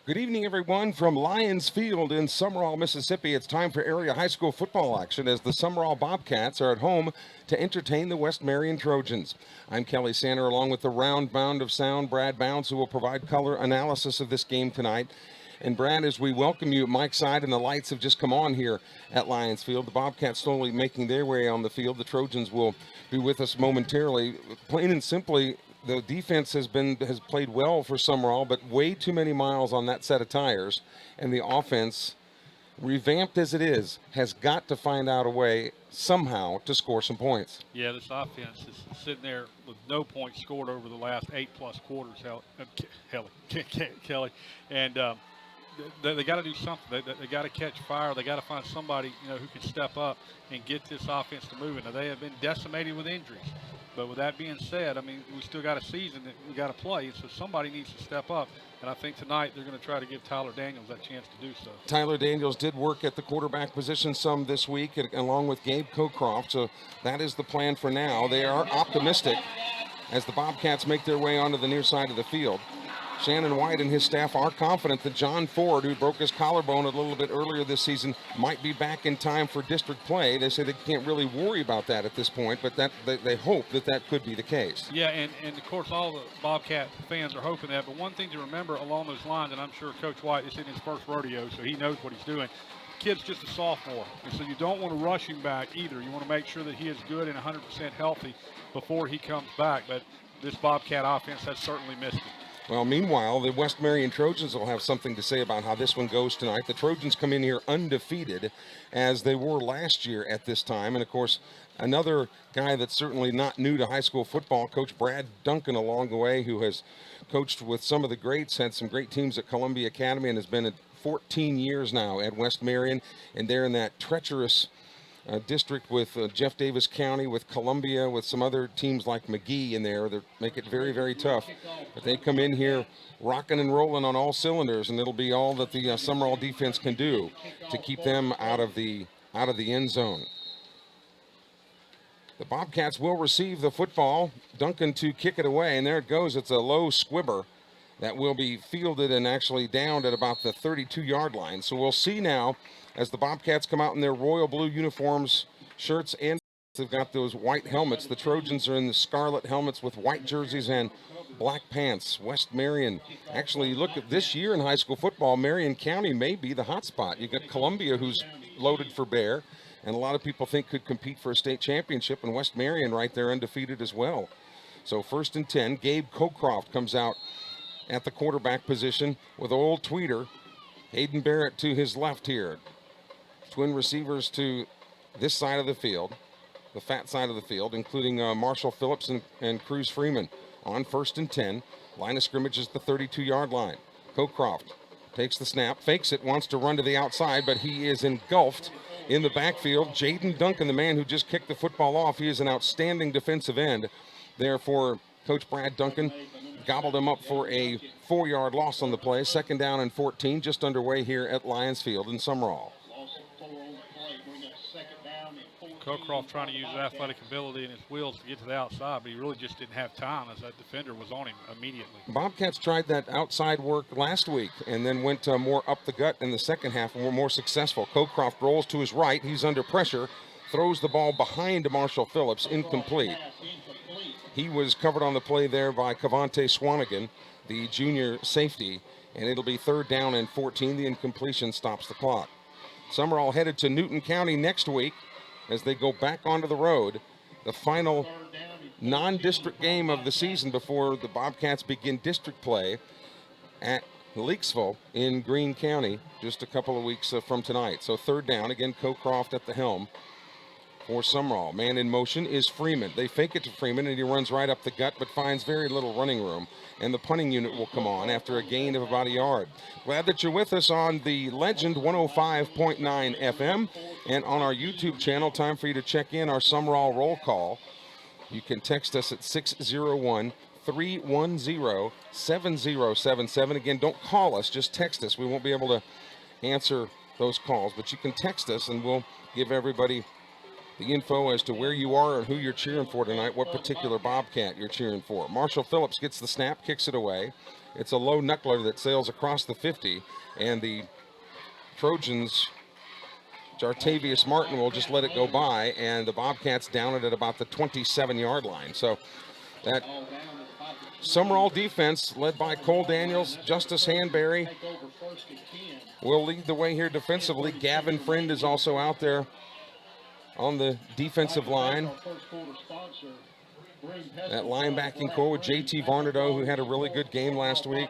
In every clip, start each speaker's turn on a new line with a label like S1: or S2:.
S1: Good evening, everyone, from Lions Field in Summerall, Mississippi. It's time for area high school football action as the Summerall Bobcats are at home to entertain the West Marion Trojans. I'm Kelly Sander, along with the round mound of sound, Brad Bounds, who will provide color analysis of this game tonight. And Brad, as we welcome you at Mike's side, and the lights have just come on here at Lions Field, the Bobcats slowly making their way on the field. The Trojans will be with us momentarily. Plain and simply, the defense has played well for Summerall, but way too many miles on that set of tires, and the offense, revamped as it is, has got to find out a way somehow to score some points.
S2: Yeah, this offense is sitting there with no points scored over the last 8+ quarters, Kelly, and they got to do something. They got to catch fire. They got to find somebody who can step up and get this offense to moving. Now, they have been decimated with injuries. But with that being said, I mean, we still got a season that we got to play, so somebody needs to step up. And I think tonight they're going to try to give Tyler Daniels that chance to do so.
S1: Tyler Daniels did work at the quarterback position some this week, along with Gabe Cocroft, so that is the plan for now. They are optimistic as the Bobcats make their way onto the near side of the field. Shannon White and his staff are confident that John Ford, who broke his collarbone a little bit earlier this season, might be back in time for district play. They say they can't really worry about that at this point, but they hope that could be the case.
S2: Yeah, and of course all the Bobcat fans are hoping that. But one thing to remember along those lines, and I'm sure Coach White is in his first rodeo, so he knows what he's doing. The kid's just a sophomore, and so you don't want to rush him back either. You want to make sure that he is good and 100% healthy before he comes back. But this Bobcat offense has certainly missed it.
S1: Well, meanwhile, the West Marion Trojans will have something to say about how this one goes tonight. The Trojans come in here undefeated, as they were last year at this time. And, of course, another guy that's certainly not new to high school football, Coach Brad Duncan along the way, who has coached with some of the greats, had some great teams at Columbia Academy, and has been at 14 years now at West Marion. And they're in that treacherous district with Jeff Davis County, with Columbia, with some other teams like McGee in there that make it very, very tough. But they come in here rocking and rolling on all cylinders, and it'll be all that the Summerall defense can do to keep them out of the end zone. The Bobcats will receive the football. Duncan to kick it away, and there it goes. It's a low squibber that will be fielded and actually downed at about the 32-yard line. So we'll see now as the Bobcats come out in their royal blue uniforms, shirts, and they've got those white helmets. The Trojans are in the scarlet helmets with white jerseys and black pants. West Marion, actually, look at this year in high school football, Marion County may be the hot spot. You got Columbia, who's loaded for bear, and a lot of people think could compete for a state championship, and West Marion right there undefeated as well. So 1st and 10, Gabe Cocroft comes out at the quarterback position with old Tweeter. Hayden Barrett to his left here. Twin receivers to this side of the field, the fat side of the field, including Marshall Phillips and Cruz Freeman. On 1st and 10, line of scrimmage is the 32-yard line. Cocroft takes the snap, fakes it, wants to run to the outside, but he is engulfed in the backfield. Jaden Duncan, the man who just kicked the football off, he is an outstanding defensive end. Therefore, Coach Brad Duncan gobbled him up for a 4-yard loss on the play. 2nd down and 14, just underway here at Lions Field in Summerall.
S2: Cocroft trying to use his athletic ability and his wheels to get to the outside, but he really just didn't have time as that defender was on him immediately.
S1: Bobcats tried that outside work last week and then went more up the gut in the second half and were more successful. Cocroft rolls to his right. He's under pressure, throws the ball behind Marshall Phillips, incomplete. He was covered on the play there by Cavante Swanigan, the junior safety, and it'll be 3rd down and 14. The incompletion stops the clock. Summerall headed to Newton County next week as they go back onto the road. The final non-district game of the season before the Bobcats begin district play at Leakesville in Greene County just a couple of weeks from tonight. So 3rd down, again, Cocroft at the helm for Summerall. Man in motion is Freeman. They fake it to Freeman, and he runs right up the gut, but finds very little running room. And the punting unit will come on after a gain of about a yard. Glad that you're with us on the Legend 105.9 FM and on our YouTube channel. Time for you to check in our Summerall roll call. You can text us at 601-310-7077. Again, don't call us, just text us. We won't be able to answer those calls, but you can text us, and we'll give everybody the info as to where you are and who you're cheering for tonight, what particular Bobcat you're cheering for. Marshall Phillips gets the snap, kicks it away. It's a low knuckler that sails across the 50, and the Trojans, Jartavius Martin, will just let it go by, and the Bobcats down it at about the 27-yard line. So that Summerall defense, led by Cole Daniels, Justice Hanbury, will lead the way here defensively. Gavin Friend is also out there on the defensive line. That linebacking core with JT Varnado, who had a really good game last week.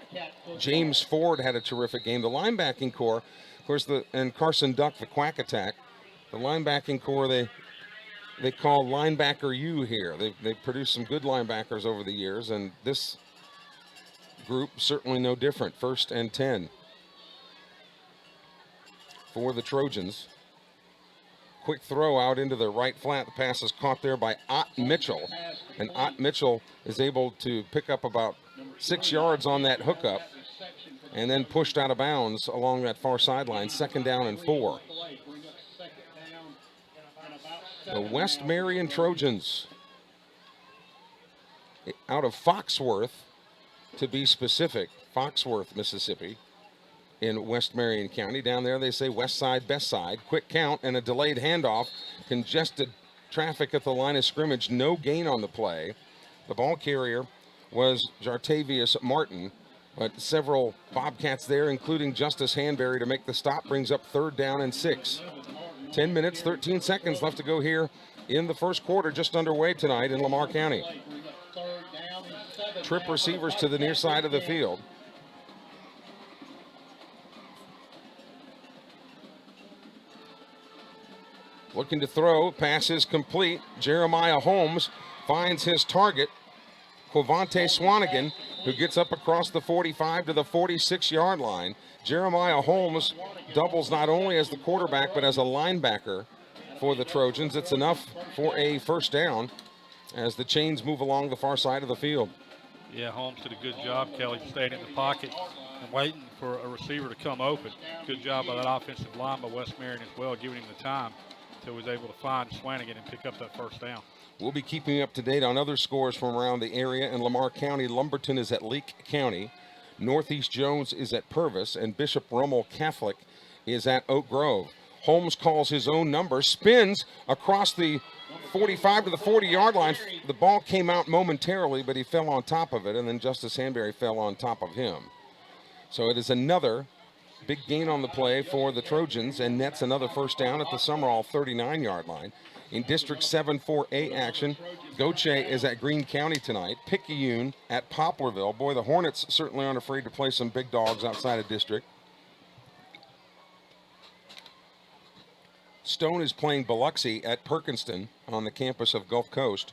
S1: James Ford had a terrific game. The linebacking core, of course, and Carson Duck, the Quack Attack. The linebacking core, they call linebacker U here. They've produced some good linebackers over the years, and this group certainly no different. 1st and 10 for the Trojans. Quick throw out into the right flat. The pass is caught there by Ott Mitchell. And Ott Mitchell is able to pick up about 6 yards on that hookup and then pushed out of bounds along that far sideline. 2nd down and 4. The West Marion Trojans out of Foxworth, to be specific, Foxworth, Mississippi, in West Marion County. Down there they say west side, best side. Quick count and a delayed handoff. Congested traffic at the line of scrimmage. No gain on the play. The ball carrier was Jartavius Martin, but several Bobcats there, including Justice Hanbury, to make the stop. Brings up 3rd down and 6. 10 minutes, 13 seconds left to go here in the first quarter, just underway tonight in Lamar County. Trip receivers to the near side of the field. Looking to throw, pass is complete. Jeremiah Holmes finds his target, Quavante Swanigan, who gets up across the 45 to the 46-yard line. Jeremiah Holmes doubles not only as the quarterback, but as a linebacker for the Trojans. It's enough for a 1st down as the chains move along the far side of the field.
S2: Yeah, Holmes did a good job, Kelly, staying in the pocket and waiting for a receiver to come open. Good job by that offensive line by West Marion as well, giving him the time until he was able to find Swanigan and pick up that 1st down.
S1: We'll be keeping you up to date on other scores from around the area. In Lamar County, Lumberton is at Leake County. Northeast Jones is at Purvis, and Bishop Rummel Catholic is at Oak Grove. Holmes calls his own number, spins across the 45 to the 40-yard line. The ball came out momentarily, but he fell on top of it, and then Justice Hanbury fell on top of him. So it is another big gain on the play for the Trojans, and nets another 1st down at the Summerall 39-yard line. In District 7 4A action, Goche is at Greene County tonight. Picayune at Poplarville. Boy, the Hornets certainly aren't afraid to play some big dogs outside of district. Stone is playing Biloxi at Perkinston on the campus of Gulf Coast.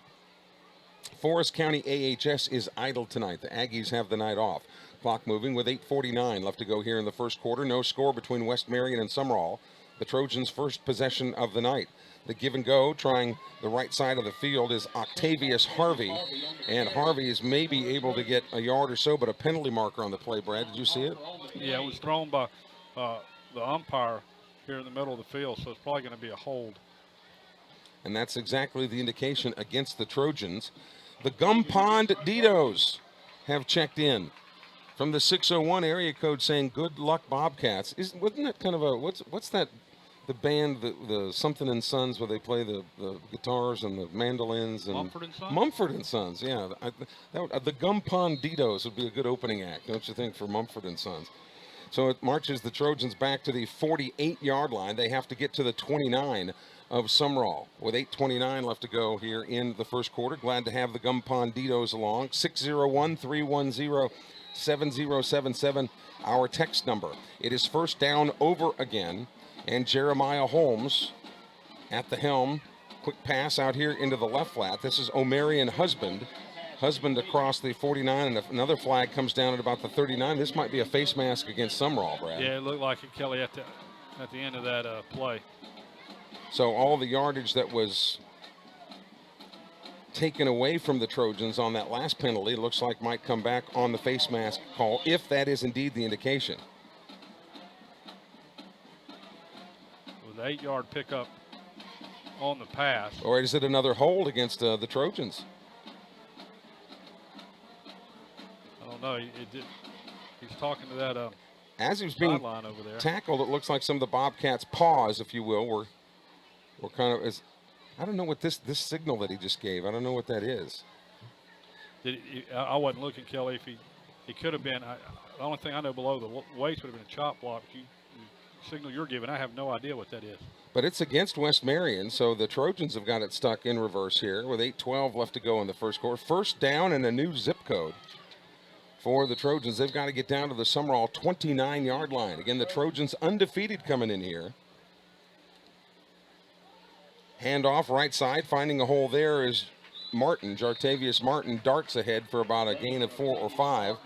S1: Forest County AHS is idle tonight. The Aggies have the night off. Clock moving with 8:49 left to go here in the first quarter. No score between West Marion and Summerall. The Trojans' first possession of the night. The give and go, trying the right side of the field, is Octavius Harvey. And Harvey is maybe able to get a yard or so, but a penalty marker on the play. Brad, did you see it?
S2: Yeah, it was thrown by the umpire here in the middle of the field, so it's probably going to be a hold.
S1: And that's exactly the indication against the Trojans. The Gum Pond Ditos have checked in from the 601 area code saying good luck Bobcats. Wasn't that kind of a, what's that, the band, the Something and Sons, where they play the guitars and the mandolins? And
S2: Mumford and Sons?
S1: Mumford and Sons, yeah. The Gum Pond Ditos would be a good opening act, don't you think, for Mumford and Sons? So it marches the Trojans back to the 48-yard line. They have to get to the 29 of Summerall with 8:29 left to go here in the first quarter. Glad to have the Gum Pond Ditos along. 601-310-7077, our text number. It is 1st down over again, and Jeremiah Holmes at the helm. Quick pass out here into the left flat. This is Omarion Husband. Husband across the 49, and another flag comes down at about the 39. This might be a face mask against Summerall, Brad.
S2: Yeah, it looked like it, Kelly, at the end of that play.
S1: So all the yardage that was taken away from the Trojans on that last penalty looks like might come back on the face mask call, if that is indeed the indication.
S2: With the 8-yard pickup on the pass.
S1: Or is it another hold against the Trojans?
S2: I don't know. He's talking to that
S1: As he was being
S2: sideline over there.
S1: tackled, it looks like some of the Bobcats' paws, if you will, were kind of as I don't know what this signal that he just gave. I don't know what that is.
S2: I wasn't looking, Kelly. If he could have been. The only thing I know below the waist would have been a chop block. The signal you're giving, I have no idea what that is.
S1: But it's against West Marion, so the Trojans have got it stuck in reverse here with 8:12 left to go in the first quarter. First down and a new zip code for the Trojans. They've got to get down to the Summerall 29-yard line. Again, the Trojans undefeated coming in here. Handoff right side, finding a hole there is Martin. Jartavius Martin darts ahead for about a gain of 4 or 5.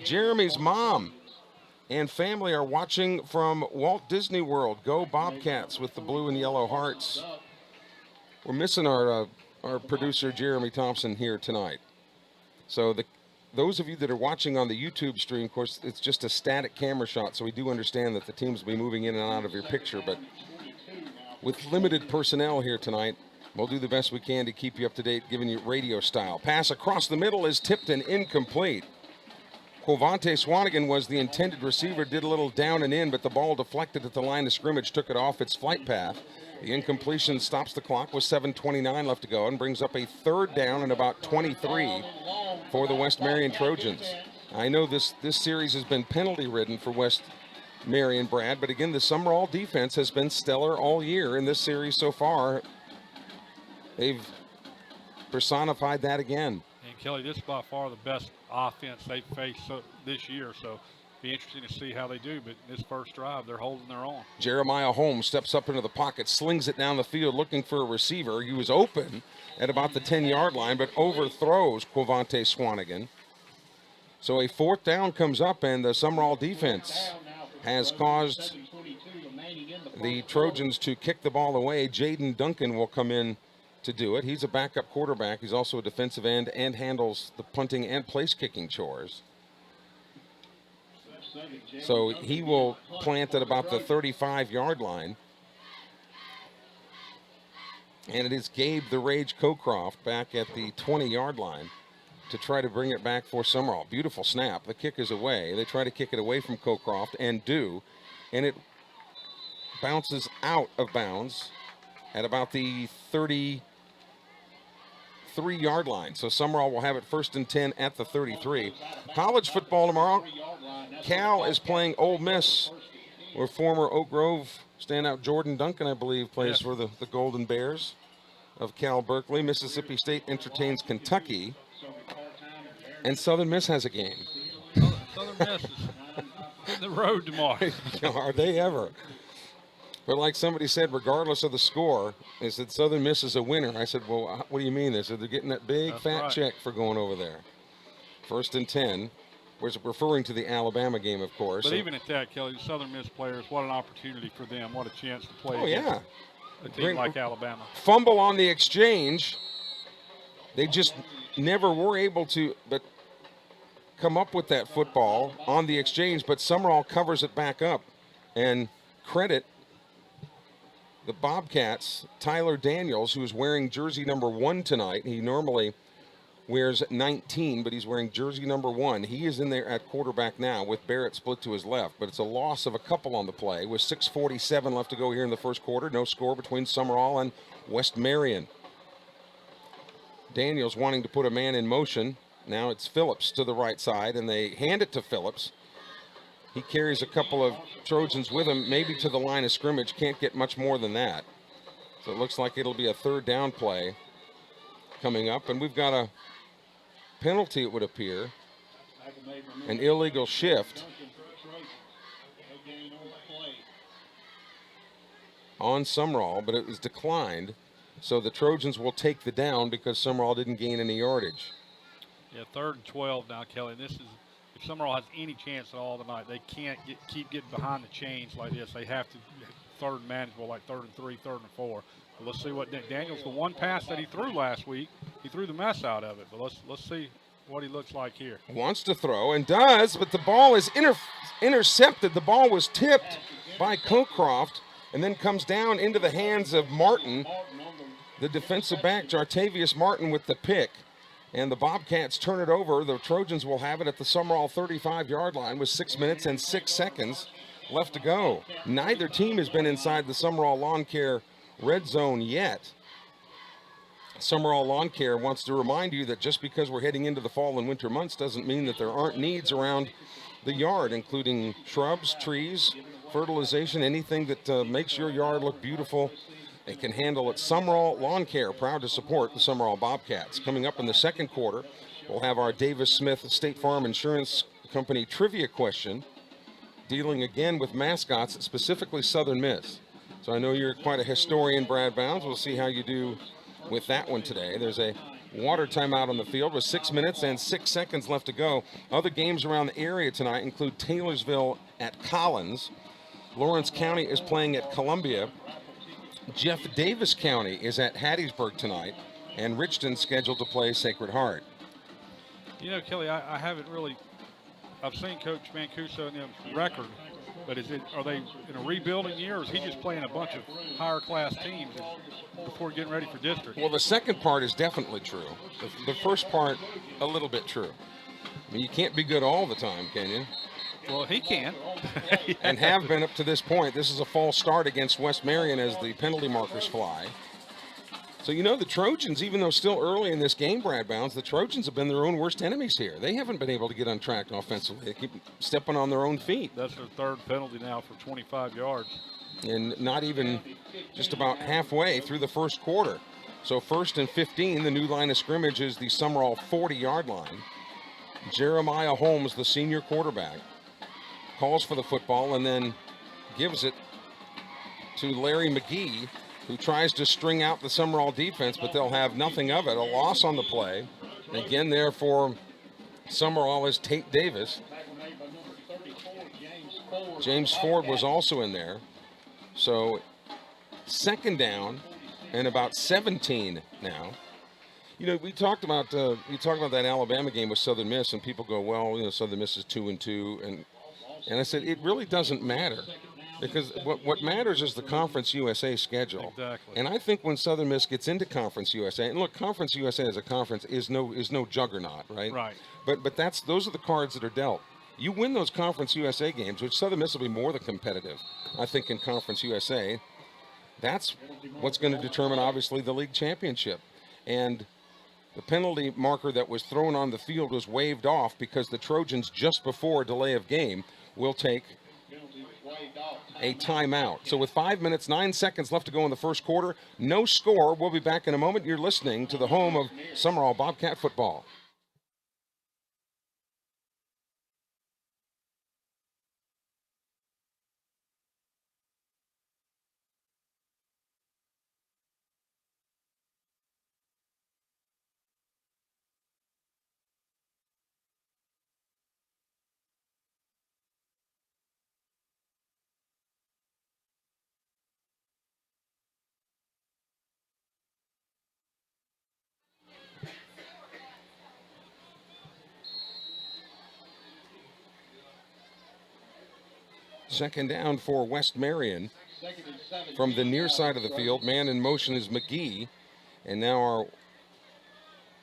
S1: Jeremy's mom and family are watching from Walt Disney World. Go Bobcats with the blue and yellow hearts. We're missing our producer Jeremy Thompson here tonight. So those of you that are watching on the YouTube stream, of course, it's just a static camera shot, so we do understand that the teams will be moving in and out of your picture, but with limited personnel here tonight, we'll do the best we can to keep you up to date, giving you radio style. Pass across the middle is tipped and incomplete. Quavante Swanigan was the intended receiver, did a little down and in, but the ball deflected at the line of scrimmage, took it off its flight path. The incompletion stops the clock with 7:29 left to go and brings up a third down and about 23 for the West Marion Trojans. I know this series has been penalty ridden for West Marion, Brad, but again, the Summerall defense has been stellar all year in this series so far. They've personified that again.
S2: And Kelly, this is by far the best offense they've faced this year, so be interesting to see how they do. But this first drive, they're holding their own.
S1: Jeremiah Holmes steps up into the pocket, slings it down the field looking for a receiver. He was open at about the 10-yard line, but overthrows Quavante Swanigan. So a fourth down comes up, and the Summerall defense has caused the Trojans to kick the ball away. Jaden Duncan will come in to do it. He's a backup quarterback. He's also a defensive end and handles the punting and place kicking chores. So he will plant at about the 35-yard line. And it is Gabe the Rage Cocroft back at the 20-yard line to try to bring it back for Summerall. Beautiful snap. The kick is away. They try to kick it away from Cocroft and do. And it bounces out of bounds at about the 33-yard line. So Summerall will have it 1st and 10 at the 33. College football tomorrow. Cal is playing Ole Miss, where former Oak Grove standout Jordan Duncan, I believe, plays for the Golden Bears of Cal Berkeley. Mississippi State entertains Kentucky. And Southern Miss has a game.
S2: Southern Miss is hitting the road tomorrow.
S1: Are they ever? But like somebody said, regardless of the score, they said Southern Miss is a winner. I said, well, what do you mean? They said they're getting that big fat check for going over there. 1st and 10. We're referring to the Alabama game, of course.
S2: But even at that, Kelly, the Southern Miss players, what an opportunity for them. What a chance to play
S1: against
S2: a team like Alabama.
S1: Fumble on the exchange. They just never were able to come up with that football on the exchange, but Summerall covers it back up. And credit the Bobcats, Tyler Daniels, who is wearing jersey number 1 tonight. He normally wears 19, but he's wearing jersey number 1. He is in there at quarterback now with Barrett split to his left, but it's a loss of a couple on the play with 6:47 left to go here in the first quarter. No score between Summerall and West Marion. Daniels wanting to put a man in motion. Now it's Phillips to the right side, and they hand it to Phillips. He carries a couple of Trojans with him, maybe to the line of scrimmage. Can't get much more than that. So it looks like it'll be a third down play coming up, and we've got a penalty, it would appear, an illegal shift on Summerall, but it was declined. So the Trojans will take the down because Summerall didn't gain any yardage.
S2: Yeah, 3rd and 12 now, Kelly. This is, if Summerall has any chance at all tonight, they can't keep getting behind the chains like this. They have to third and manageable, like 3rd and 3, 3rd and 4. But let's see what Daniels, the one pass that he threw last week, he threw the mess out of it. But let's see what he looks like here.
S1: Wants to throw and does, but the ball is intercepted. The ball was tipped by Cocroft and then comes down into the hands of Martin. the defensive back, Jartavius Martin, with the pick. And the Bobcats turn it over. The Trojans will have it at the Summerall 35-yard line with 6 minutes and 6 seconds left to go. Neither team has been inside the Summerall Lawn Care red zone yet. Summerall Lawn Care wants to remind you that just because we're heading into the fall and winter months doesn't mean that there aren't needs around the yard, including shrubs, trees, fertilization, anything that makes your yard look beautiful. They can handle it. Summerall Lawn Care, proud to support the Summerall Bobcats. Coming up in the second quarter, we'll have our Davis Smith State Farm Insurance Company trivia question, dealing again with mascots, specifically Southern Miss. So I know you're quite a historian, Brad Bounds. We'll see how you do with that one today. There's a water timeout on the field with 6 minutes and 6 seconds left to go. Other games around the area tonight include Taylorsville at Collins. Lawrence County is playing at Columbia. Jeff Davis County is at Hattiesburg tonight, and Richton scheduled to play Sacred Heart.
S2: You know, Kelly, I haven't really. I've seen Coach Mancuso and them record, but are they in a rebuilding year, or is he just playing a bunch of higher class teams before getting ready for district?
S1: Well, the second part is definitely true. The first part, a little bit true. I mean, you can't be good all the time, can you?
S2: Well, he can.
S1: And have been up to this point. This is a false start against West Marion as the penalty markers fly. So, you know, the Trojans, even though still early in this game, Brad Bounds, the Trojans have been their own worst enemies here. They haven't been able to get on track offensively. They keep stepping on their own feet.
S2: That's their third penalty now for 25 yards.
S1: And not even just about halfway through the first quarter. So 1st and 15, the new line of scrimmage is the Summerall 40-yard line. Jeremiah Holmes, the senior quarterback, calls for the football and then gives it to Larry McGee, who tries to string out the Summerall defense, but they'll have nothing of it. A loss on the play. Again, there for Summerall is Tate Davis. James Ford was also in there. So second down and about 17 now. You know, we talked about that Alabama game with Southern Miss, and people go, well, you know, Southern Miss is 2-2, and I said it really doesn't matter, because what matters is the Conference USA schedule.
S2: Exactly.
S1: And I think when Southern Miss gets into Conference USA, and look, Conference USA as a conference is no juggernaut, right?
S2: Right.
S1: But those are the cards that are dealt. You win those Conference USA games, which Southern Miss will be more than competitive, I think, in Conference USA. That's what's going to determine, obviously, the league championship. And the penalty marker that was thrown on the field was waved off because the Trojans, just before delay of game, will take a timeout. So with 5 minutes, 9 seconds left to go in the first quarter, no score. We'll be back in a moment. You're listening to the home of Summerall Bobcat football. Second down for West Marion from the near side of the field. Man in motion is McGee. And now our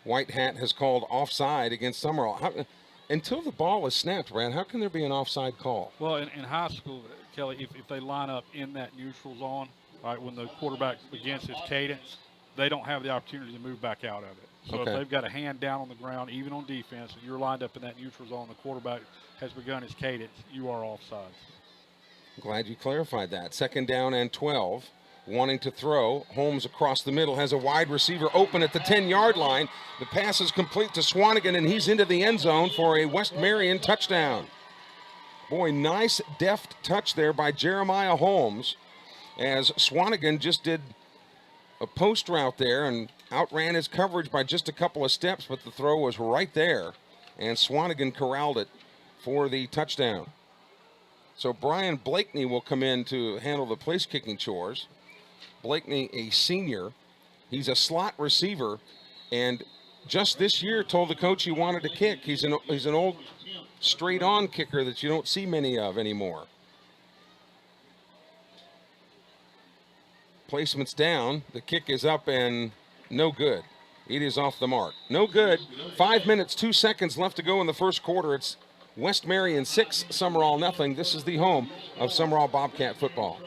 S1: white hat has called offside against Summerall. Until the ball is snapped, Brad, how can there be an offside call?
S2: Well, in high school, Kelly, if they line up in that neutral zone, right, when the quarterback begins his cadence, they don't have the opportunity to move back out of it. So
S1: Okay.
S2: if they've got a hand down on the ground, even on defense, and you're lined up in that neutral zone, the quarterback has begun his cadence, you are offside.
S1: Glad you clarified that. Second down and 12. Wanting to throw. Holmes across the middle has a wide receiver open at the 10-yard line. The pass is complete to Swanigan, and he's into the end zone for a West Marion touchdown. Boy, nice deft touch there by Jeremiah Holmes, as Swanigan just did a post route there and outran his coverage by just a couple of steps, but the throw was right there, and Swanigan corralled it for the touchdown. So Brian Blakeney will come in to handle the place kicking chores. Blakeney, a senior. He's a slot receiver, and just this year told the coach he wanted to kick. He's an old straight-on kicker that you don't see many of anymore. Placement's down. The kick is up and no good. It is off the mark. No good. 5 minutes, 2 seconds left to go in the first quarter. It's West Marion 6, Summerall nothing. This is the home of Summerall Bobcat football.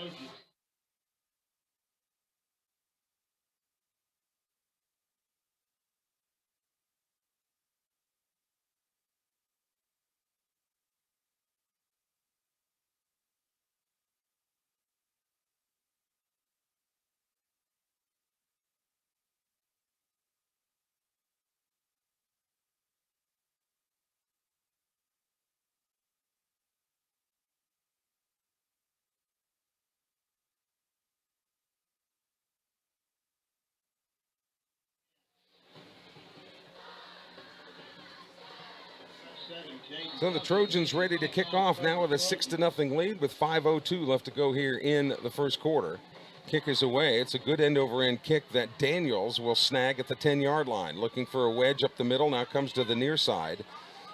S1: So the Trojans ready to kick off now with a 6-0 lead with 5:02 left to go here in the first quarter. Kick is away. It's a good end-over-end kick that Daniels will snag at the 10-yard line. Looking for a wedge up the middle, now comes to the near side.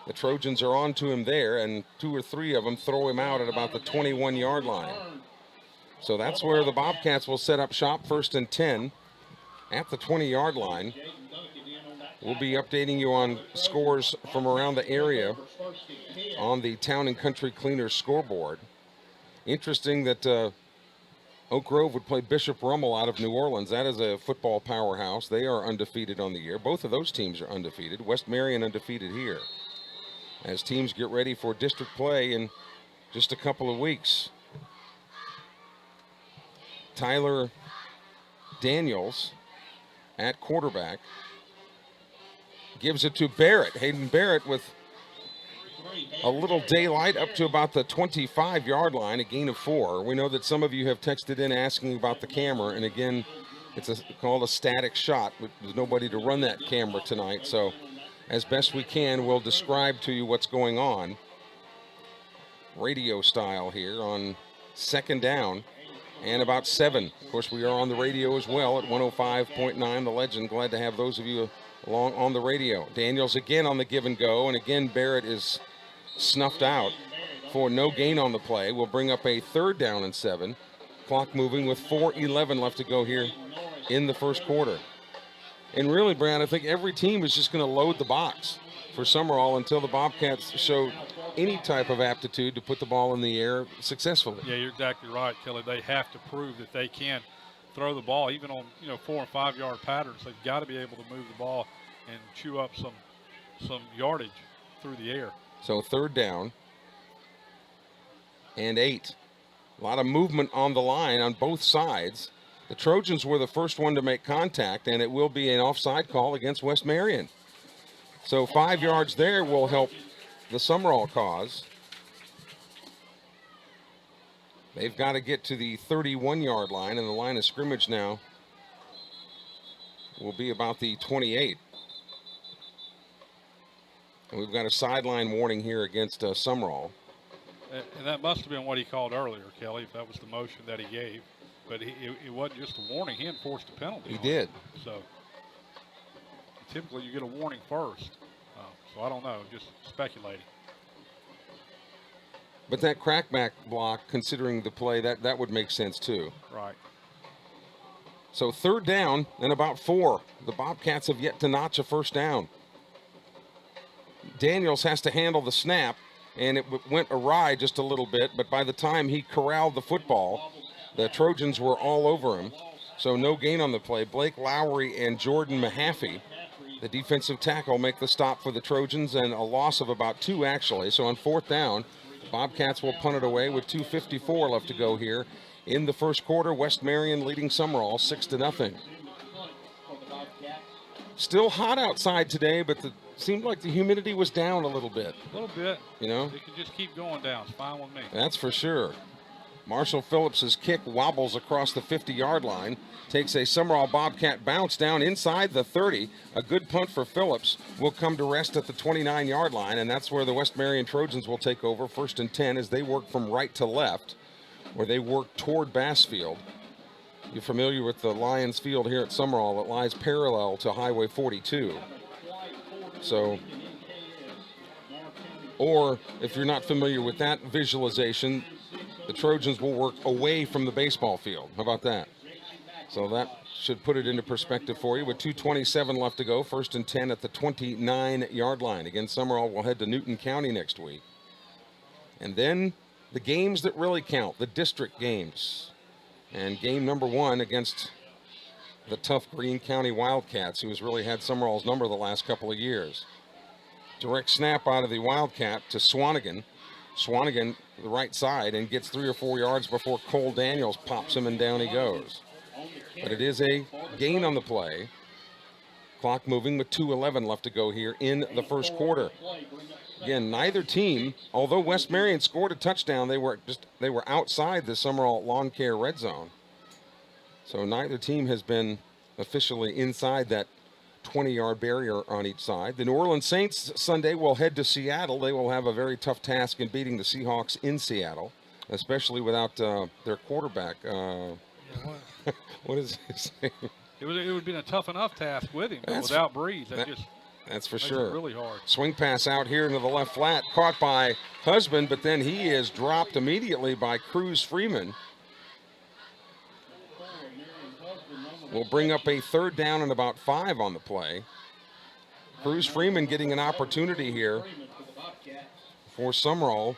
S1: The Trojans are on to him there, and 2 or 3 of them throw him out at about the 21-yard line. So that's where the Bobcats will set up shop, 1st and 10 at the 20-yard line. We'll be updating you on scores from around the area on the Town and Country Cleaners scoreboard. Interesting that Oak Grove would play Bishop Rummel out of New Orleans. That is a football powerhouse. They are undefeated on the year. Both of those teams are undefeated. West Marion undefeated here. As teams get ready for district play in just a couple of weeks. Tyler Daniels at quarterback. Gives it to Barrett. Hayden Barrett with a little daylight up to about the 25-yard line, a gain of 4. We know that some of you have texted in asking about the camera, and again, it's called a static shot. There's nobody to run that camera tonight, so as best we can, we'll describe to you what's going on. Radio style here on 2nd down and about 7. Of course, we are on the radio as well at 105.9 The Legend. Glad to have those of you along on the radio. Daniels again on the give and go, and again Barrett is snuffed out for no gain on the play. We'll bring up a 3rd down and 7. Clock moving with 4:11 left to go here in the first quarter. And really, Brad, I think every team is just going to load the box for Summerall until the Bobcats show any type of aptitude to put the ball in the air successfully.
S2: Yeah, you're exactly right, Kelly. They have to prove that they can throw the ball, even on 4- and 5-yard patterns. They've got to be able to move the ball and chew up some yardage through the air.
S1: So 3rd down and 8. A lot of movement on the line on both sides. The Trojans were the first one to make contact, and it will be an offside call against West Marion. So 5 yards there will help the Summerall cause. They've got to get to the 31-yard line, and the line of scrimmage now will be about the 28. And we've got a sideline warning here against Summerall.
S2: And that must have been what he called earlier, Kelly, if that was the motion that he gave. But it wasn't just a warning. He enforced a penalty.
S1: He did.
S2: So typically you get a warning first. So I don't know, just speculating.
S1: But that crackback block, considering the play, that would make sense too.
S2: Right.
S1: So 3rd down and about 4. The Bobcats have yet to notch a 1st down. Daniels has to handle the snap, and it went awry just a little bit, but by the time he corralled the football, the Trojans were all over him. So no gain on the play. Blake Lowry and Jordan Mahaffey, the defensive tackle, make the stop for the Trojans, and a loss of about 2 actually. So on 4th down, Bobcats will punt it away with 2:54 left to go here in the first quarter. West Marion leading Summerall 6-0. Still hot outside today, but it seemed like the humidity was down a little bit.
S2: A little bit.
S1: You know?
S2: It could just keep going down. It's fine with me.
S1: That's for sure. Marshall Phillips's kick wobbles across the 50-yard line, takes a Summerall Bobcat bounce down inside the 30. A good punt for Phillips will come to rest at the 29-yard line, and that's where the West Marion Trojans will take over, 1st and 10, as they work from right to left, where they work toward Bassfield. You're familiar with the Lions Field here at Summerall. It lies parallel to Highway 42. So, or if you're not familiar with that visualization, the Trojans will work away from the baseball field. How about that? So that should put it into perspective for you with 2:27 left to go. 1st and 10 at the 29-yard line. Again, Summerall will head to Newton County next week. And then the games that really count, the district games. And game number 1 against the tough Greene County Wildcats, who has really had Summerall's number the last couple of years. Direct snap out of the Wildcat to Swanigan. Swanigan, the right side, and gets 3 or 4 yards before Cole Daniels pops him, and down he goes. But it is a gain on the play. Clock moving with 2:11 left to go here in the first quarter. Again, neither team, although West Marion scored a touchdown, they were outside the Summerall Lawn Care red zone. So neither team has been officially inside that 20-yard barrier on each side. The New Orleans Saints Sunday will head to Seattle. They will have a very tough task in beating the Seahawks in Seattle, especially without their quarterback. What is his name?
S2: It would have been a tough enough task with him, but without Breeze,
S1: that's for
S2: makes
S1: sure.
S2: it really hard.
S1: Swing pass out here into the left flat, caught by Husband, but then he is dropped immediately by Cruz Freeman. Will bring up a 3rd down and about 5 on the play. Cruz Freeman getting an opportunity here for Summerall.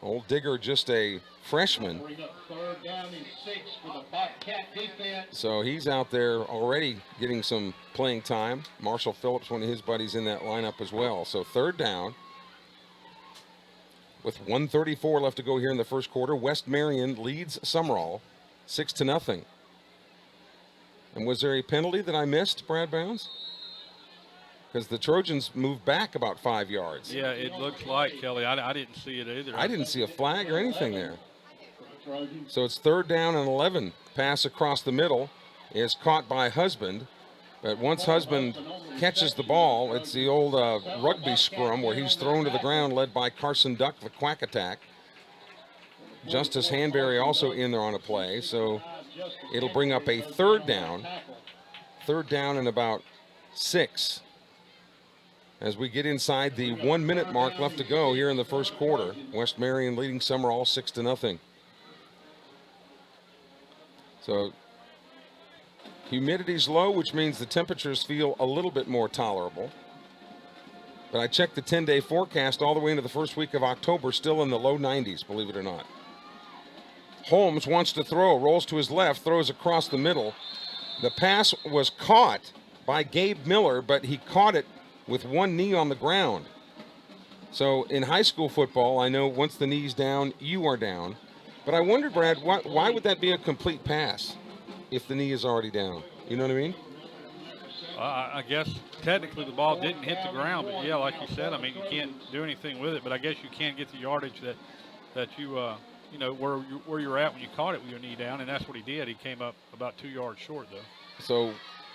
S1: Old Digger, just a freshman. So he's out there already getting some playing time. Marshall Phillips, one of his buddies, in that lineup as well. So 3rd down. With 1:34 left to go here in the first quarter, West Marion leads Summerall 6-0. And was there a penalty that I missed, Brad Bounds? Because the Trojans moved back about 5 yards.
S2: Yeah, it looks like, Kelly. I didn't see it either.
S1: I didn't see a flag or anything there. So it's 3rd down and 11. Pass across the middle is caught by Husband. But once Husband catches the ball, it's the old rugby scrum where he's thrown to the ground, led by Carson Duck, the quack attack. Justice Hanbury also in there on a play. So it'll bring up a 3rd down. 3rd down and about 6. As we get inside the 1-minute mark left to go here in the first quarter. West Marion leading Summerall 6-0. So humidity's low, which means the temperatures feel a little bit more tolerable. But I checked the 10-day forecast all the way into the first week of October, still in the low 90s, believe it or not. Holmes wants to throw, rolls to his left, throws across the middle. The pass was caught by Gabe Miller, but he caught it with one knee on the ground. So in high school football, I know once the knee's down, you are down. But I wonder, Brad, why would that be a complete pass if the knee is already down? You know what I mean?
S2: I guess technically the ball didn't hit the ground, but yeah, like you said, I mean, you can't do anything with it. But I guess you can get the yardage that you know, where you're at when you caught it with your knee down, and that's what he did. He came up about 2 yards short, though.
S1: So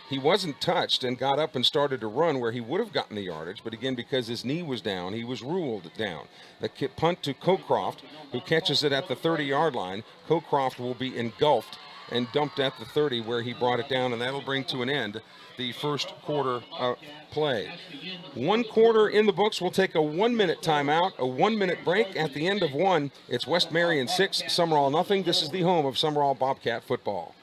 S1: he wasn't touched and got up and started to run where he would have gotten the yardage, but again, because his knee was down, he was ruled down. The punt to Cocroft, who catches it at the 30-yard line. Cocroft will be engulfed and dumped at the 30 where he brought it down, and that'll bring to an end the first quarter play. 1 quarter in the books. We'll take a 1-minute timeout, a 1-minute break. At the end of one, it's West Marion 6, Summerall nothing. This is the home of Summerall Bobcat football.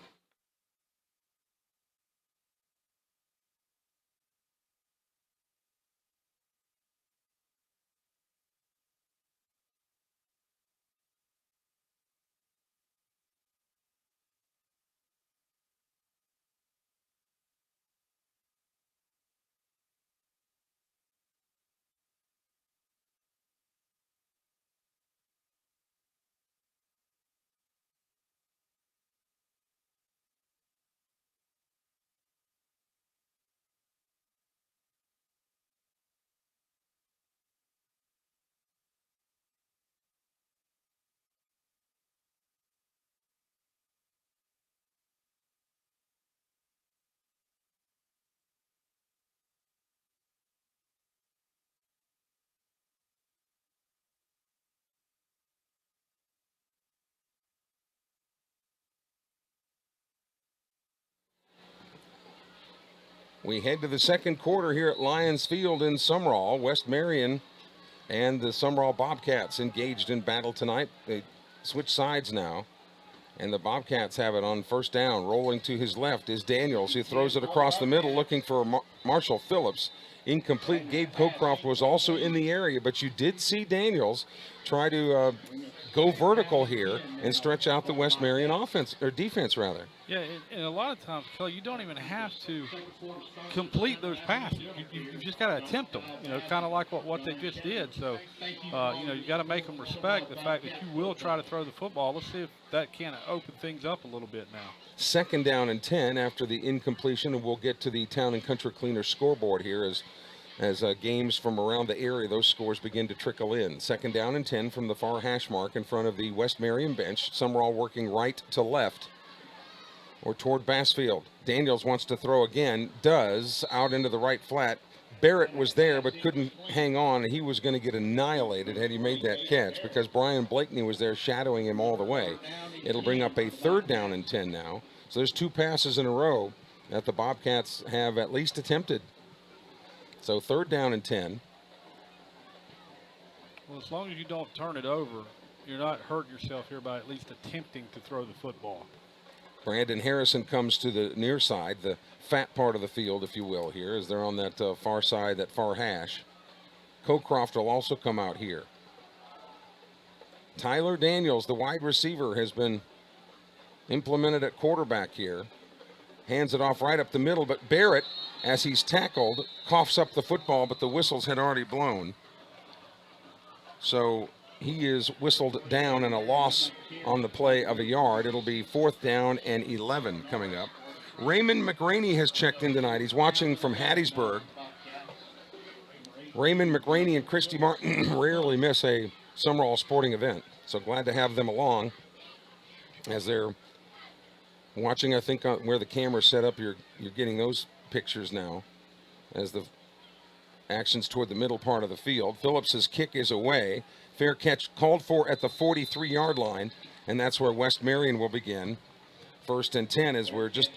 S1: We head to the second quarter here at Lions Field in Summerall. West Marion and the Summerall Bobcats engaged in battle tonight. They switch sides now. And the Bobcats have it on first down. Rolling to his left is Daniels. He throws it across the middle looking for Marshall Phillips. Incomplete. Gabe Cocroft was also in the area, but you did see Daniels try to go vertical here and stretch out the West Marion offense, or defense rather.
S2: Yeah, and a lot of times, Kelly, you don't even have to complete those passes. You just got to attempt them, kind of like what they just did. So, you got to make them respect the fact that you will try to throw the football. Let's see if that can open things up a little bit now.
S1: Second down and 10 after the incompletion, and we'll get to the Town and Country Cleaner scoreboard here as games from around the area, those scores begin to trickle in. Second down and 10 from the far hash mark in front of the West Marion bench. Sumrall working right to left or toward Bassfield. Daniels wants to throw again, does, out into the right flat. Barrett was there but couldn't hang on. He was going to get annihilated had he made that catch because Brian Blakeney was there shadowing him all the way. It'll bring up a third down and 10 now. So there's two passes in a row that the Bobcats have at least attempted. So third down and 10.
S2: Well, as long as you don't turn it over, you're not hurting yourself here by at least attempting to throw the football.
S1: Brandon Harrison comes to the near side, the fat part of the field, if you will, here, as they're on that far side, that far hash. Cocroft will also come out here. Tyler Daniels, the wide receiver, has been implemented at quarterback here. Hands it off right up the middle, but Barrett, as he's tackled, coughs up the football, but the whistles had already blown. So he is whistled down and a loss on the play of a yard. It'll be fourth down and 11 coming up. Raymond McRaney has checked in tonight. He's watching from Hattiesburg. Raymond McRaney and Christy Martin rarely miss a Sumrall sporting event. So glad to have them along as they're watching. I think where the camera's set up, you're getting those pictures now as the actions toward the middle part of the field. Phillips's kick is away. Fair catch called for at the 43-yard line, and that's where West Marion will begin. First and 10 as we're just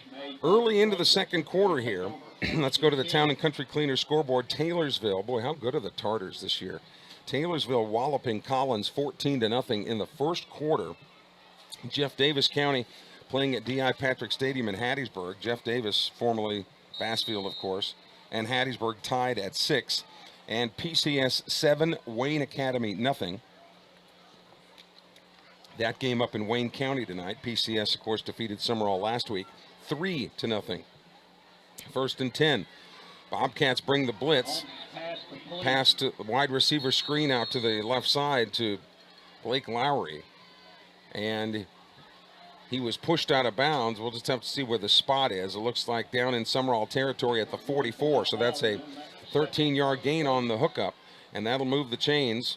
S1: early into the second quarter here. Let's go to the Town and Country Cleaner scoreboard. Taylorsville, boy, how good are the Tartars this year. Taylorsville walloping Collins 14-0 in the first quarter. Jeff Davis County playing at D.I. Patrick Stadium in Hattiesburg. Jeff Davis, formerly Bassfield, of course, and Hattiesburg tied at 6. And PCS 7, Wayne Academy nothing. That game up in Wayne County tonight. PCS, of course, defeated Sumrall last week, 3-0. First and 10. Bobcats bring the blitz. Pass to the wide receiver screen out to the left side to Blake Lowry. And he was pushed out of bounds. We'll just have to see where the spot is. It looks like down in Sumrall territory at the 44. So that's a 13-yard gain on the hookup. And that'll move the chains.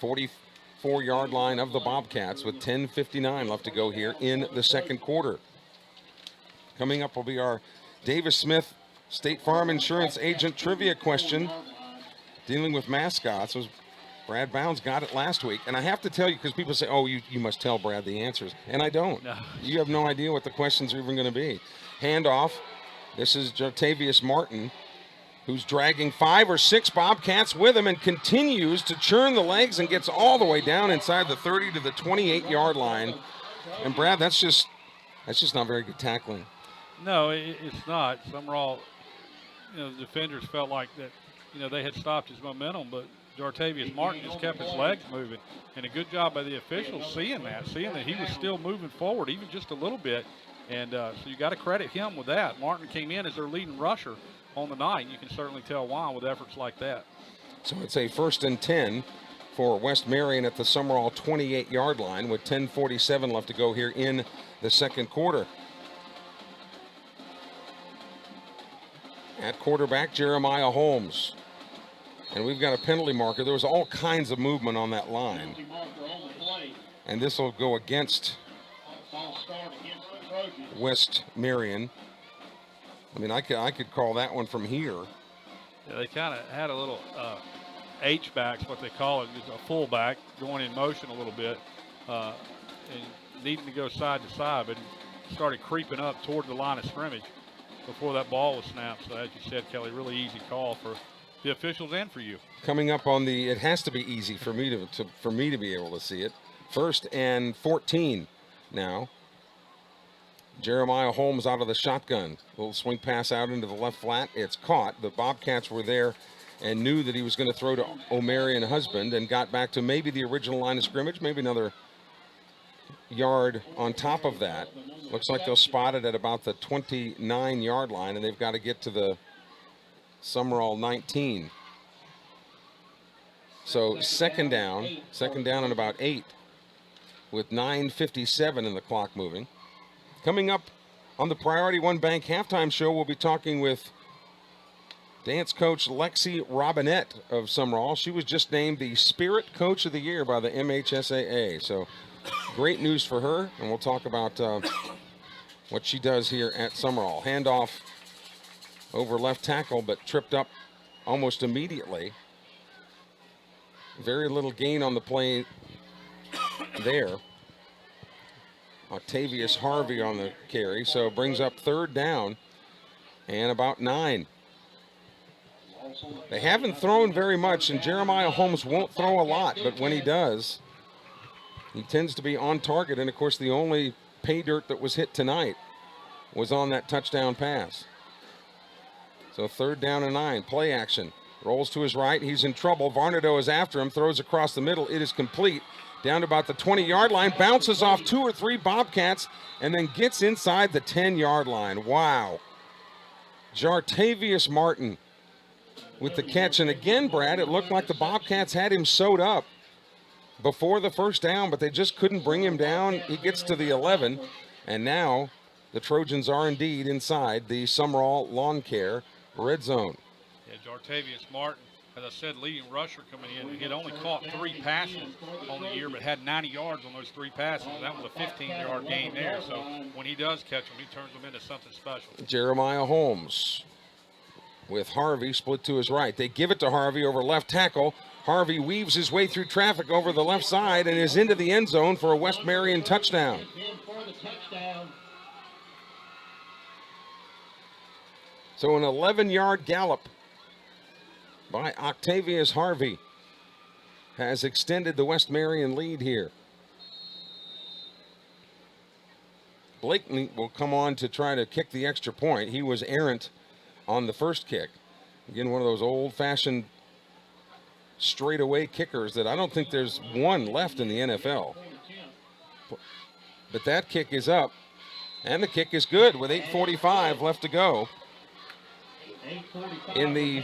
S1: 44-yard line of the Bobcats with 10:59 left to go here in the second quarter. Coming up will be our Davis Smith State Farm Insurance Agent Trivia question dealing with mascots. Brad Bounds got it last week. And I have to tell you, because people say, oh, you must tell Brad the answers. And I don't. No. You have no idea what the questions are even going to be. Handoff. This is Jartavius Martin, who's dragging 5 or 6 Bobcats with him and continues to churn the legs and gets all the way down inside the 30 to the 28-yard line. And Brad, that's just not very good tackling.
S2: No, it's not. Sumrall, the defenders felt like that, they had stopped his momentum, but Jartavius Martin just kept his legs moving. And a good job by the officials seeing that he was still moving forward, even just a little bit. And so you got to credit him with that. Martin came in as their leading rusher on the night. You can certainly tell why with efforts like that.
S1: So it's a first and 10 for West Marion at the Sumrall 28-yard line with 10:47 left to go here in the second quarter. At quarterback, Jeremiah Holmes. And we've got a penalty marker. There was all kinds of movement on that line. And this will go against West Marion. I mean, I could call that one from here.
S2: Yeah, they kind of had a little H-backs, what they call it, just a fullback going in motion a little bit and needing to go side to side, but he started creeping up toward the line of scrimmage before that ball was snapped. So as you said, Kelly, really easy call for the officials and for you.
S1: Coming up on the, it has to be easy for me to be able to see it. First and 14 now Jeremiah Holmes out of the shotgun. Little swing pass out into the left flat. It's caught. The Bobcats were there and knew that he was going to throw to O'Marion Husband and got back to maybe the original line of scrimmage, maybe another yard on top of that. Looks like they'll spot it at about the 29-yard line, and they've got to get to the Summerall 19. So second down and about 8 with 9:57 in the clock moving. Coming up on the Priority One Bank halftime show, we'll be talking with dance coach Lexi Robinette of Summerall. She was just named the Spirit Coach of the Year by the MHSAA. So great news for her, and we'll talk about what she does here at Summerall. Handoff over left tackle, but tripped up almost immediately. Very little gain on the play there. Octavius Harvey on the carry, so brings up third down and about 9. They haven't thrown very much, and Jeremiah Holmes won't throw a lot, but when he does, he tends to be on target. And of course, the only pay dirt that was hit tonight was on that touchdown pass. So third down and 9, play action. Rolls to his right, he's in trouble. Varnado is after him, throws across the middle. It is complete. Down to about the 20-yard line, bounces off 2 or 3 Bobcats, and then gets inside the 10-yard line. Wow. Jartavius Martin with the catch. And again, Brad, it looked like the Bobcats had him sewed up before the first down, but they just couldn't bring him down. He gets to the 11, and now the Trojans are indeed inside the Summerall Lawn Care red zone.
S2: Yeah, Jartavius Martin, as I said, leading rusher coming in. He had only caught 3 passes on the year, but had 90 yards on those 3 passes. That was a 15-yard gain there. So when he does catch them, he turns them into something special.
S1: Jeremiah Holmes with Harvey split to his right. They give it to Harvey over left tackle. Harvey weaves his way through traffic over the left side and is into the end zone for a West Marion touchdown. So an 11-yard gallop by Octavius Harvey has extended the West Marion lead here. Blakeney will come on to try to kick the extra point. He was errant on the first kick. Again, one of those old-fashioned straightaway kickers that I don't think there's one left in the NFL. But that kick is up, and the kick is good with 8:45 left to go. In the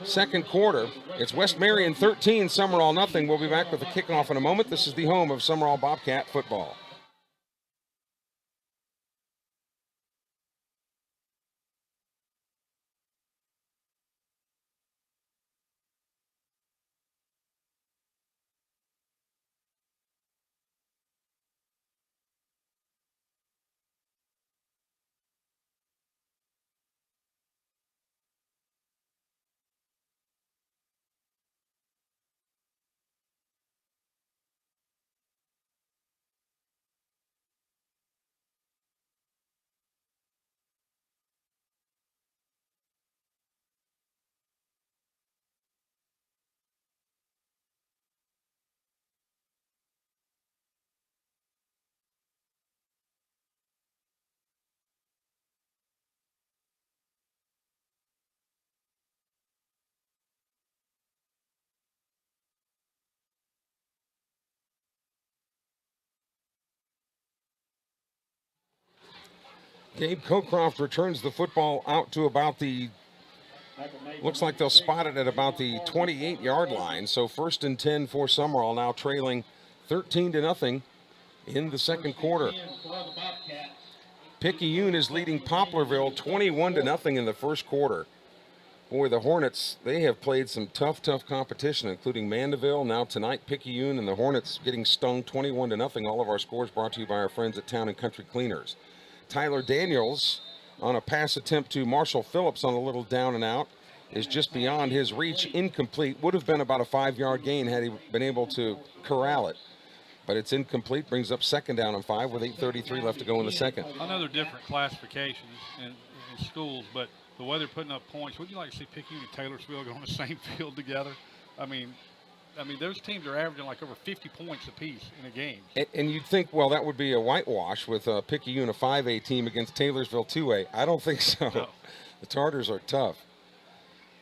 S1: second quarter, it's West Marion 13, Summerall nothing. We'll be back with the kickoff in a moment. This is the home of Summerall Bobcat football. Gabe Cocroft returns the football out to about the, looks like they'll spot it at about the 28-yard line. So first and 10 for Summerall, now trailing 13-0 in the second quarter. Picayune is leading Poplarville 21-0 in the first quarter. Boy, the Hornets, they have played some tough competition, including Mandeville. Now tonight, Picayune and the Hornets getting stung 21-0. All of our scores brought to you by our friends at Town and Country Cleaners. Tyler Daniels on a pass attempt to Marshall Phillips on a little down and out is just beyond his reach, incomplete. Would have been about a 5-yard gain had he been able to corral it. But it's incomplete, brings up second down and 5 with 8:33 left to go in the second.
S2: I know they're different classifications in schools, but the way they're putting up points, would you like to see Picayune and Taylorsville go on the same field together? I mean, I mean, those teams are averaging like over 50 points apiece in a game.
S1: And you'd think, well, that would be a whitewash with Picayune, a 5A team against Taylorsville 2A. I don't think so.
S2: No.
S1: The Tartars are tough.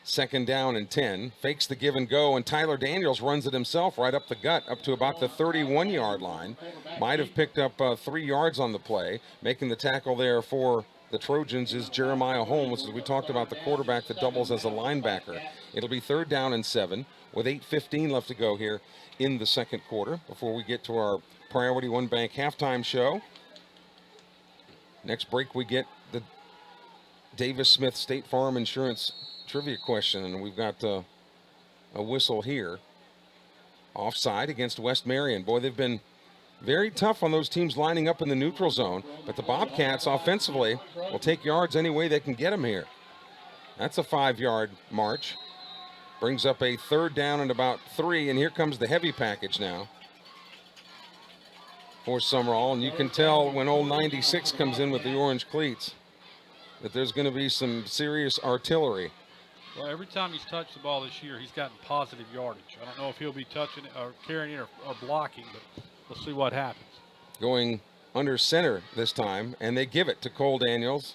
S1: 2nd down and 10. Fakes the give and go, and Tyler Daniels runs it himself right up the gut, up to about the 31-yard line. Might have picked up 3 yards on the play. Making the tackle there for the Trojans is Jeremiah Holmes. As we talked about, the quarterback that doubles as a linebacker. It'll be 3rd down and 7 with 8:15 left to go here in the second quarter before we get to our Priority One Bank halftime show. Next break, we get the Davis Smith State Farm Insurance trivia question, and we've got a whistle here. Offside against West Marion. Boy, they've been very tough on those teams lining up in the neutral zone, but the Bobcats offensively will take yards any way they can get them here. That's a 5-yard march. Brings up a 3rd down and about 3, and here comes the heavy package now for Sumrall, and you can tell when old 96 comes in with the orange cleats that there's going to be some serious artillery.
S2: Well, every time he's touched the ball this year, he's gotten positive yardage. I don't know if he'll be touching it or carrying it or blocking, but we'll see what happens.
S1: Going under center this time, and they give it to Cole Daniels,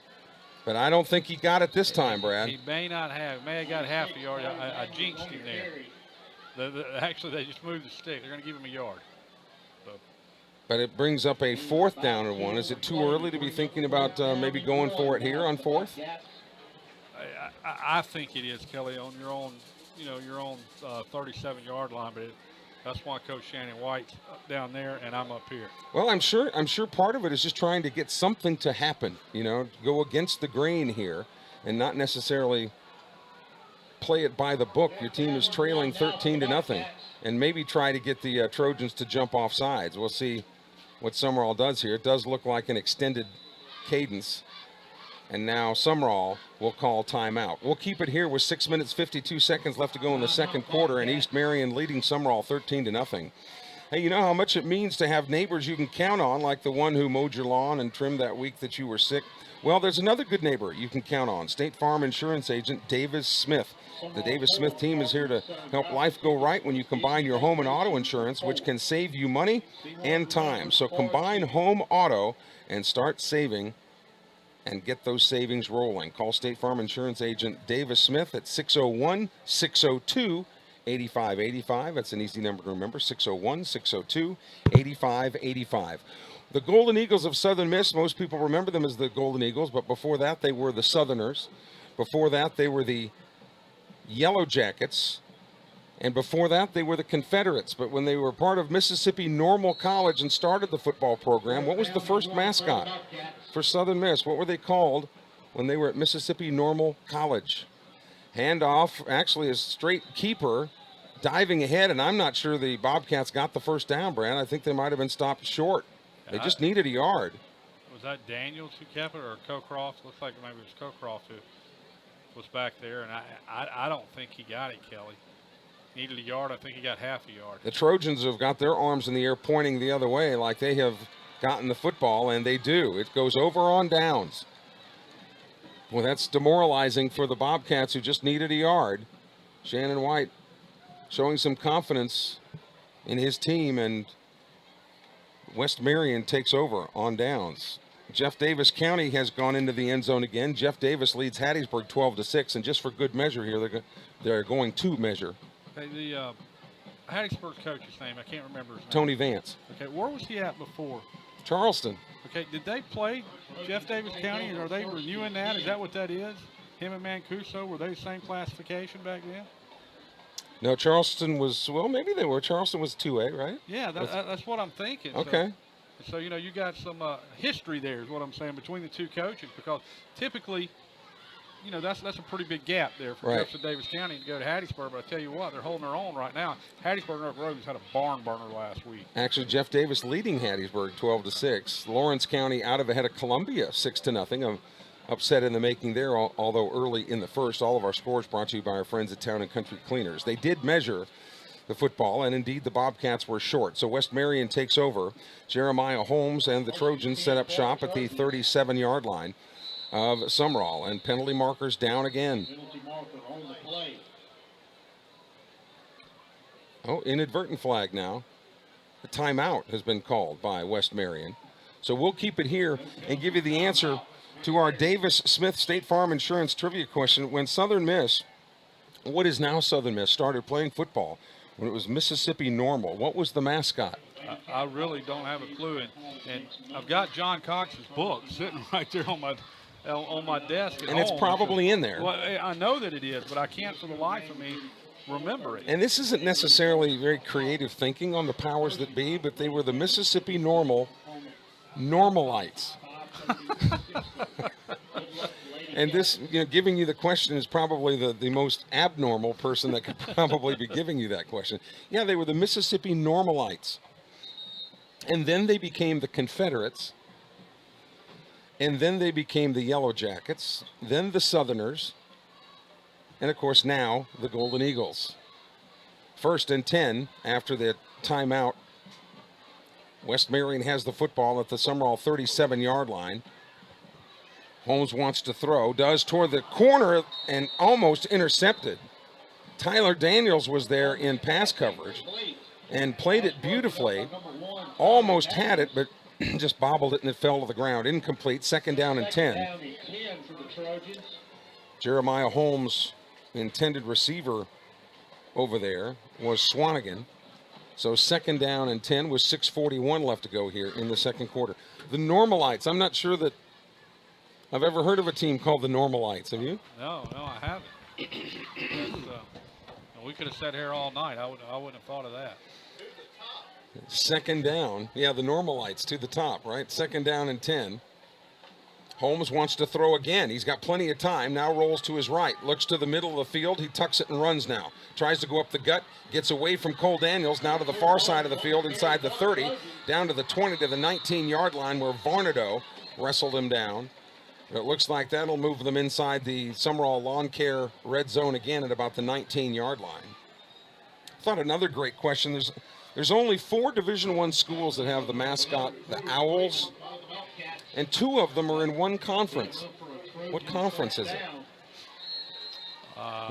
S1: but I don't think he got it this time, Brad.
S2: He may not have. May have got half a yard. I jinxed him there. Actually, they just moved the stick. They're going to give him a yard.
S1: But it brings up a 4th down and 1. Is it too early to be thinking about maybe going for it here on 4th?
S2: I think it is, Kelly, on your own, your own 37-yard line. But that's why Coach Shannon White's down there and I'm up here.
S1: Well, I'm sure part of it is just trying to get something to happen. Go against the grain here, and not necessarily play it by the book. Your team is trailing 13-0, and maybe try to get the Trojans to jump off sides. We'll see what Sumrall does here. It does look like an extended cadence. And now Sumrall will call timeout. We'll keep it here with 6 minutes, 52 seconds left to go in the second quarter, and East Marion leading Sumrall 13-0. Hey, you know how much it means to have neighbors you can count on, like the one who mowed your lawn and trimmed that week that you were sick? Well, there's another good neighbor you can count on, State Farm Insurance Agent Davis Smith. The Davis Smith team is here to help life go right when you combine your home and auto insurance, which can save you money and time. So combine home, auto, and start saving and get those savings rolling. Call State Farm Insurance Agent Davis Smith at 601-602-8585. That's an easy number to remember, 601-602-8585. The Golden Eagles of Southern Miss, most people remember them as the Golden Eagles, but before that they were the Southerners. Before that they were the Yellow Jackets. And before that, they were the Confederates. But when they were part of Mississippi Normal College and started the football program, what was the first mascot for Southern Miss? What were they called when they were at Mississippi Normal College? Handoff, actually a straight keeper, diving ahead, and I'm not sure the Bobcats got the first down, Brad. I think they might have been stopped short. They just needed a yard.
S2: Was that Daniels who kept it, or Cocroft? Looks like maybe it was Cocroft who was back there, and I don't think he got it, Kelly. Needed a yard. I think he got half a yard.
S1: The Trojans have got their arms in the air pointing the other way like they have gotten the football, and they do. It goes over on downs. Well, that's demoralizing for the Bobcats who just needed a yard. Shannon White showing some confidence in his team, and West Marion takes over on downs. Jeff Davis County has gone into the end zone again. Jeff Davis leads Hattiesburg 12-6, and just for good measure here, they're going to measure.
S2: Okay, the Hattiesburg coach's name, I can't remember his name.
S1: Tony Vance.
S2: Okay, where was he at before?
S1: Charleston.
S2: Okay, did they play Jeff Davis County, and are they renewing that? Is that what that is? Him and Mancuso, were they the same classification back then?
S1: No, Charleston was, well, maybe they were. Charleston was 2A, right?
S2: Yeah, that's what I'm thinking.
S1: Okay.
S2: So you know, you got some history there is what I'm saying between the two coaches, because typically, you know, that's a pretty big gap there for Jefferson Davis County to go to Hattiesburg. But I tell you what, they're holding their own right now. Hattiesburg and Oak Roads had a barn burner last week.
S1: Actually, Jeff Davis leading Hattiesburg 12-6. Lawrence County out of ahead of Columbia 6-0. Upset in the making there, although early in the first. All of our scores brought to you by our friends at Town and Country Cleaners. They did measure the football, and indeed the Bobcats were short. So West Marion takes over. Jeremiah Holmes and the Trojans set up shop at the 37-yard line of Sumrall, and penalty markers down again. Oh, inadvertent flag now. The timeout has been called by West Marion. So we'll keep it here and give you the answer to our Davis Smith State Farm Insurance trivia question. When Southern Miss, what is now Southern Miss, started playing football, when it was Mississippi Normal, what was the mascot?
S2: I really don't have a clue, and I've got John Cox's book sitting right there on my desk at
S1: And it's
S2: home.
S1: probably in there.
S2: Well, I know that it is, but I can't for the life of me remember it.
S1: And this isn't necessarily very creative thinking on the powers that be, but they were the Mississippi Normalites. And this, giving you the question is probably the most abnormal person that could probably be giving you that question. Yeah, they were the Mississippi Normalites. And then they became the Confederates. And then they became the Yellow Jackets. Then the Southerners. And, of course, now the Golden Eagles. 1st and 10 after the timeout. West Marion has the football at the Summerall 37-yard line. Holmes wants to throw, does toward the corner and almost intercepted. Tyler Daniels was there in pass coverage and played it beautifully. Almost had it, but just bobbled it and it fell to the ground. Incomplete, 2nd down and 10. Jeremiah Holmes' intended receiver over there was Swanigan. So 2nd down and 10 with 6:41 left to go here in the second quarter. The Normalites, I'm not sure that I've ever heard of a team called the Normalites. Have you?
S2: No, I haven't. We could have sat here all night. I wouldn't have thought of that.
S1: 2nd down. Yeah, the Normalites to the top, right? 2nd down and 10. Holmes wants to throw again. He's got plenty of time. Now rolls to his right. Looks to the middle of the field. He tucks it and runs now. Tries to go up the gut. Gets away from Cole Daniels. Now to the far side of the field inside the 30. Down to the 20 to the 19-yard line where Varnado wrestled him down. But it looks like that'll move them inside the Summerall Lawn Care red zone again at about the 19-yard line. I thought another great question. There's only 4 Division I schools that have the mascot, the Owls, and 2 of them are in one conference. What conference is it?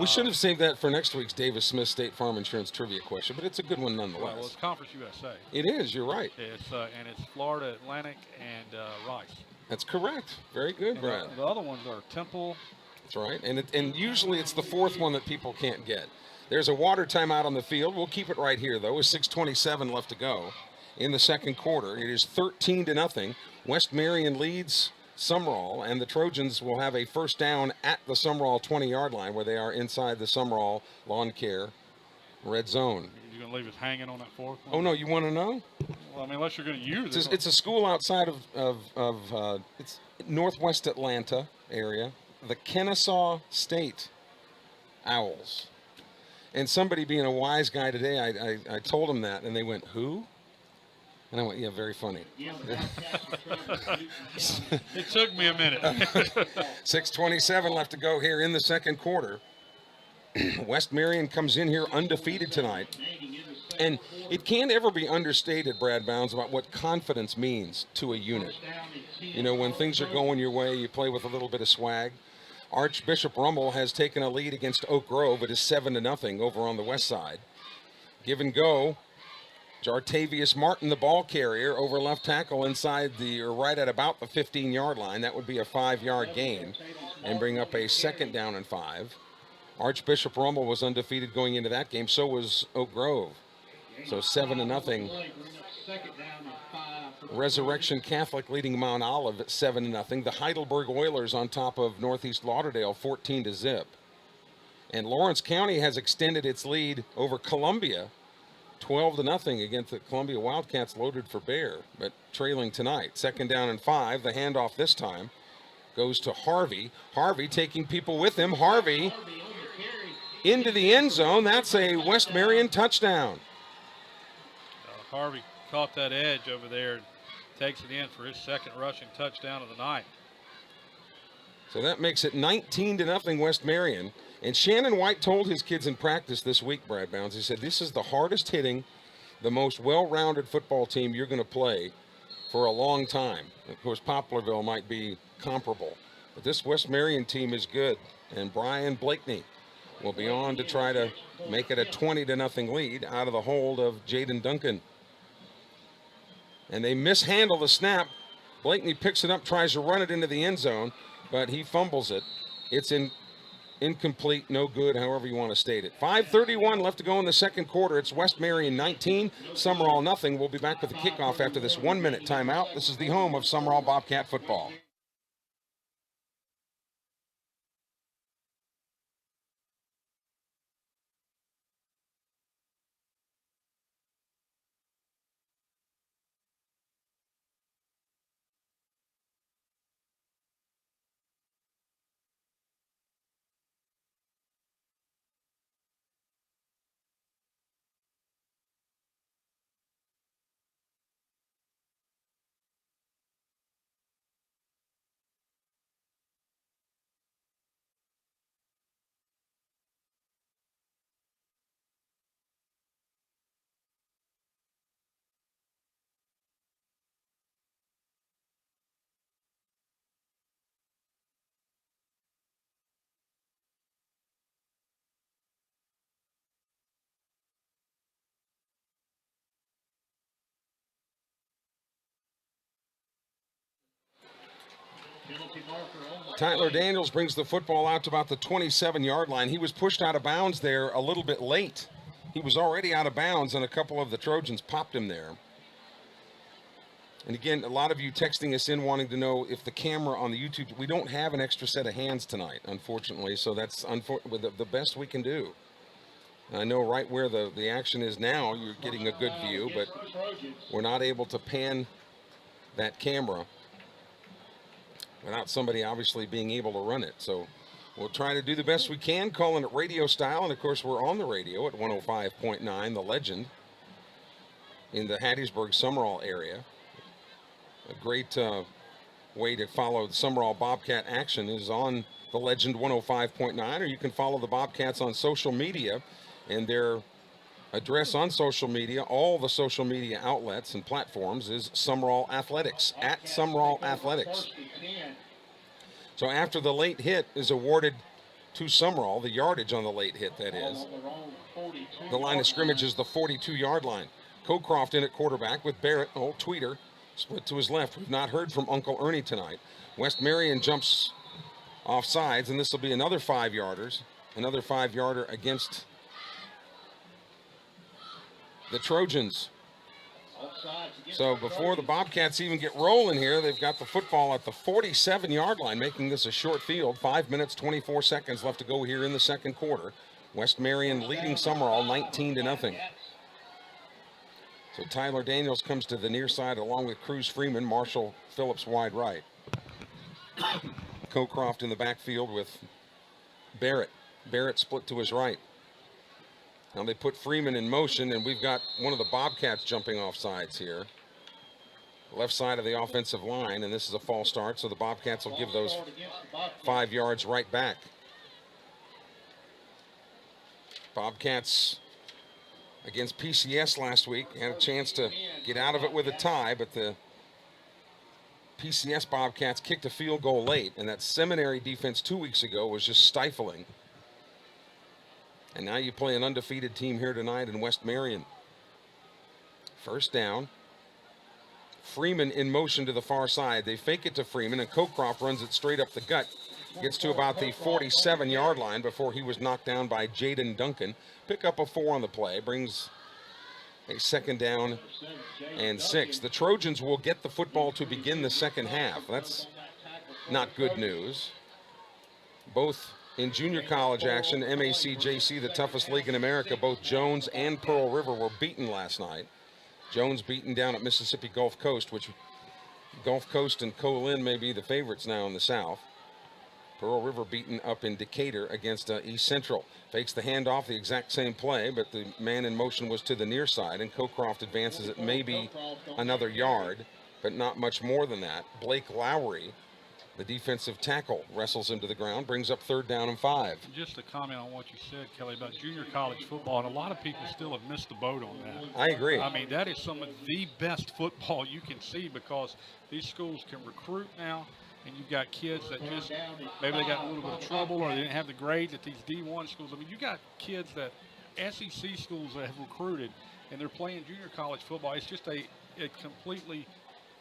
S1: We should have saved that for next week's Davis Smith State Farm Insurance trivia question, but it's a good one nonetheless.
S2: Well, it's Conference USA.
S1: It is, you're right.
S2: And it's Florida Atlantic and Rice.
S1: That's correct. Very good, Brad.
S2: The other ones are Temple.
S1: That's right. And usually it's the 4th one that people can't get. There's a water timeout on the field. We'll keep it right here, though, with 6:27 left to go in the second quarter. It is 13-0. West Marion leads Summerall, and the Trojans will have a first down at the Summerall 20-yard line where they are inside the Summerall Lawn Care red zone.
S2: You're going to leave us hanging on that 4th one?
S1: Oh, no, you want to know?
S2: Well, I mean, unless you're going to use it.
S1: It's a school outside of it's northwest Atlanta area, the Kennesaw State Owls. And somebody being a wise guy today, I told them that, and they went, who? And I went, yeah, very funny.
S2: It took me a minute.
S1: 6:27 left to go here in the second quarter. West Marion comes in here undefeated tonight. And it can't ever be understated, Brad Bounds, about what confidence means to a unit. When things are going your way, you play with a little bit of swag. Archbishop Rummel has taken a lead against Oak Grove. It is 7-0 over on the west side. Give and go. Jartavius Martin, the ball carrier, over left tackle inside right at about the 15-yard line. That would be a 5-yard gain and bring up a 2nd down and 5. Archbishop Rummel was undefeated going into that game. So was Oak Grove. So 7-0. Resurrection Catholic leading Mount Olive at 7-0. The Heidelberg Oilers on top of Northeast Lauderdale 14-0. And Lawrence County has extended its lead over Columbia 12-0 against the Columbia Wildcats loaded for bear, but trailing tonight. 2nd down and 5. The handoff this time goes to Harvey. Harvey taking people with him. Harvey into the end zone. That's a West Marion touchdown.
S2: Harvey caught that edge over there and takes it in for his 2nd rushing touchdown of the night.
S1: So that makes it 19-0 West Marion. And Shannon White told his kids in practice this week, Brad Bounds, he said, this is the hardest hitting, the most well-rounded football team you're going to play for a long time. Of course, Poplarville might be comparable. But this West Marion team is good. And Brian Blakeney will be on to try to make it a 20-0 lead out of the hold of Jaden Duncan. And they mishandle the snap. Blakeney picks it up, tries to run it into the end zone, but he fumbles it. It's incomplete, no good, however you want to state it. 5:31 left to go in the second quarter. It's West Marion 19, Summerall nothing. We'll be back with the kickoff after this 1-minute timeout. This is the home of Summerall Bobcat football. Tyler Daniels brings the football out to about the 27-yard line. He was pushed out of bounds there a little bit late. He was already out of bounds, and a couple of the Trojans popped him there. And again, a lot of you texting us in wanting to know if the camera on the YouTube, we don't have an extra set of hands tonight, unfortunately, so that's the best we can do. I know right where the action is now, you're getting a good view, but we're not able to pan that camera without somebody obviously being able to run it. So we'll try to do the best we can, calling it radio style. And of course, we're on the radio at 105.9, The Legend, in the Hattiesburg Summerall area. A great way to follow the Summerall Bobcat action is on The Legend 105.9, or you can follow the Bobcats on social media, and their address on social media, all the social media outlets and platforms, is Summerall Athletics, at Summerall Athletics. So after the late hit is awarded to Summerall, the yardage on the late hit, that is, the line of scrimmage is the 42-yard line. Cocroft in at quarterback with Barrett, old tweeter, split to his left. We've not heard from Uncle Ernie tonight. West Marion jumps off sides, and this will be another 5-yarders, another 5-yarder against the Trojans. So before the Bobcats even get rolling here, they've got the football at the 47-yard line, making this a short field. 5 minutes, 24 seconds left to go here in the second quarter. West Marion leading Summerall 19-0. So Tyler Daniels comes to the near side along with Cruz Freeman, Marshall Phillips wide right. Cocroft in the backfield with Barrett. Barrett split to his right. Now they put Freeman in motion, and we've got one of the Bobcats jumping off sides here. Left side of the offensive line, and this is a false start, so the Bobcats will give those 5 yards right back. Bobcats against PCS last week had a chance to get out of it with a tie, but the PCS Bobcats kicked a field goal late, and that Seminary defense 2 weeks ago was just stifling. And now you play an undefeated team here tonight in West Marion. First down. Freeman in motion to the far side. They fake it to Freeman, and Cocroft runs it straight up the gut. Gets to about the 47-yard line before he was knocked down by Jaden Duncan. Pick up a 4 on the play. Brings a second down and 6. The Trojans will get the football to begin the second half. That's not good news. Both in junior college action, MAC-JC, the toughest league in America, both Jones and Pearl River were beaten last night. Jones beaten down at Mississippi Gulf Coast, which Gulf Coast and Colin may be the favorites now in the South. Pearl River beaten up in Decatur against East Central. Fakes the handoff, the exact same play, but the man in motion was to the near side, and Cocroft advances it maybe another yard, but not much more than that. Blake Lowry, the defensive tackle, wrestles him to the ground, brings up 3rd down and 5.
S2: Just to comment on what you said, Kelly, about junior college football, and a lot of people still have missed the boat on that.
S1: I agree.
S2: I mean, that is some of the best football you can see because these schools can recruit now. and you've got kids that just maybe they got a little bit of trouble or they didn't have the grades at these D1 schools. I mean, you got kids that SEC schools that have recruited, and they're playing junior college football. It's just a completely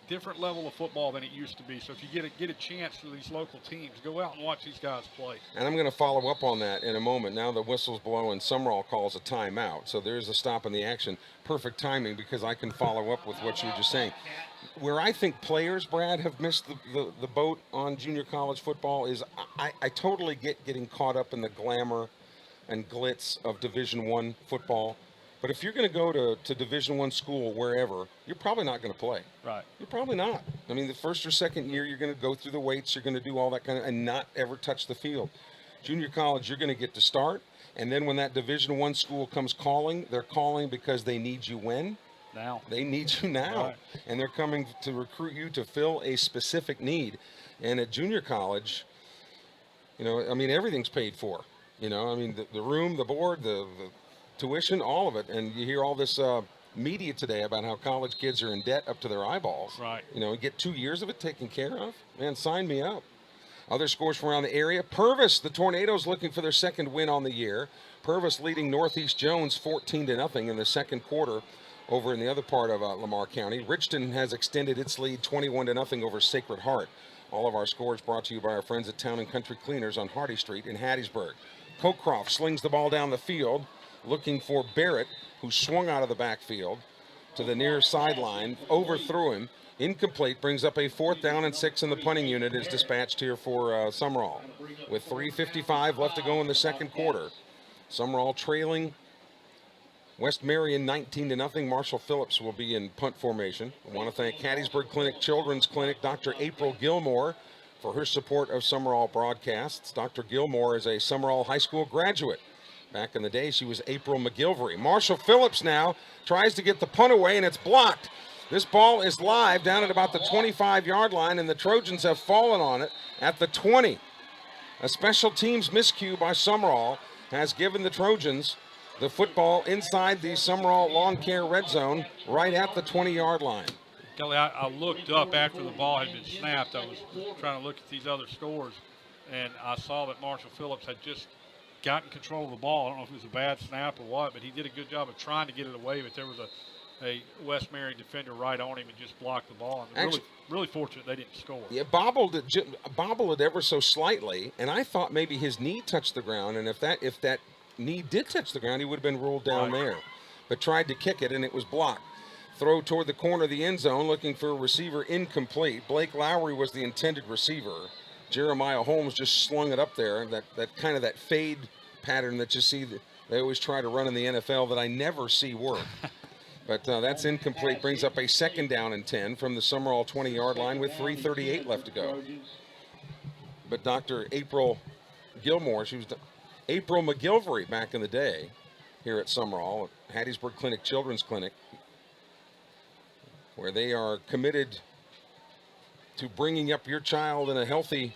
S2: different level of football than it used to be. So if you get a chance to these local teams, go out and watch these guys play.
S1: And I'm going to follow up on that in a moment. Now the whistle's blowing, Sumrall calls a timeout. So there's a stop in the action. Perfect timing because I can follow up with what you were just saying. Where I think players, Brad, have missed the boat on junior college football is I totally get getting caught up in the glamour and glitz of Division I football. But if you're going to go to Division I school, wherever, you're probably not going to play.
S2: Right.
S1: You're probably not. I mean, the first or second year, you're going to go through the weights, you're going to do all that kind of, and not ever touch the field. Junior college, you're going to get to start, and then when that Division I school comes calling, they're calling because they need you when?
S2: Now.
S1: They need you now.
S2: Right.
S1: And they're coming to recruit you to fill a specific need. And at junior college, you know, I mean, everything's paid for. You know, I mean, the room, the board, the tuition, all of it. And you hear all this media today about how college kids are in debt up to their eyeballs.
S2: Right.
S1: You know, get 2 years of it taken care of. Man, sign me up. Other scores from around the area. Purvis, the Tornadoes looking for their second win on the year. Purvis leading Northeast Jones 14-0 in the second quarter over in the other part of Lamar County. Richton has extended its lead 21-0 over Sacred Heart. All of our scores brought to you by our friends at Town and Country Cleaners on Hardy Street in Hattiesburg. Cockcroft slings the ball down the field, looking for Barrett, who swung out of the backfield to the near sideline, overthrew him, incomplete, brings up a 4th down and 6, and the punting unit is dispatched here for Sumrall. With 3:55 left to go in the second quarter, Sumrall trailing West Marion 19-0. Marshall Phillips will be in punt formation. I want to thank Hattiesburg Clinic Children's Clinic, Dr. April Gilmore, for her support of Sumrall broadcasts. Dr. Gilmore is a Sumrall High School graduate. Back in the day, she was April McGilvery. Marshall Phillips now tries to get the punt away, and it's blocked. This ball is live down at about the 25-yard line, and the Trojans have fallen on it at the 20. A special teams miscue by Sumrall has given the Trojans the football inside the Sumrall Lawn Care red zone right at the 20-yard line.
S2: Kelly, I looked up after the ball had been snapped. I was trying to look at these other scores, and I saw that Marshall Phillips had just gotten control of the ball. I don't know if it was a bad snap or what, but he did a good job of trying to get it away, but there was a West Marion defender right on him and just blocked the ball. And actually, really fortunate they didn't score.
S1: Yeah, bobbled it ever so slightly, and I thought maybe his knee touched the ground, and if that knee did touch the ground, he would have been ruled down there. But tried to kick it, and it was blocked. Throw toward the corner of the end zone, looking for a receiver, incomplete. Blake Lowry was the intended receiver. Jeremiah Holmes just slung it up there. That kind of that fade pattern that you see that they always try to run in the NFL that I never see work. But that's incomplete. Brings up a 2nd down and 10 from the Sumrall 20-yard line with 3:38 left to go. But Dr. April Gilmore, she was April McGilvery back in the day here at Sumrall, at Hattiesburg Clinic Children's Clinic, where they are committed to bringing up your child in a healthy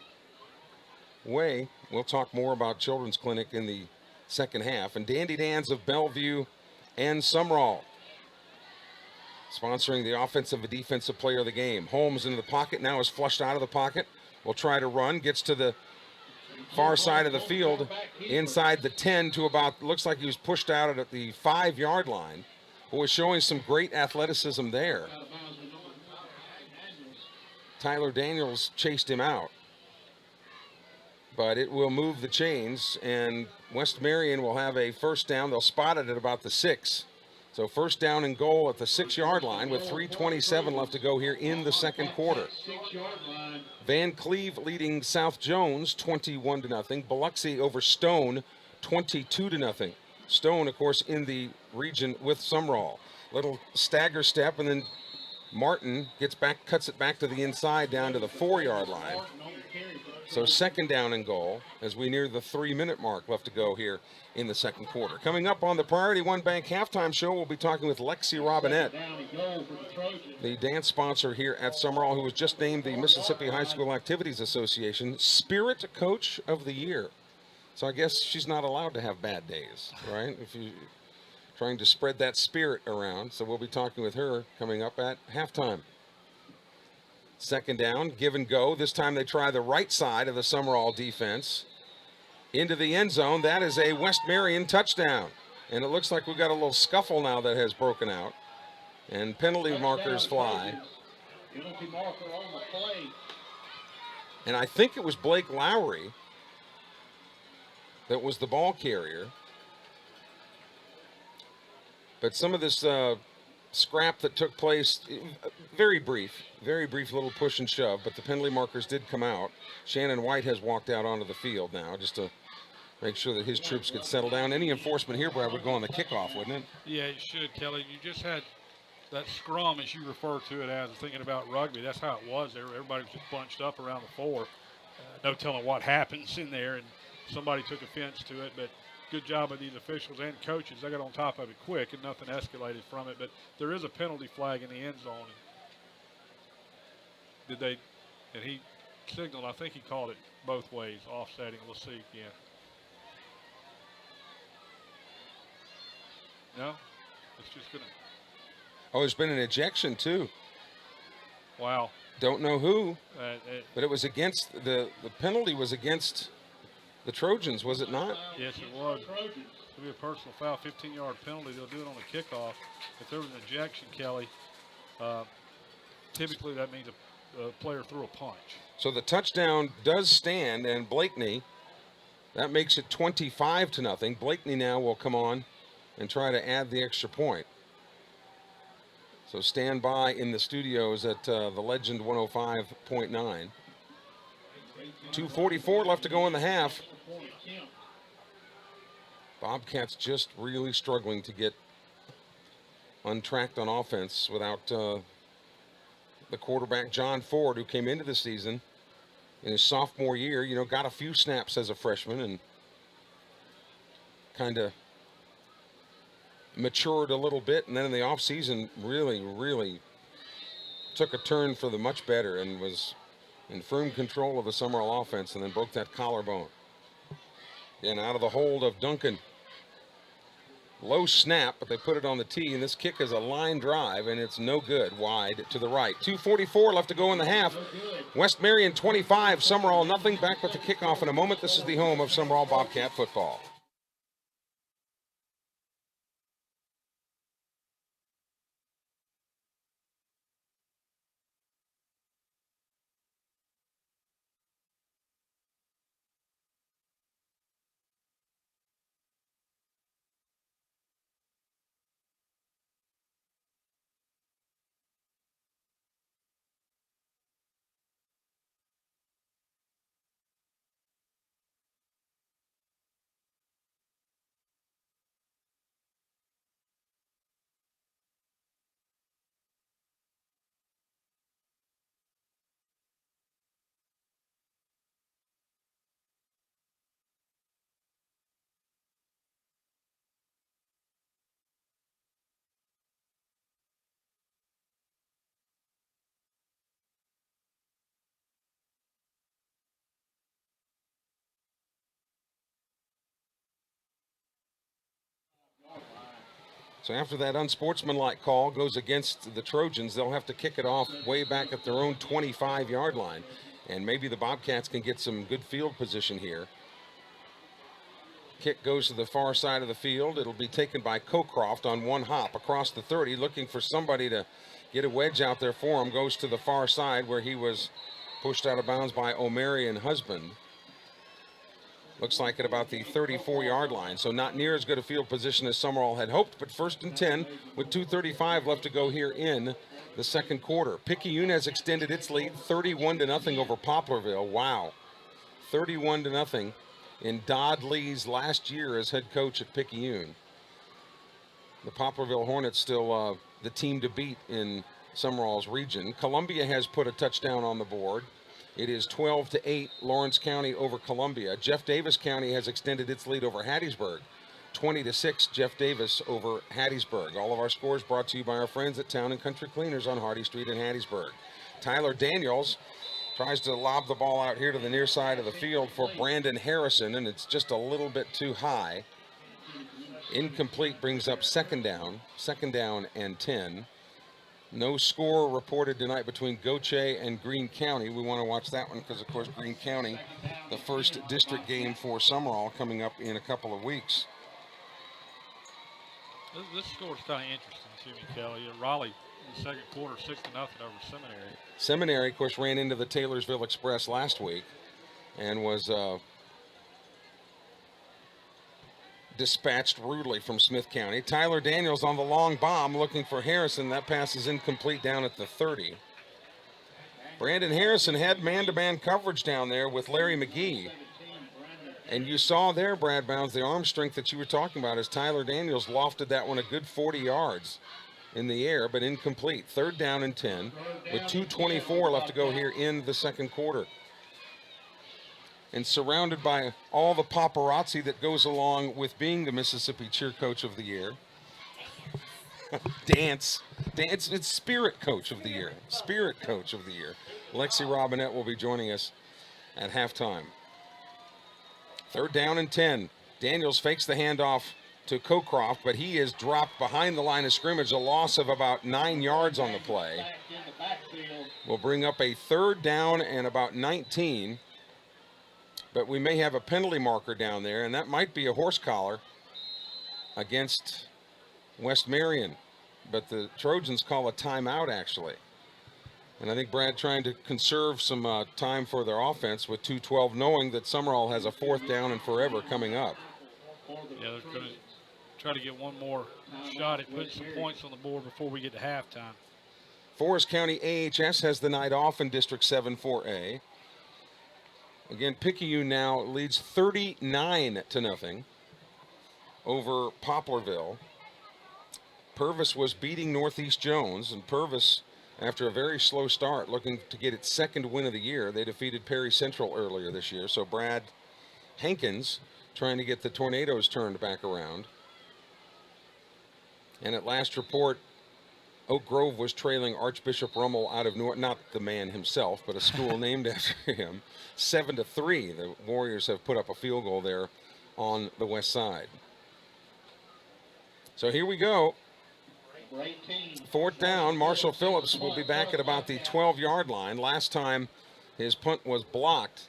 S1: way. We'll talk more about Children's Clinic in the second half. And Dandy Dans of Bellevue and Sumrall sponsoring the offensive and defensive player of the game. Holmes into the pocket, now is flushed out of the pocket. Will try to run, gets to the far side of the field, inside the 10 to about, looks like he was pushed out at the 5-yard line, but was showing some great athleticism there. Tyler Daniels chased him out, but it will move the chains, and West Marion will have a 1st down. They'll spot it at about the 6. So 1st down and goal at the 6-yard line with 3:27 left to go here in the second quarter. Van Cleve leading South Jones 21-0. Biloxi over Stone 22-0. Stone, of course, in the region with Sumrall. Little stagger step, and then Martin gets back, cuts it back to the inside down to the 4-yard line. So 2nd down and goal as we near the 3-minute mark left to go here in the second quarter. Coming up on the Priority One Bank halftime show, we'll be talking with Lexi Robinette, the dance sponsor here at Sumrall, who was just named the Mississippi High School Activities Association Spirit Coach of the Year. So I guess she's not allowed to have bad days, right? If you're trying to spread that spirit around. So we'll be talking with her coming up at halftime. Second down, give and go. This time they try the right side of the Summerall defense. Into the end zone. That is a West Marion touchdown. And it looks like we've got a little scuffle now that has broken out. And penalty markers fly.
S3: Penalty marker on the play.
S1: And I think it was Blake Lowry that was the ball carrier. But some of this scrap that took place, very brief little push and shove, but the penalty markers did come out. Shannon White has walked out onto the field now just to make sure that his troops could settle down. Any enforcement here, Brad, would go on the kickoff, wouldn't it?
S2: Yeah, it should, Kelly. You just had that scrum, as you refer to it as, thinking about rugby. That's how it was there. Everybody was just bunched up around the four. No telling what happens in there, and somebody took offense to it, but good job of these officials and coaches. They got on top of it quick, and nothing escalated from it. But there is a penalty flag in the end zone. And he signaled, I think he called it both ways, offsetting. Let's see again. No? It's just going to.
S1: Oh, there's been an ejection, too.
S2: Wow.
S1: Don't know who, but it was against, the penalty was against the Trojans, was it not?
S2: Yes, it was. It'll be a personal foul, 15-yard penalty. They'll do it on the kickoff. If there was an ejection, Kelly, typically that means a player threw a punch.
S1: So the touchdown does stand, and Blakeney, that makes it 25-0. Blakeney now will come on and try to add the extra point. So stand by in the studios at the Legend 105.9. 2:44 left to go in the half. Bobcats just really struggling to get untracked on offense without the quarterback, John Ford, who came into the season in his sophomore year, got a few snaps as a freshman and kind of matured a little bit, and then in the offseason really took a turn for the much better and was in firm control of the Summerall offense, and then broke that collarbone. Again, out of the hold of Duncan. Low snap, but they put it on the tee, and this kick is a line drive, and it's no good, wide to the right. 2:44 left to go in the half. West Marion 25, Summerall nothing. Back with the kickoff in a moment. This is the home of Summerall Bobcat football. So after that unsportsmanlike call goes against the Trojans, they'll have to kick it off way back at their own 25-yard line. And maybe the Bobcats can get some good field position here. Kick goes to the far side of the field. It'll be taken by Cocroft on one hop across the 30, looking for somebody to get a wedge out there for him. Goes to the far side where he was pushed out of bounds by O'Marion Husband. Looks like at about the 34-yard line, so not near as good a field position as Summerall had hoped, but 1st and 10 with 2:35 left to go here in the second quarter. Picayune has extended its lead 31-0 over Poplarville. Wow, 31-0 in Dodd Lee's last year as head coach at Picayune. The Poplarville Hornets still the team to beat in Summerall's region. Columbia has put a touchdown on the board. It is 12-8 Lawrence County over Columbia. Jeff Davis County has extended its lead over Hattiesburg. 20-6 Jeff Davis over Hattiesburg. All of our scores brought to you by our friends at Town and Country Cleaners on Hardy Street in Hattiesburg. Tyler Daniels tries to lob the ball out here to the near side of the field for Brandon Harrison, and it's just a little bit too high. Incomplete, brings up second down and 10. No score reported tonight between Goche and Greene County. We want to watch that one because, of course, Greene County, the first district game for Summerall, coming up in a couple of weeks.
S2: This score is kind of interesting to me, Kelly. Raleigh in the second quarter, 6-0 over Seminary.
S1: Seminary, of course, ran into the Taylorsville Express last week and was dispatched rudely from Smith County. Tyler Daniels on the long bomb looking for Harrison. That pass is incomplete down at the 30. Brandon Harrison had man-to-man coverage down there with Larry McGee. And you saw there, Brad Bounds, the arm strength that you were talking about as Tyler Daniels lofted that one a good 40 yards in the air, but incomplete. 3rd down and 10 with 2:24 left to go here in the second quarter. And surrounded by all the paparazzi that goes along with being the Mississippi Cheer Coach of the Year. Dance. It's Spirit Coach of the Year. Spirit Coach of the Year. Lexi Robinette will be joining us at halftime. 3rd down and 10. Daniels fakes the handoff to Cocroft, but he is dropped behind the line of scrimmage, a loss of about 9 yards on the play. Will bring up a 3rd down and about 19. But we may have a penalty marker down there, and that might be a horse collar against West Marion. But the Trojans call a timeout, actually. And I think Brad trying to conserve some time for their offense with 2:12, knowing that Summerall has a 4th down and forever coming up.
S2: Yeah, they're going to try to get one more shot at putting some points on the board before we get to halftime.
S1: Forest County AHS has the night off in District 7 4A. Again, Picayune now leads 39-0 over Poplarville. Purvis was beating Northeast Jones, and Purvis, after a very slow start, looking to get its 2nd win of the year. They defeated Perry Central earlier this year, so Brad Hankins trying to get the Tornadoes turned back around. And at last report, Oak Grove was trailing Archbishop Rummel out of not the man himself, but a school named after him, 7-3. The Warriors have put up a field goal there on the west side. So here we go. 4th down. Marshall Phillips will be back at about the 12-yard line. Last time his punt was blocked,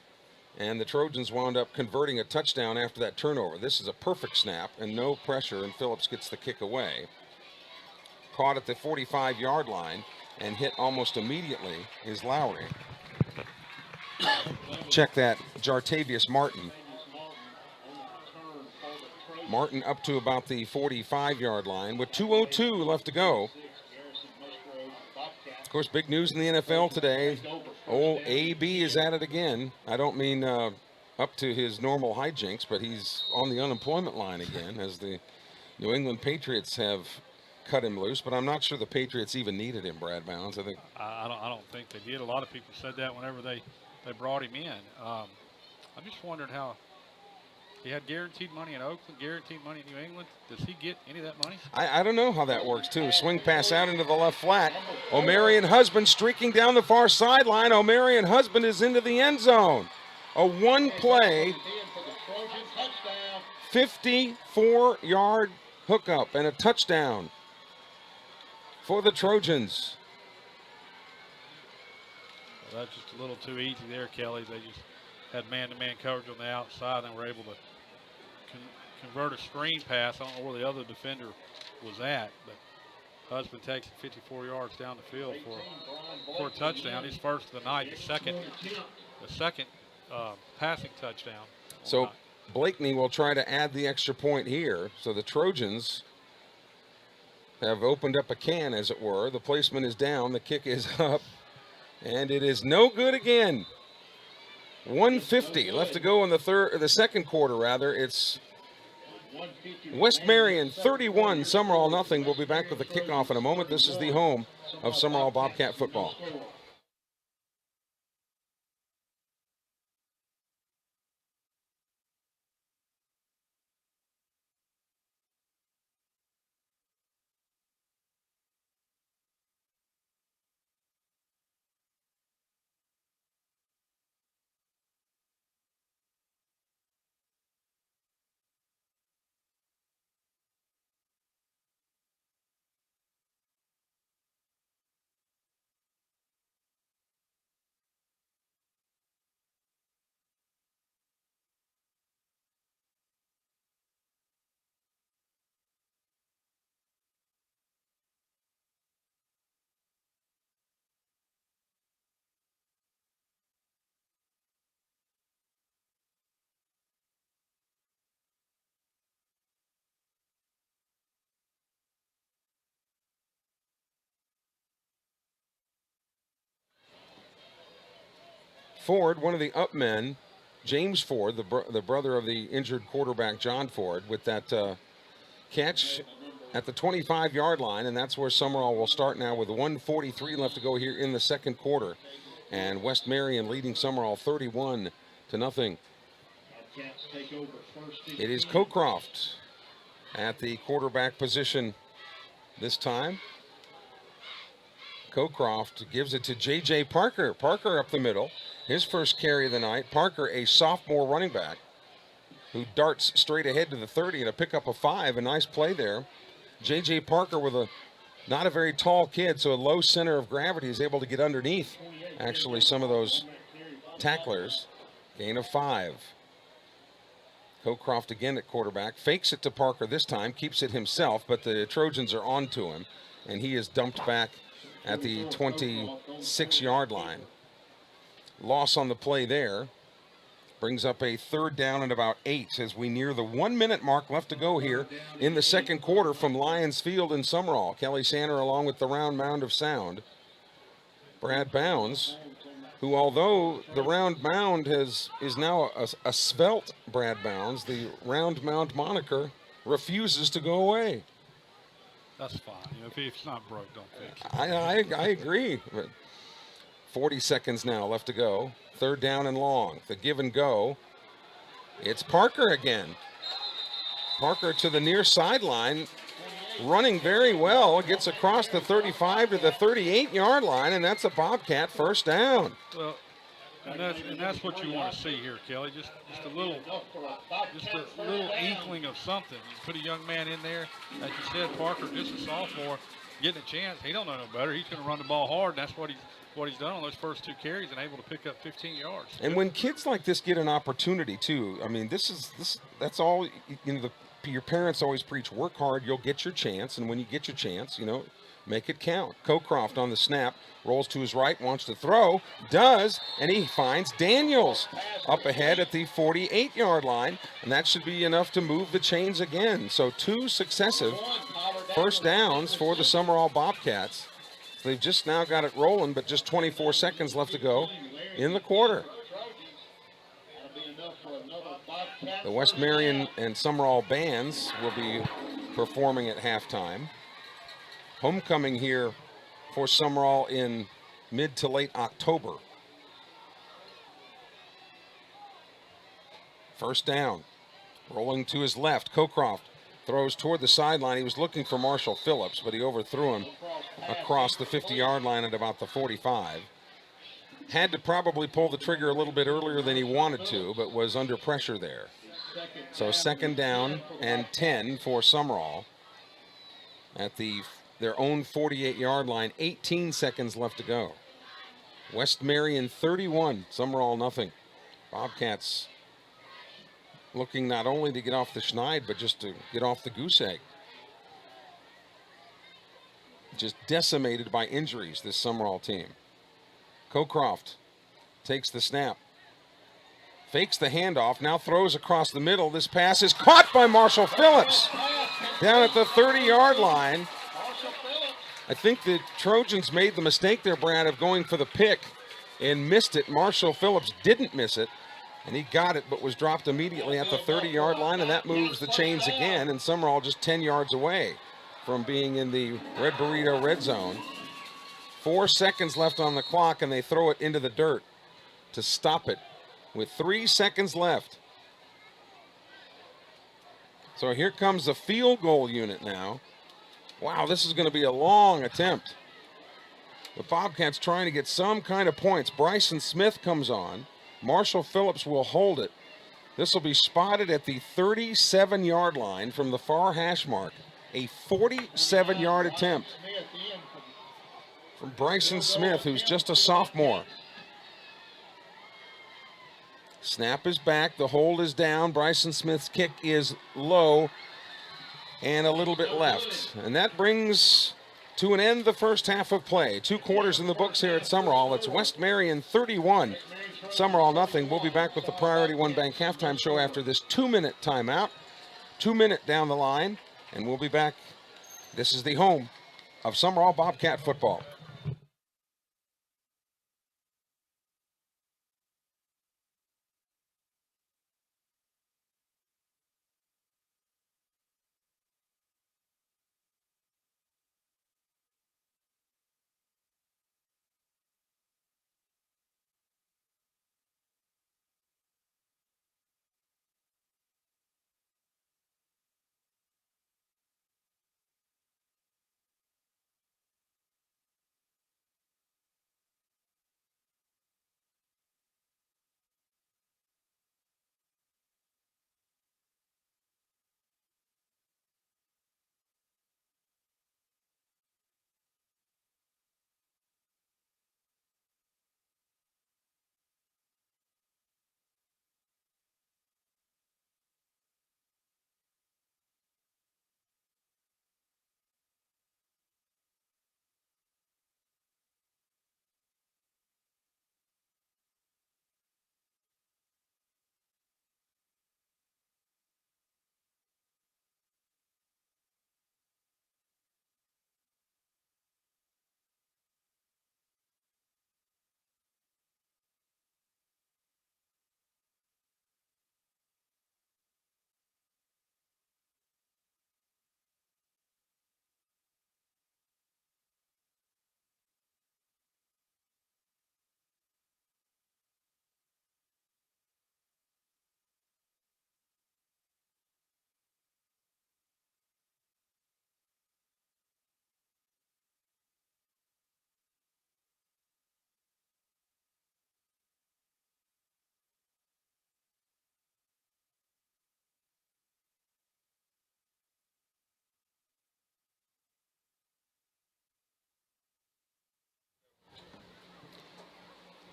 S1: and the Trojans wound up converting a touchdown after that turnover. This is a perfect snap and no pressure, and Phillips gets the kick away. Caught at the 45-yard line and hit almost immediately is Lowry. Check that, Jartavius Martin. Martin up to about the 45-yard line with 2:02 left to go. Of course, big news in the NFL today. Old AB is at it again. I don't mean up to his normal hijinks, but he's on the unemployment line again as the New England Patriots have cut him loose, but I'm not sure the Patriots even needed him, Brad Bounds. I think
S2: I don't think they did. A lot of people said that whenever they brought him in. I'm just wondering how he had guaranteed money in Oakland, guaranteed money in New England. Does he get any of that money?
S1: I don't know how that works, too. Swing pass out into the left flat. O'Marion Husband streaking down the far sideline. O'Marion Husband is into the end zone. A one-play, 54-yard hookup and a touchdown for the Trojans.
S2: Well, that's just a little too easy there, Kelly. They just had man-to-man coverage on the outside and were able to convert a screen pass. I don't know where the other defender was at, but Husband takes it 54 yards down the field for a touchdown. His first of the night, the second passing touchdown.
S1: So Blakeney will try to add the extra point here. So the Trojans have opened up a can, as it were. The placement is down, the kick is up, and it is no good again. 1:50 left to go in the second quarter, rather. It's West Marion 31, Summerall nothing. We'll be back with the kickoff in a moment. This is the home of Summerall Bobcat football. Ford, one of the up men, James Ford, the brother of the injured quarterback John Ford, with that catch at the 25-yard line, and that's where Summerall will start now with 1:43 left to go here in the second quarter. And West Marion leading Summerall 31-0. It is Cocroft at the quarterback position this time. Cocroft gives it to J.J. Parker. Parker up the middle. His first carry of the night. Parker, a sophomore running back, who darts straight ahead to the 30 and a pickup of 5. A nice play there. J.J. Parker with not a very tall kid, so a low center of gravity is able to get underneath, actually, some of those tacklers. Gain of 5. Cocroft again at quarterback. Fakes it to Parker this time. Keeps it himself, but the Trojans are on to him, and he is dumped back at the 26-yard line. Loss on the play there. Brings up a third down and about 8 as we near the 1-minute mark left to go here in the second quarter from Lions Field in Summerall. Kelly Sander along with the round mound of sound. Brad Bounds, who, although the round mound is now a svelte Brad Bounds, the round mound moniker refuses to go away.
S2: That's fine. You know, if it's not broke, don't fix it.
S1: I agree. But 40 seconds now left to go. Third down and long. The give and go. It's Parker again. Parker to the near sideline, running very well. Gets across the 35 to the 38-yard line, and that's a Bobcat first down.
S2: Well, and that's what you want to see here, Kelly. Just a little inkling of something. You put a young man in there, as you said, Parker, just a sophomore, getting a chance. He don't know no better. He's going to run the ball hard, and that's what he's done on those first 2 carries and able to pick up 15 yards.
S1: And when kids like this get an opportunity too, I mean, that's all, you know, your parents always preach, work hard, you'll get your chance, and when you get your chance, you know, make it count. Cocroft on the snap, rolls to his right, wants to throw, does, and he finds Daniels up ahead at the 48-yard line, and that should be enough to move the chains again. So 2 successive first downs for the Summerall Bobcats. They've just now got it rolling, but just 24 seconds left to go in the quarter. The West Marion and Summerall bands will be performing at halftime. Homecoming here for Summerall in mid to late October. First down. Rolling to his left, Cocroft throws toward the sideline. He was looking for Marshall Phillips, but he overthrew him across the 50-yard line at about the 45. Had to probably pull the trigger a little bit earlier than he wanted to, but was under pressure there. So second down and 10 for Summerall at their own 48-yard line. 18 seconds left to go. West Marion 31, Summerall nothing. Bobcats looking not only to get off the schneid, but just to get off the goose egg. Just decimated by injuries, this Summerall team. Cocroft takes the snap. Fakes the handoff, now throws across the middle. This pass is caught by Marshall Phillips down at the 30-yard line. I think the Trojans made the mistake there, Brad, of going for the pick and missed it. Marshall Phillips didn't miss it, and he got it, but was dropped immediately at the 30-yard line, and that moves the chains again, and Summerall just 10 yards away from being in the Red Burrito red zone. 4 seconds left on the clock, and they throw it into the dirt to stop it with 3 seconds left. So here comes the field goal unit now. Wow, this is going to be a long attempt. The Bobcats trying to get some kind of points. Bryson Smith comes on. Marshall Phillips will hold it. This will be spotted at the 37-yard line from the far hash mark. A 47-yard attempt from Bryson Smith, who's just a sophomore. Snap is back. The hold is down. Bryson Smith's kick is low and a little bit left. And that brings to an end the first half of play. 2 quarters in the books here at Summerall. It's West Marion 31, Summerall nothing. We'll be back with the Priority One Bank halftime show after this 2-minute timeout. 2-minute down the line, and we'll be back. This is the home of Summerall Bobcat football.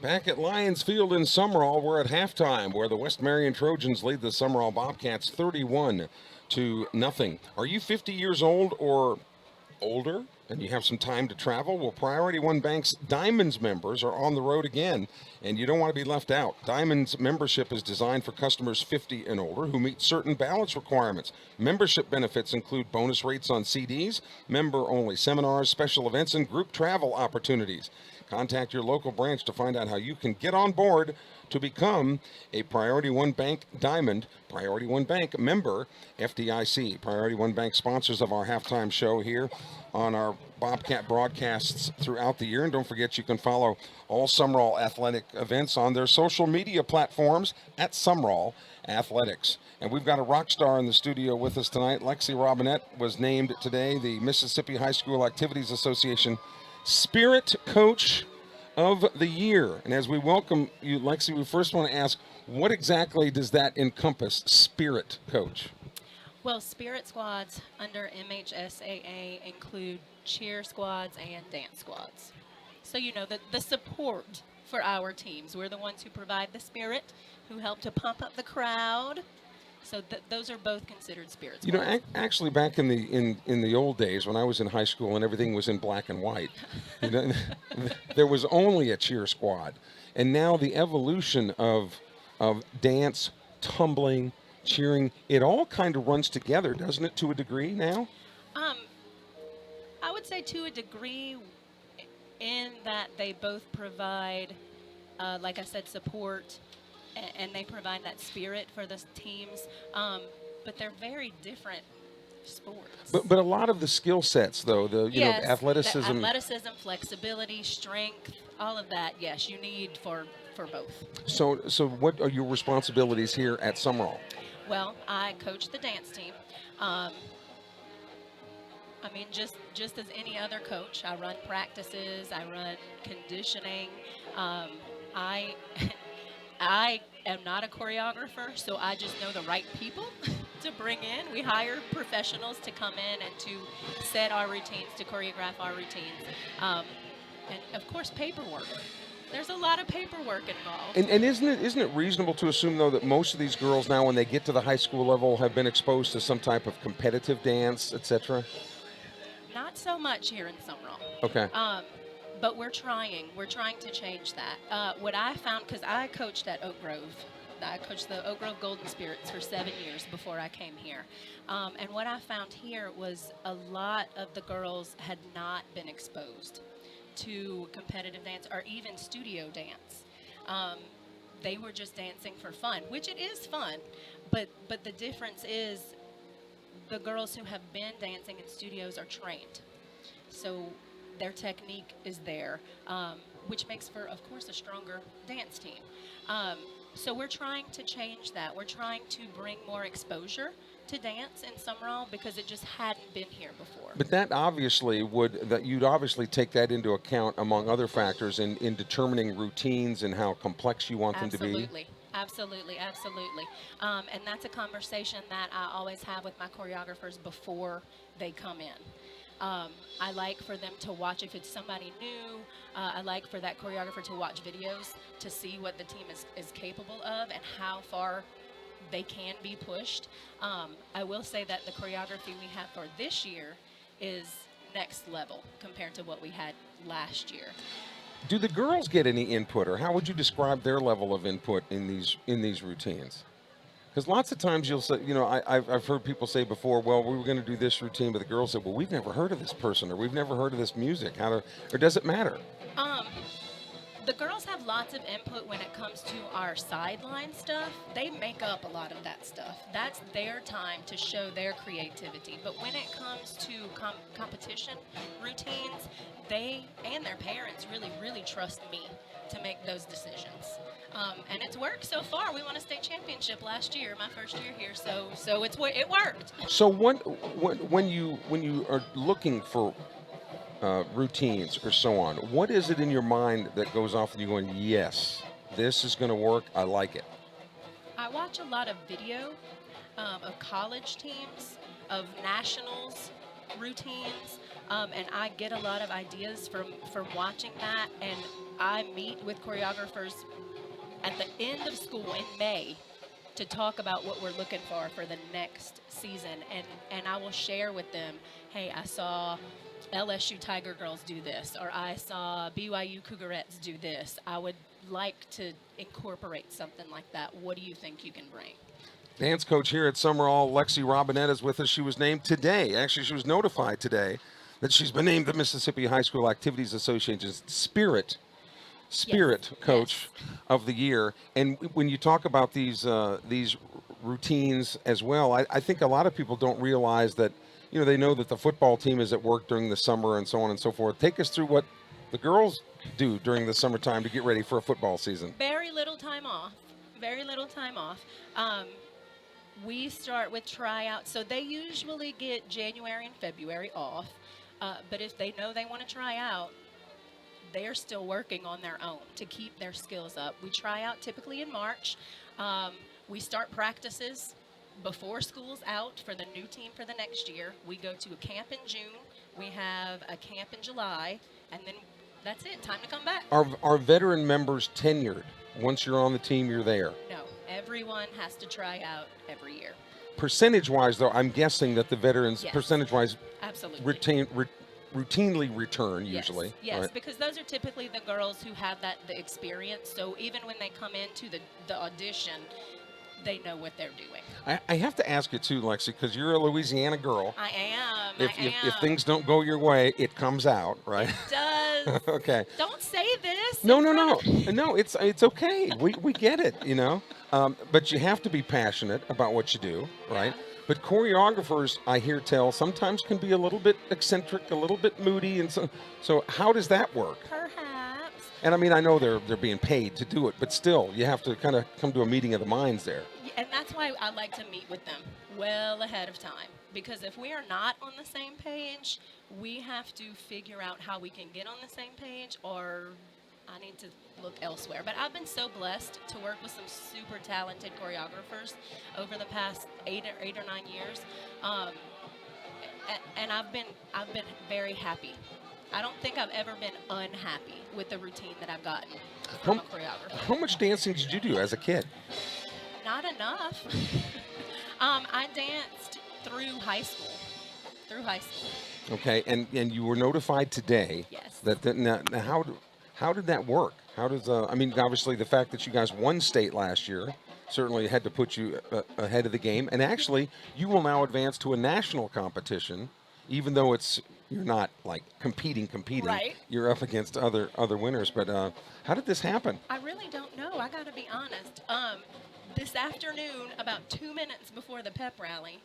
S1: Back at Lions Field in Summerall, we're at halftime where the West Marion Trojans lead the Summerall Bobcats 31-0. Are you 50 years old or older and you have some time to travel? Well, Priority One Bank's Diamonds members are on the road again, and you don't want to be left out. Diamonds membership is designed for customers 50 and older who meet certain balance requirements. Membership benefits include bonus rates on CDs, member-only seminars, special events, and group travel opportunities. Contact your local branch to find out how you can get on board to become a Priority One Bank Diamond, Priority One Bank member, FDIC. Priority One Bank sponsors of our halftime show here on our Bobcat broadcasts throughout the year. And don't forget, you can follow all Summerall athletic events on their social media platforms at Summerall Athletics. And we've got a rock star in the studio with us tonight. Lexi Robinette was named today the Mississippi High School Activities Association Spirit Coach of the Year. And as we welcome you, Lexi, we first want to ask, what exactly does that encompass, Spirit Coach?
S4: Well, Spirit squads under MHSAA include cheer squads and dance squads. So, you know, the support for our teams. We're the ones who provide the spirit, who help to pump up the crowd. So those are both considered spirit squads.
S1: You know, actually, back in the old days when I was in high school and everything was in black and white, you know, there was only a cheer squad. And now the evolution of dance, tumbling, cheering, it all kind of runs together, doesn't it, to a degree now?
S4: I would say to a degree, in that they both provide, like I said, support, and they provide that spirit for the teams, but they're very different sports.
S1: But a lot of the skill sets, though, the
S4: yes,
S1: know, athleticism,
S4: the athleticism, flexibility, strength, all of that. Yes, you need for both.
S1: So what are your responsibilities here at Summerall?
S4: Well, I coach the dance team. I mean, just as any other coach, I run practices, I run conditioning. I am not a choreographer, so I just know the right people to bring in. We hire professionals to come in and to set our routines, to choreograph our routines. And of course, paperwork. There's a lot of paperwork involved.
S1: And isn't it reasonable to assume, though, that most of these girls now, when they get to the high school level, have been exposed to some type of competitive dance, etc.?
S4: Not so much here in Summerall.
S1: Okay.
S4: But we're trying to change that. What I found, because I coached at Oak Grove, I coached the Oak Grove Golden Spirits for 7 years before I came here. And what I found here was a lot of the girls had not been exposed to competitive dance or even studio dance. They were just dancing for fun, which it is fun, but the difference is the girls who have been dancing in studios are trained. So their technique is there, which makes for, of course, a stronger dance team. So we're trying to change that. We're trying to bring more exposure to dance in Summerall because it just hadn't been here before.
S1: But that obviously you'd obviously take that into account among other factors in determining routines and how complex you want them to be.
S4: Absolutely. And that's a conversation that I always have with my choreographers before they come in. I like for them to watch, if it's somebody new, I like for that choreographer to watch videos to see what the team is capable of and how far they can be pushed. I will say that the choreography we have for this year is next level compared to what we had last year.
S1: Do the girls get any input, or how would you describe their level of input in these routines? Because lots of times you'll say, you know, I've heard people say before, well, we were going to do this routine, but the girls said, well, we've never heard of this person, or we've never heard of this music. Or does it matter?
S4: The girls have lots of input when it comes to our sideline stuff. They make up a lot of that stuff. That's their time to show their creativity. But when it comes to competition routines, they and their parents really trust me to make those decisions. And it's worked so far. We won a state championship last year, my first year here, so it worked.
S1: So when you are looking for routines or so on, what is it in your mind that goes off and you going, yes, this is going to work, I like it?
S4: I watch a lot of video of college teams, of nationals routines, and I get a lot of ideas from watching that, and I meet with choreographers at the end of school in May to talk about what we're looking for the next season, and I will share with them, hey, I saw LSU Tiger Girls do this, or I saw BYU Cougarettes do this. I would like to incorporate something like that. What do you think you can bring?
S1: Dance coach here at Summerall, Lexi Robinette, is with us. She was named today. Actually, she was notified today that she's been named the Mississippi High School Activities Association's Spirit Coach of the Year. And when you talk about these routines as well, I think a lot of people don't realize that, they know that the football team is at work during the summer and so on and so forth. Take us through what the girls do during the summertime to get ready for a football season.
S4: Very little time off. Very little time off. We start with tryouts. So they usually get January and February off. But if they know they want to try out, they're still working on their own to keep their skills up. We try out typically in March. We start practices before school's out for the new team for the next year. We go to a camp in June. We have a camp in July. And then that's it. Time to come back.
S1: Are veteran members tenured? Once you're on the team, you're there?
S4: No. Everyone has to try out every year.
S1: Percentage-wise, though, I'm guessing that the veterans,
S4: Yes.
S1: percentage-wise,
S4: Absolutely.
S1: routinely return usually.
S4: Yes,
S1: right?
S4: because those are typically the girls who have the experience. So even when they come into the audition, they know what they're doing.
S1: I have to ask you too, Lexi, because you're a Louisiana girl.
S4: I am.
S1: If things don't go your way, it comes out, right?
S4: It does.
S1: Okay.
S4: Don't say this.
S1: No,
S4: in
S1: no,
S4: front
S1: no,
S4: of-
S1: no. It's okay. We get it, But you have to be passionate about what you do, right?
S4: Yeah.
S1: But choreographers, I hear tell, sometimes can be a little bit eccentric, a little bit moody, and so how does that work?
S4: Perhaps.
S1: And I mean, I know they're being paid to do it, but still, you have to kind of come to a meeting of the minds there.
S4: And that's why I like to meet with them well ahead of time. Because if we are not on the same page, we have to figure out how we can get on the same page, or I need to look elsewhere. But I've been so blessed to work with some super talented choreographers over the past 8 or 9 years, and I've been very happy. I don't think I've ever been unhappy with the routine that I've gotten from a choreographer.
S1: How much dancing did you do as a kid?
S4: Not enough. I danced through high school.
S1: Okay, and you were notified today.
S4: Yes.
S1: Now how did that work? How does I mean, obviously the fact that you guys won state last year certainly had to put you ahead of the game, and actually you will now advance to a national competition, even though you're not like competing.
S4: Right.
S1: You're up against other winners. But how did this happen?
S4: I really don't know. I got to be honest. This afternoon, about 2 minutes before the pep rally,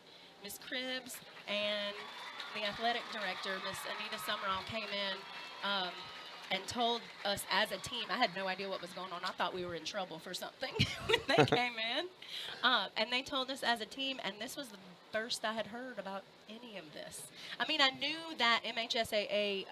S4: Miss Cribbs and the athletic director, Miss Anita Summerall, came in and told us as a team. I had no idea what was going on. I thought we were in trouble for something when they came in. And they told us as a team, and this was the first I had heard about any of this. I mean, I knew that MHSAA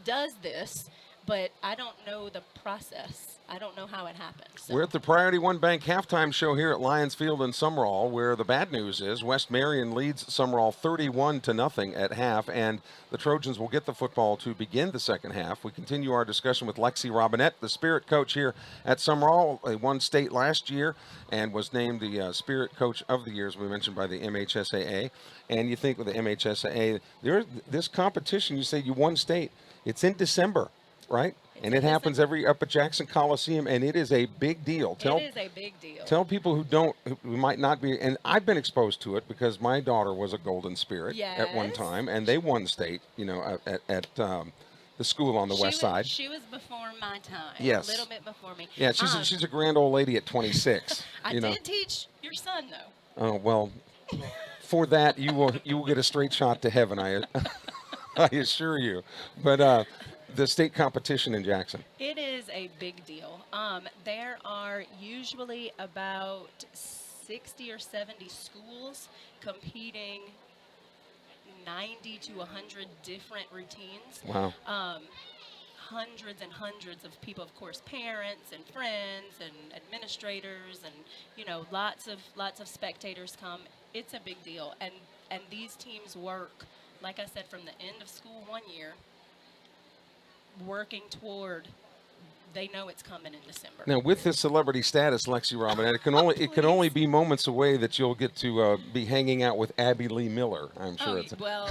S4: does this, but I don't know the process. I don't know how it happens. So.
S1: We're at the Priority One Bank halftime show here at Lions Field in Summerall, where the bad news is West Marion leads Summerall 31-0 at half, and the Trojans will get the football to begin the second half. We continue our discussion with Lexi Robinette, the Spirit coach here at Summerall. They won state last year and was named the Spirit Coach of the Year, as we mentioned, by the MHSAA. And you think with the MHSAA, this competition, you say you won state, it's in December, right? And it happens up at Jackson Coliseum, and it is a big deal.
S4: It is a big deal.
S1: Tell people who might not be, and I've been exposed to it because my daughter was a Golden Spirit at one time, and they won state, at the school on the west side.
S4: She was before my time.
S1: Yes.
S4: A little bit before me.
S1: Yeah, she's a grand old lady at 26.
S4: I did teach your son, though.
S1: Oh, well, for that, you will get a straight shot to heaven, I assure you. But the state competition in Jackson.
S4: It is a big deal. There are usually about 60 or 70 schools competing 90 to 100 different routines.
S1: Wow.
S4: Hundreds and hundreds of people, of course, parents and friends and administrators, and lots of spectators come. It's a big deal, and these teams work, like I said, from the end of school one year, working toward they know it's coming in December.
S1: Now, with this celebrity status, Lexi Robin, it can only be moments away that you'll get to be hanging out with Abby Lee Miller. I'm sure.
S4: Well,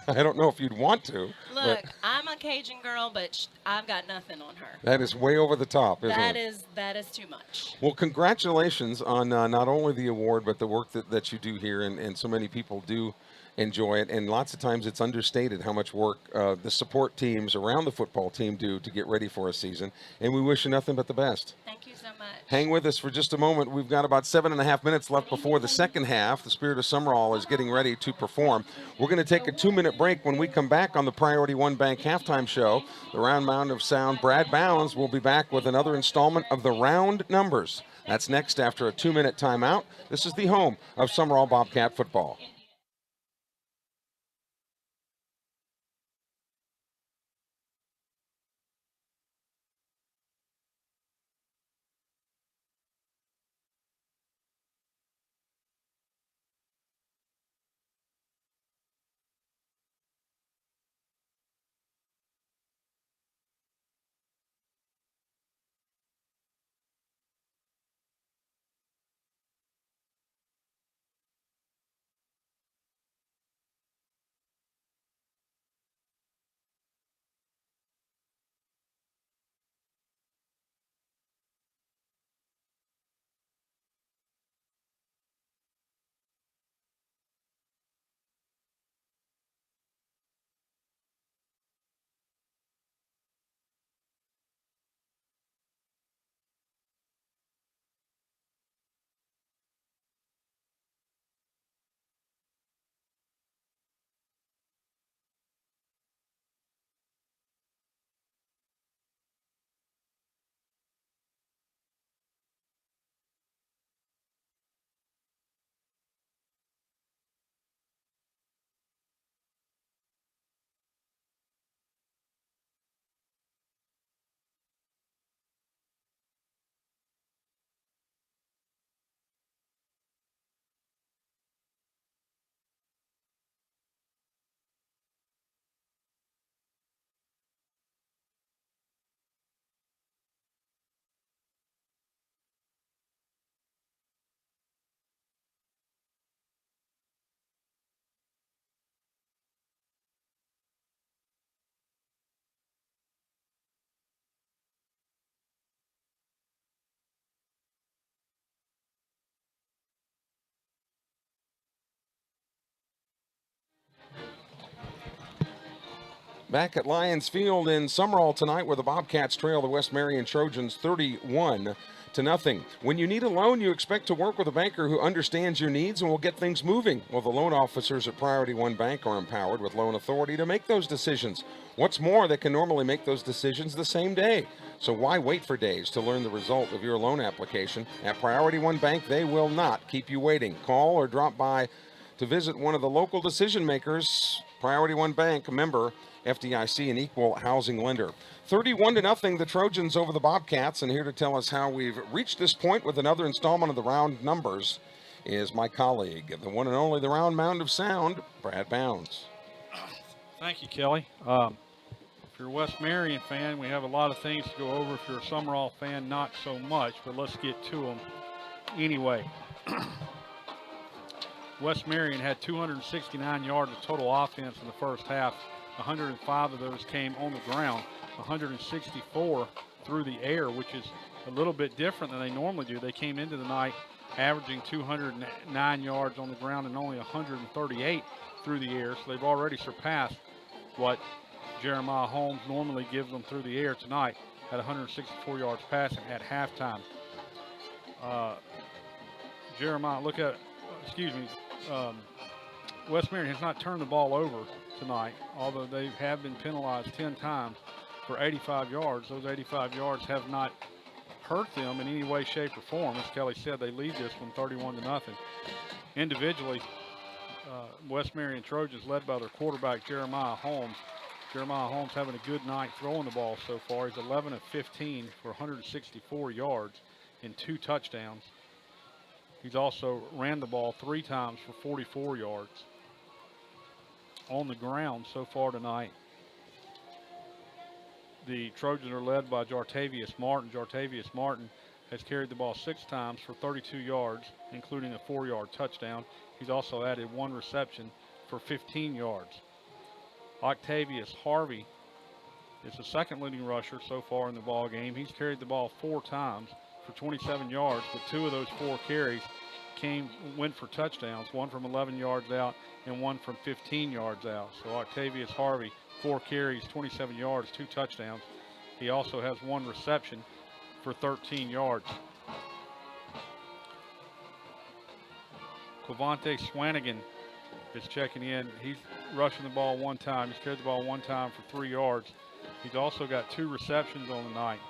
S1: I don't know if you'd want to.
S4: look, I'm a Cajun girl, but I've got nothing on her.
S1: That is way over the top, isn't it?
S4: That is too much.
S1: Well, congratulations on not only the award, but the work that you do here, and so many people do enjoy it. And lots of times it's understated how much work the support teams around the football team do to get ready for a season. And we wish you nothing but the best.
S4: Thank you so much.
S1: Hang with us for just a moment. We've got about 7.5 minutes left before the second half. The Spirit of Summerall is getting ready to perform. We're going to take a 2-minute break. When we come back on the Priority One Bank halftime show, the Round Mound of Sound, Brad Bounds, will be back with another installment of the Round Numbers. That's next after a 2-minute timeout. This is the home of Summerall Bobcat football. Back at Lions Field in Summerall tonight, where the Bobcats trail the West Marion Trojans 31-0. When you need a loan, you expect to work with a banker who understands your needs and will get things moving. Well, the loan officers at Priority One Bank are empowered with loan authority to make those decisions. What's more, they can normally make those decisions the same day. So why wait for days to learn the result of your loan application? At Priority One Bank, they will not keep you waiting. Call or drop by to visit one of the local decision makers. Priority One Bank, a member FDIC, an equal housing lender. 31-0, the Trojans over the Bobcats, and here to tell us how we've reached this point with another installment of the Round Numbers is my colleague, the one and only, the Round Mound of Sound, Brad Bounds.
S2: Thank you, Kelly. If you're a West Marion fan, we have a lot of things to go over. If you're a Summerall fan, not so much, but let's get to them anyway. West Marion had 269 yards of total offense in the first half. 105 of those came on the ground, 164 through the air, which is a little bit different than they normally do. They came into the night averaging 209 yards on the ground and only 138 through the air, so they've already surpassed what Jeremiah Holmes normally gives them through the air tonight at 164 yards passing at halftime. Jeremiah, West Marion has not turned the ball over tonight, although they have been penalized 10 times for 85 yards. Those 85 yards have not hurt them in any way, shape, or form. As Kelly said, they lead this one 31-0. Individually, West Marion Trojans led by their quarterback, Jeremiah Holmes. Jeremiah Holmes having a good night throwing the ball so far. He's 11 of 15 for 164 yards and 2 touchdowns. He's also ran the ball 3 times for 44 yards. On the ground so far tonight, The Trojans are led by Jartavius Martin. Jartavius Martin has carried the ball 6 times for 32 yards, including a 4-yard touchdown. He's also added 1 reception for 15 yards. Octavius Harvey is the second leading rusher so far in the ball game. He's carried the ball 4 times for 27 yards, but 2 of those 4 carries went for touchdowns, 1 from 11 yards out and 1 from 15 yards out. So Octavius Harvey, 4 carries, 27 yards, 2 touchdowns. He also has 1 reception for 13 yards. Clevante Swanigan is checking in. He's rushing the ball 1 time. He's carried the ball 1 time for 3 yards. He's also got 2 receptions on the night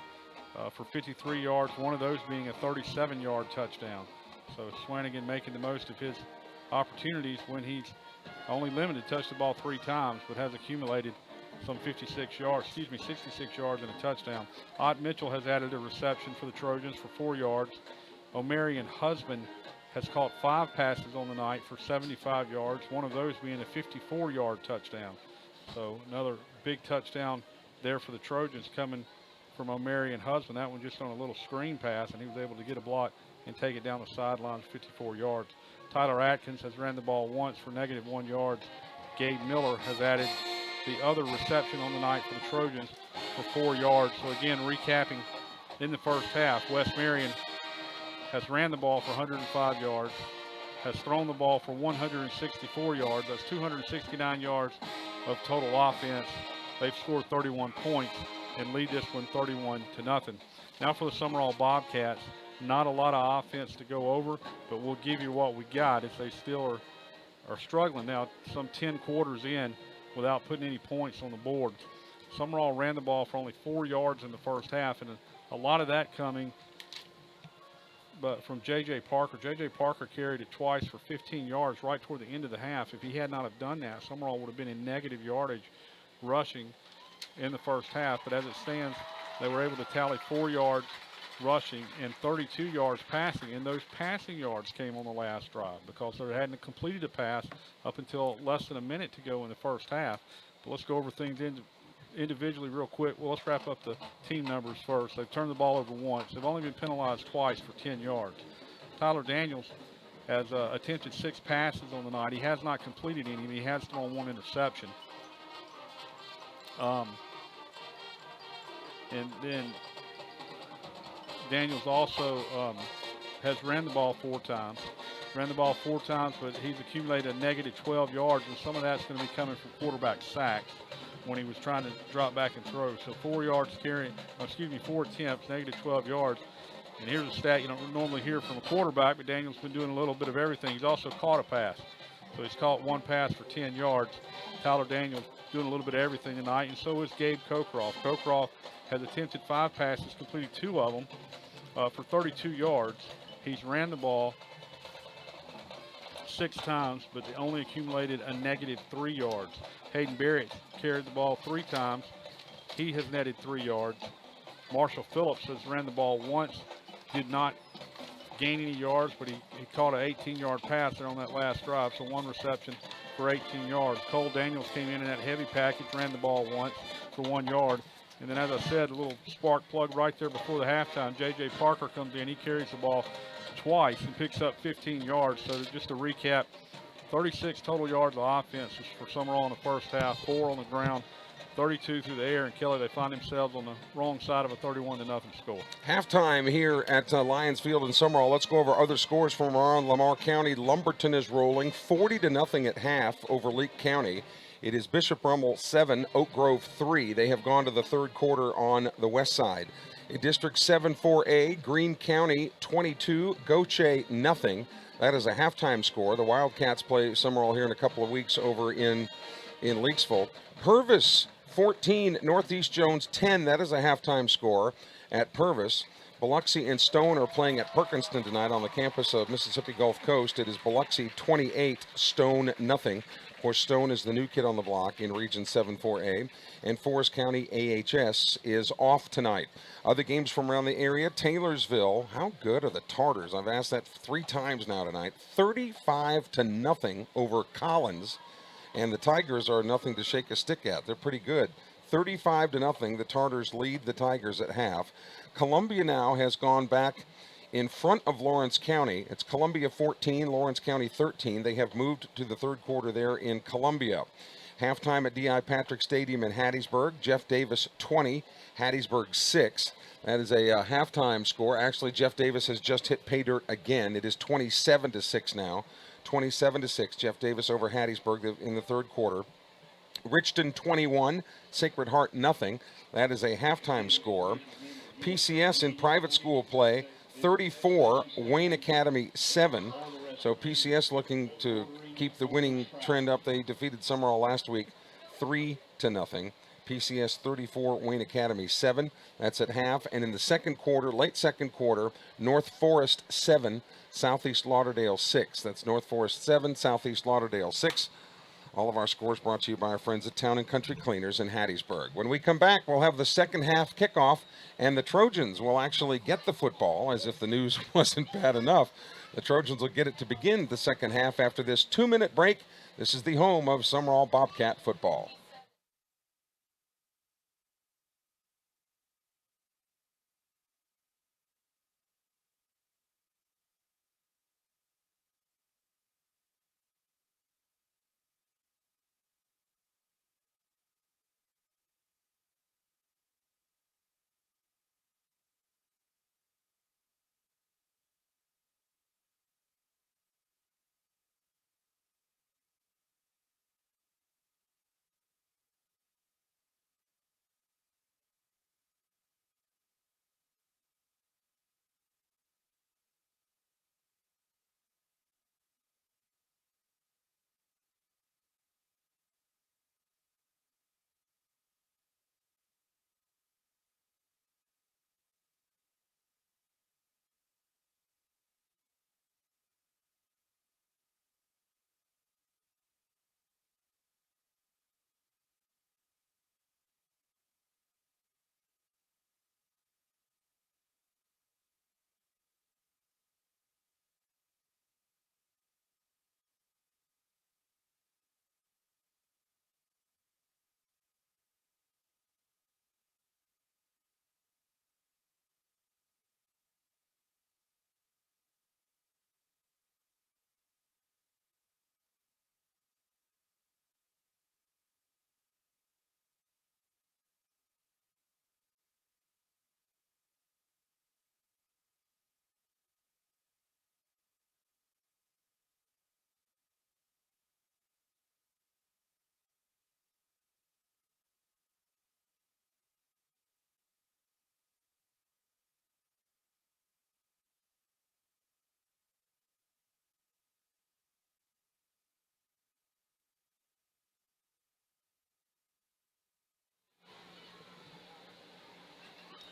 S2: for 53 yards, one of those being a 37-yard touchdown. So Swanigan making the most of his opportunities when he's only limited, touched the ball 3 times, but has accumulated some 66 yards and a touchdown. Ott Mitchell has added a reception for the Trojans for 4 yards. O'Marion Husband has caught 5 passes on the night for 75 yards, one of those being a 54-yard touchdown. So another big touchdown there for the Trojans coming from O'Marion Husband. That one just on a little screen pass, and he was able to get a block and take it down the sidelines 54 yards. Tyler Atkins has ran the ball once for -1 yards. Gabe Miller has added the other reception on the night for the Trojans for 4 yards. So again, recapping in the first half, West Marion has ran the ball for 105 yards, has thrown the ball for 164 yards. That's 269 yards of total offense. They've scored 31 points and lead this one 31-0. Now for the Summerall Bobcats, not a lot of offense to go over, but we'll give you what we got as they still are struggling now, some 10 quarters in without putting any points on the board. Summerall ran the ball for only 4 yards in the first half, and a lot of that coming but from J.J. Parker. J.J. Parker carried it twice for 15 yards right toward the end of the half. If he had not have done that, Summerall would have been in negative yardage rushing in the first half. But as it stands, they were able to tally 4 yards rushing and 32 yards passing, and those passing yards came on the last drive because they hadn't completed a pass up until less than a minute to go in the first half. But let's go over things individually real quick. Well, let's wrap up the team numbers first. They've turned the ball over once. They've only been penalized twice for 10 yards. Tyler Daniels has attempted 6 passes on the night. He has not completed any. He has thrown 1 interception. And then Daniels also has ran the ball 4 times. Ran the ball 4 times, but he's accumulated a negative 12 yards, and some of that's going to be coming from quarterback sacks when he was trying to drop back and throw. So 4 attempts, negative 12 yards. And here's a stat you don't normally hear from a quarterback, but Daniels been doing a little bit of everything. He's also caught a pass. So he's caught 1 pass for 10 yards. Tyler Daniels doing a little bit of everything tonight, and so is Gabe Cocroft. Cocroft has attempted 5 passes, completed 2 of them for 32 yards. He's ran the ball 6 times, but only accumulated a negative 3 yards. Hayden Barrett carried the ball 3 times. He has netted 3 yards. Marshall Phillips has ran the ball once, did not gain any yards, but he caught an 18-yard pass there on that last drive, so 1 reception for 18 yards. Cole Daniels came in that heavy package, ran the ball once for 1 yard. And then, as I said, a little spark plug right there before the halftime. J.J. Parker comes in. He carries the ball twice and picks up 15 yards. So just to recap, 36 total yards of offense for Summerall in the first half, 4 on the ground, 32 through the air. And Kelly, they find themselves on the wrong side of a 31-0 score.
S1: Halftime here at Lions Field in Summerall. Let's go over other scores from around Lamar County. Lumberton is rolling 40-0 at half over Leake County. It is Bishop Rummel 7, Oak Grove 3. They have gone to the third quarter on the west side. In District 7-4A, Greene County 22, Goche 0. That is a halftime score. The Wildcats play Summerall here in a couple of weeks over in Leaksville. Purvis 14, Northeast Jones 10. That is a halftime score at Purvis. Biloxi and Stone are playing at Perkinston tonight on the campus of Mississippi Gulf Coast. It is Biloxi 28, Stone 0. Of course, Stone is the new kid on the block in Region 7-4A. And Forest County AHS is off tonight. Other games from around the area, Taylorsville. How good are the Tartars? I've asked that 3 times now tonight. 35-0 over Collins. And the Tigers are nothing to shake a stick at. They're pretty good. 35-0. The Tartars lead the Tigers at half. Columbia now has gone back in front of Lawrence County. It's Columbia 14, Lawrence County 13. They have moved to the third quarter there in Columbia. Halftime at D.I. Patrick Stadium in Hattiesburg. Jeff Davis 20, Hattiesburg 6. That is a halftime score. Actually, Jeff Davis has just hit pay dirt again. It is 27-6 now. 27-6. Jeff Davis over Hattiesburg in the third quarter. Richton 21, Sacred Heart nothing. That is a halftime score. PCS in private school play 34, Wayne Academy 7. So PCS looking to keep the winning trend up. They defeated Summerall last week 3-0. PCS 34, Wayne Academy 7. That's at half. And in the second quarter, late second quarter, North Forest 7, Southeast Lauderdale 6. That's North Forest 7, Southeast Lauderdale 6. All of our scores brought to you by our friends at Town and Country Cleaners in Hattiesburg. When we come back, we'll have the second half kickoff, and the Trojans will actually get the football, as if the news wasn't bad enough. The Trojans will get it to begin the second half after this 2-minute break. This is the home of Summerall Bobcat football.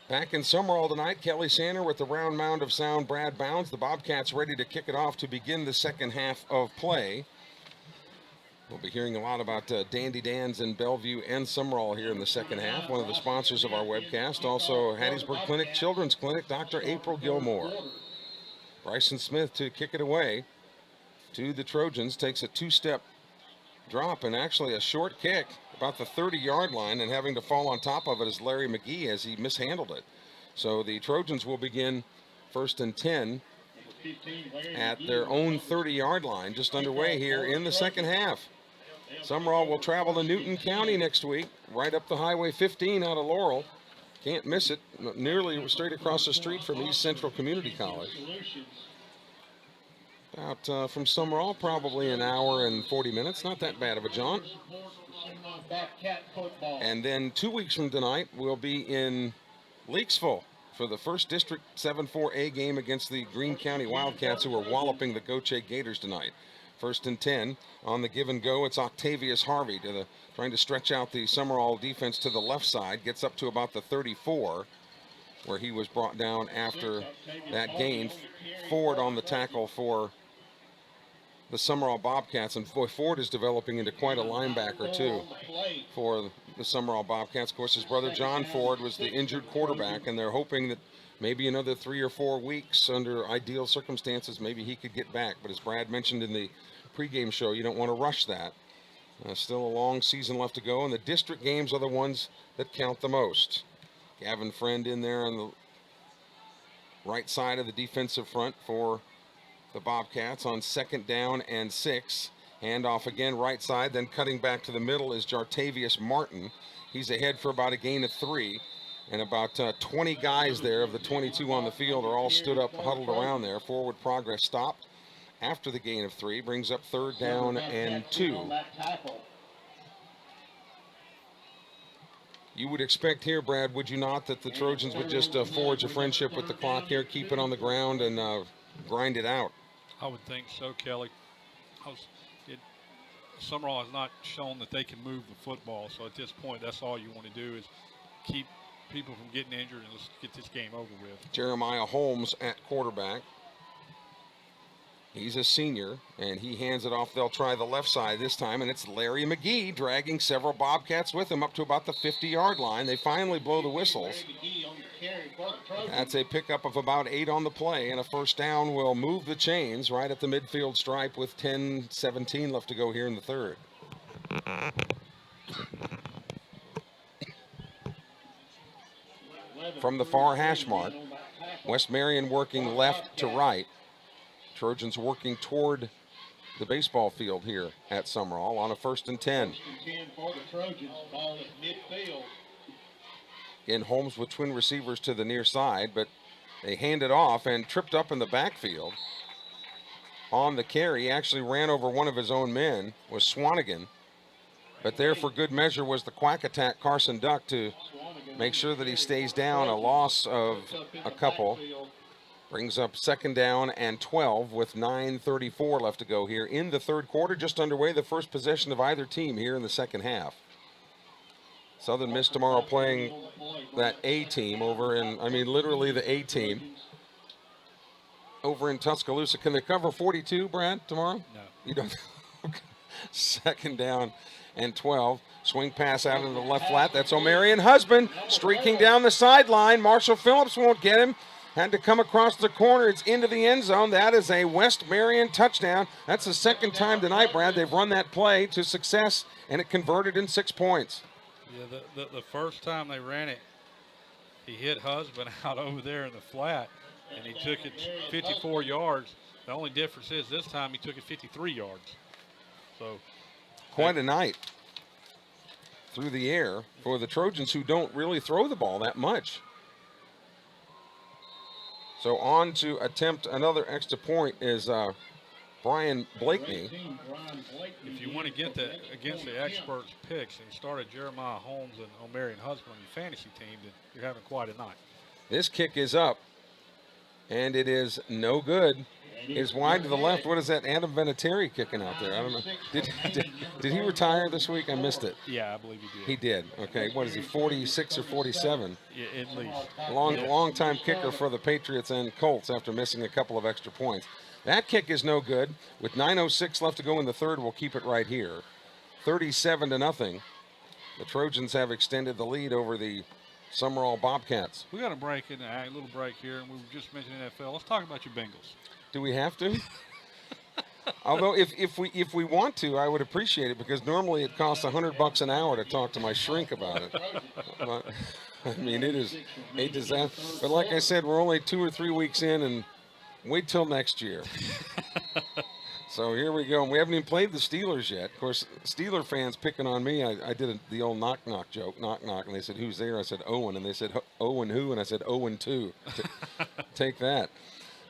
S1: Back in Summerall tonight, Kelly Sander with the round mound of sound, Brad Bounds. The Bobcats ready to kick it off to begin the second half of play. We'll be hearing a lot about Dandy Dan's in Bellevue and Summerall here in the second half. One of the sponsors of our webcast. Also, Hattiesburg Clinic Children's Clinic, Dr. April Gilmore. Bryson Smith to kick it away to the Trojans. Takes a two-step drop and actually a short kick about the 30-yard line, and having to fall on top of it is Larry McGee as he mishandled it. So the Trojans will begin 1st and 10 at their own 30-yard line, just underway here in the second half. Summerall will travel to Newton County next week, right up the Highway 15 out of Laurel. Can't miss it, nearly straight across the street from East Central Community College. About from Summerall, probably an hour and 40 minutes, not that bad of a jaunt. And then 2 weeks from tonight, we'll be in Leakesville for the first District 7-4A game against the Greene County Wildcats, who are walloping the Goche Gators tonight. 1st and 10 on the give and go. It's Octavius Harvey trying to stretch out the Summerall defense to the left side. Gets up to about the 34, where he was brought down after that gain. Ford on the tackle for the Summerall Bobcats, and boy, Ford is developing into quite a linebacker too for the Summerall Bobcats. Of course, his brother John Ford was the injured quarterback, and they're hoping that maybe another 3 or 4 weeks under ideal circumstances, maybe he could get back. But as Brad mentioned in the pregame show, you don't want to rush that. Still a long season left to go, and the district games are the ones that count the most. Gavin Friend in there on the right side of the defensive front for the Bobcats on 2nd down and 6. Handoff again right side, then cutting back to the middle is Jartavius Martin. He's ahead for about a gain of 3. And about 20 guys there of the 22 on the field are all stood up, huddled around there. Forward progress stopped after the gain of 3, brings up 3rd down and 2. You would expect here, Brad, would you not, that the Trojans would just forge a friendship with the clock here, keep it on the ground, and grind it out?
S2: I would think so, Kelly. Summerall has not shown that they can move the football, so at this point, that's all you want to do is keep people from getting injured and let's get this game over with.
S1: Jeremiah Holmes at quarterback. He's a senior, and he hands it off. They'll try the left side this time, and it's Larry McGee dragging several Bobcats with him up to about the 50-yard line. They finally blow the whistles. That's a pickup of about 8 on the play, and a 1st down will move the chains right at the midfield stripe with 10-17 left to go here in the 3rd. From the far hash mark, West Marion working left to right. Trojans working toward the baseball field here at Summerall on a 1st and 10.
S3: 1st and 10 for the Trojans, ball at midfield.
S1: Again, Holmes with twin receivers to the near side, but they hand it off and tripped up in the backfield. On the carry, he actually ran over one of his own men, was Swanigan. But there for good measure was the quack attack, Carson Duck, to make sure that he stays down. A loss of a couple. Brings up 2nd down and 12 with 9:34 left to go here in the 3rd quarter. Just underway, the first possession of either team here in the 2nd half. Southern Miss tomorrow playing that A team over in, literally the A team over in Tuscaloosa. Can they cover 42, Brad, tomorrow?
S2: No.
S1: You don't? 2nd down and 12. Swing pass out into the left flat. That's O'Marion Husband streaking down the sideline. Marshall Phillips won't get him. Had to come across the corner. It's into the end zone. That is a West Marion touchdown. That's the 2nd time tonight, Brad, they've run that play to success, and it converted in 6 points.
S2: Yeah, the first time they ran it, he hit Husband out over there in the flat, and he took it 54 yards. The only difference is this time he took it 53 yards. So
S1: quite a night through the air for the Trojans, who don't really throw the ball that much. So on to attempt another extra point is Brian Blakeney.
S2: If you want to get against the experts' picks and started Jeremiah Holmes and O'Marion Husband on your fantasy team, then you're having quite a night.
S1: This kick is up, and it is no good. Is wide to the left. What is that? Adam Vinatieri kicking out there? I don't know. Did he retire this week? I missed it.
S2: Yeah, I believe he did.
S1: He did. Okay. What is he? 46 or 47?
S2: Yeah, at least.
S1: Long time kicker for the Patriots and Colts after missing a couple of extra points. That kick is no good. With 9:06 left to go in the 3rd, we'll keep it right here. 37-0. The Trojans have extended the lead over the Summerall Bobcats.
S2: We got a break in a little break here, and we were just mentioning NFL. Let's talk about your Bengals.
S1: Do we have to? Although if we want to, I would appreciate it, because normally it costs $100 an hour to talk to my shrink about it. But, it is a disaster. But like I said, we're only 2 or 3 weeks in, and wait till next year. So here we go. And we haven't even played the Steelers yet. Of course, Steeler fans picking on me. I did the old knock-knock joke, knock-knock, and they said, who's there? I said, Owen. And they said, Owen who? And I said, Owen 2. Take that.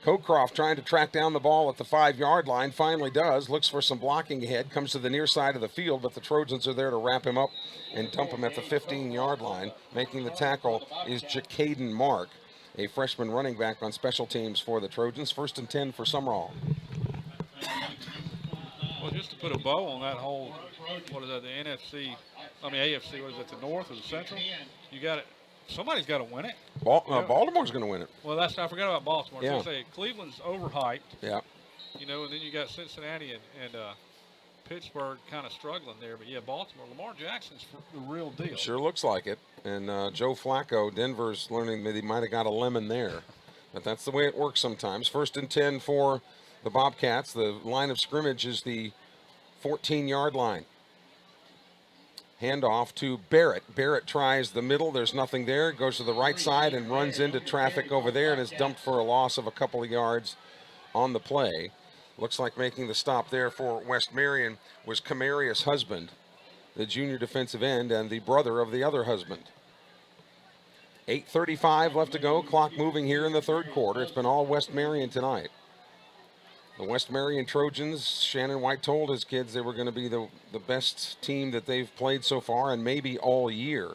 S1: Cocroft trying to track down the ball at the 5-yard line, finally does, looks for some blocking ahead, comes to the near side of the field, but the Trojans are there to wrap him up and dump him at the 15-yard line. Making the tackle is Jacaden Mark, a freshman running back on special teams for the Trojans. 1st and 10 for Summerall.
S2: Well, just to put a bow on that whole, what is that, the AFC, what is it, the North or the Central? You got it. Somebody's got to win it.
S1: Baltimore's going to win it.
S2: Well, I forgot about Baltimore.
S1: Yeah.
S2: I was going to say, Cleveland's overhyped.
S1: Yeah.
S2: And then you got Cincinnati and Pittsburgh kind of struggling there. But, yeah, Baltimore, Lamar Jackson's the real deal.
S1: Sure looks like it. And Joe Flacco, Denver's learning that he might have got a lemon there. But that's the way it works sometimes. 1st and 10 for the Bobcats. The line of scrimmage is the 14-yard line. Handoff to Barrett. Barrett tries the middle. There's nothing there. Goes to the right side and runs into traffic over there and is dumped for a loss of a couple of yards on the play. Looks like making the stop there for West Marion was Camarius Husband, the junior defensive end and the brother of the other husband. 8:35 left to go. Clock moving here in the third quarter. It's been all West Marion tonight. The West Marion Trojans, Shannon White told his kids they were going to be the best team that they've played so far and maybe all year.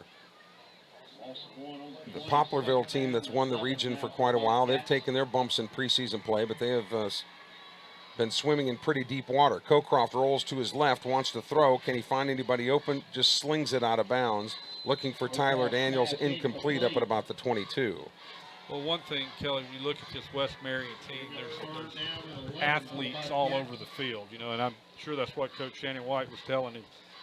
S1: The Poplarville team that's won the region for quite a while, they've taken their bumps in preseason play, but they have been swimming in pretty deep water. Cocroft rolls to his left, wants to throw. Can he find anybody open? Just slings it out of bounds. Looking for Tyler Daniels, incomplete up at about the 22.
S2: Well, one thing, Kelly, when you look at this West Marion team, there's athletes all over the field, and I'm sure that's what Coach Shannon White was telling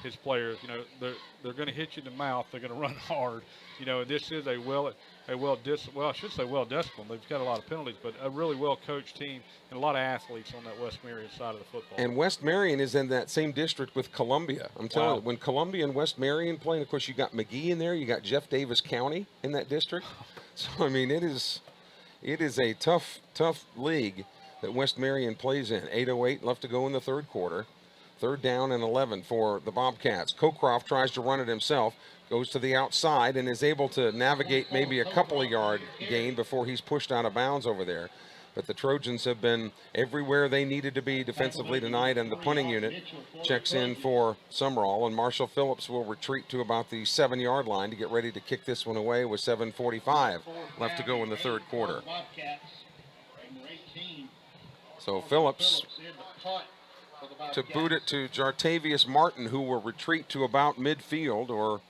S2: his players. They're going to hit you in the mouth. They're going to run hard. This is a well-disciplined. They've got a lot of penalties, but a really well-coached team and a lot of athletes on that West Marion side of the football.
S1: And West Marion is in that same district with Columbia. I'm telling you, when Columbia and West Marion play, and of course you got McGee in there, you got Jeff Davis County in that district. So, I mean, it is a tough league that West Marion plays in. 8:08 left to go in the third quarter. Third down and 11 for the Bobcats. Cocroft tries to run it himself, goes to the outside and is able to navigate maybe a couple of yard gain before he's pushed out of bounds over there. But the Trojans have been everywhere they needed to be defensively tonight, and the punting unit checks in for Sumrall, and Marshall Phillips will retreat to about the 7-yard line to get ready to kick this one away with 7:45 left to go in the third quarter. So Phillips to boot it to Jartavius Martin, who will retreat to about midfield, or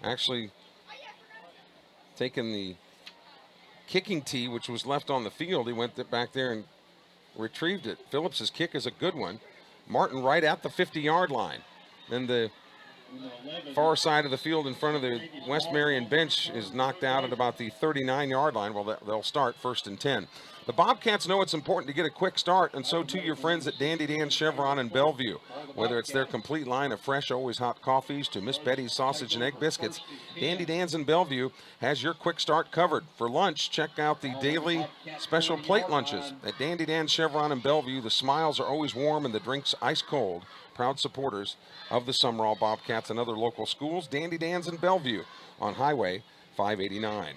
S1: actually taking the kicking tee, which was left on the field. He went back there and retrieved it. Phillips's kick is a good one. Martin right at the 50-yard line. Then the far side of the field in front of the West Marion bench is knocked out at about the 39-yard line. Well, they'll start 1st and 10. The Bobcats know it's important to get a quick start, and so too your friends at Dandy Dan Chevron in Bellevue. Whether it's their complete line of fresh, always hot coffees to Miss Betty's sausage and egg biscuits, Dandy Dan's in Bellevue has your quick start covered. For lunch, check out the daily special plate lunches. At Dandy Dan Chevron in Bellevue, the smiles are always warm and the drinks ice cold. Proud supporters of the Sumrall Bobcats and other local schools. Dandy Dan's in Bellevue on Highway 589.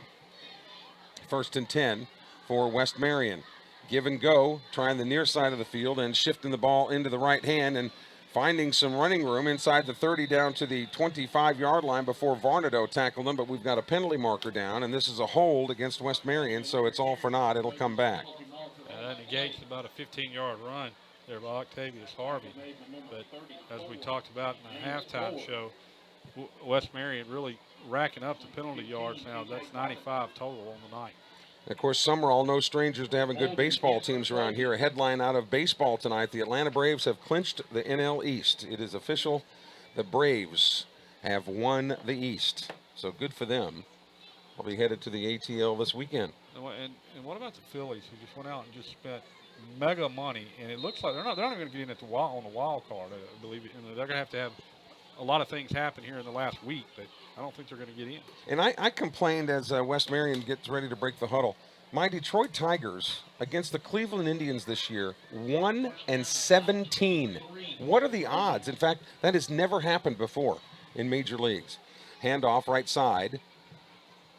S1: 1st and 10 for West Marion. Give and go, trying the near side of the field and shifting the ball into the right hand and finding some running room inside the 30 down to the 25-yard line before Varnado tackled him, but we've got a penalty marker down, and this is a hold against West Marion, so it's all for naught. It'll come back.
S2: That negates about a 15-yard run there by Octavius Harvey. But as we talked about in the halftime show, West Marion really racking up the penalty yards now. That's 95 total on the night.
S1: Of course, Sumrall no strangers to having good baseball teams around here. A headline out of baseball tonight: the Atlanta Braves have clinched the NL East. It is official. The Braves have won the East. So good for them. I'll be headed to the ATL this weekend.
S2: And what about the Phillies, who just went out and just spent mega money? And it looks like they're not even going to get in at on the wild card, I believe. And they're going to have a lot of things happen here in the last week, but I don't think they're going to get in.
S1: And I complained as West Marion gets ready to break the huddle. My Detroit Tigers against the Cleveland Indians this year, 1-17. What are the odds? In fact, that has never happened before in major leagues. Handoff right side,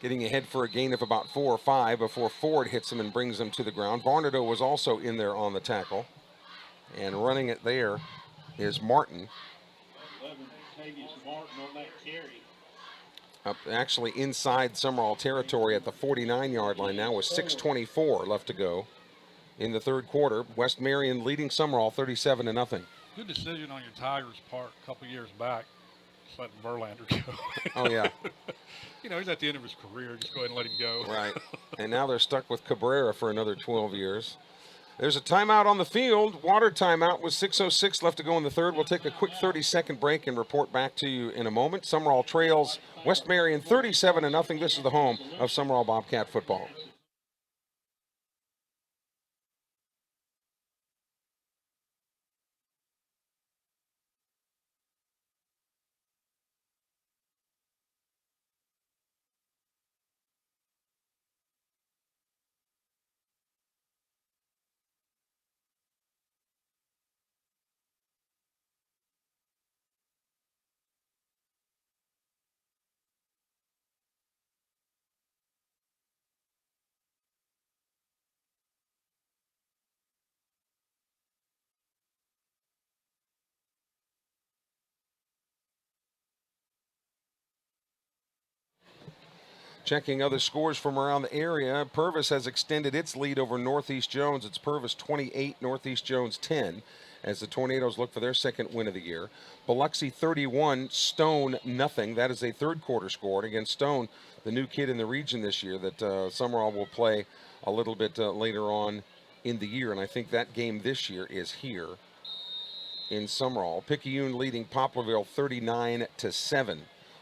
S1: getting ahead for a gain of about 4 or 5 before Ford hits him and brings him to the ground. Varnado was also in there on the tackle. And running it there is Martin. Up actually inside Sumrall territory at the 49-yard line now with 6:24 left to go in the third quarter. West Marion leading Sumrall 37-0.
S2: Good decision on your Tigers' part a couple years back, just letting Verlander go.
S1: Oh, yeah.
S2: He's at the end of his career. Just go ahead and let him go.
S1: Right. And now they're stuck with Cabrera for another 12 years. There's a timeout on the field. Water timeout with 6:06 left to go in the third. We'll take a quick 30-second break and report back to you in a moment. Sumrall trails West Marion 37-0. This is the home of Sumrall Bobcat football. Checking other scores from around the area, Purvis has extended its lead over Northeast Jones. It's Purvis 28, Northeast Jones 10, as the Tornadoes look for their second win of the year. Biloxi 31, Stone nothing. That is a third quarter score. And against Stone, the new kid in the region this year that Summerall will play a little bit later on in the year. And I think that game this year is here in Summerall. Picayune leading Poplarville 39-7.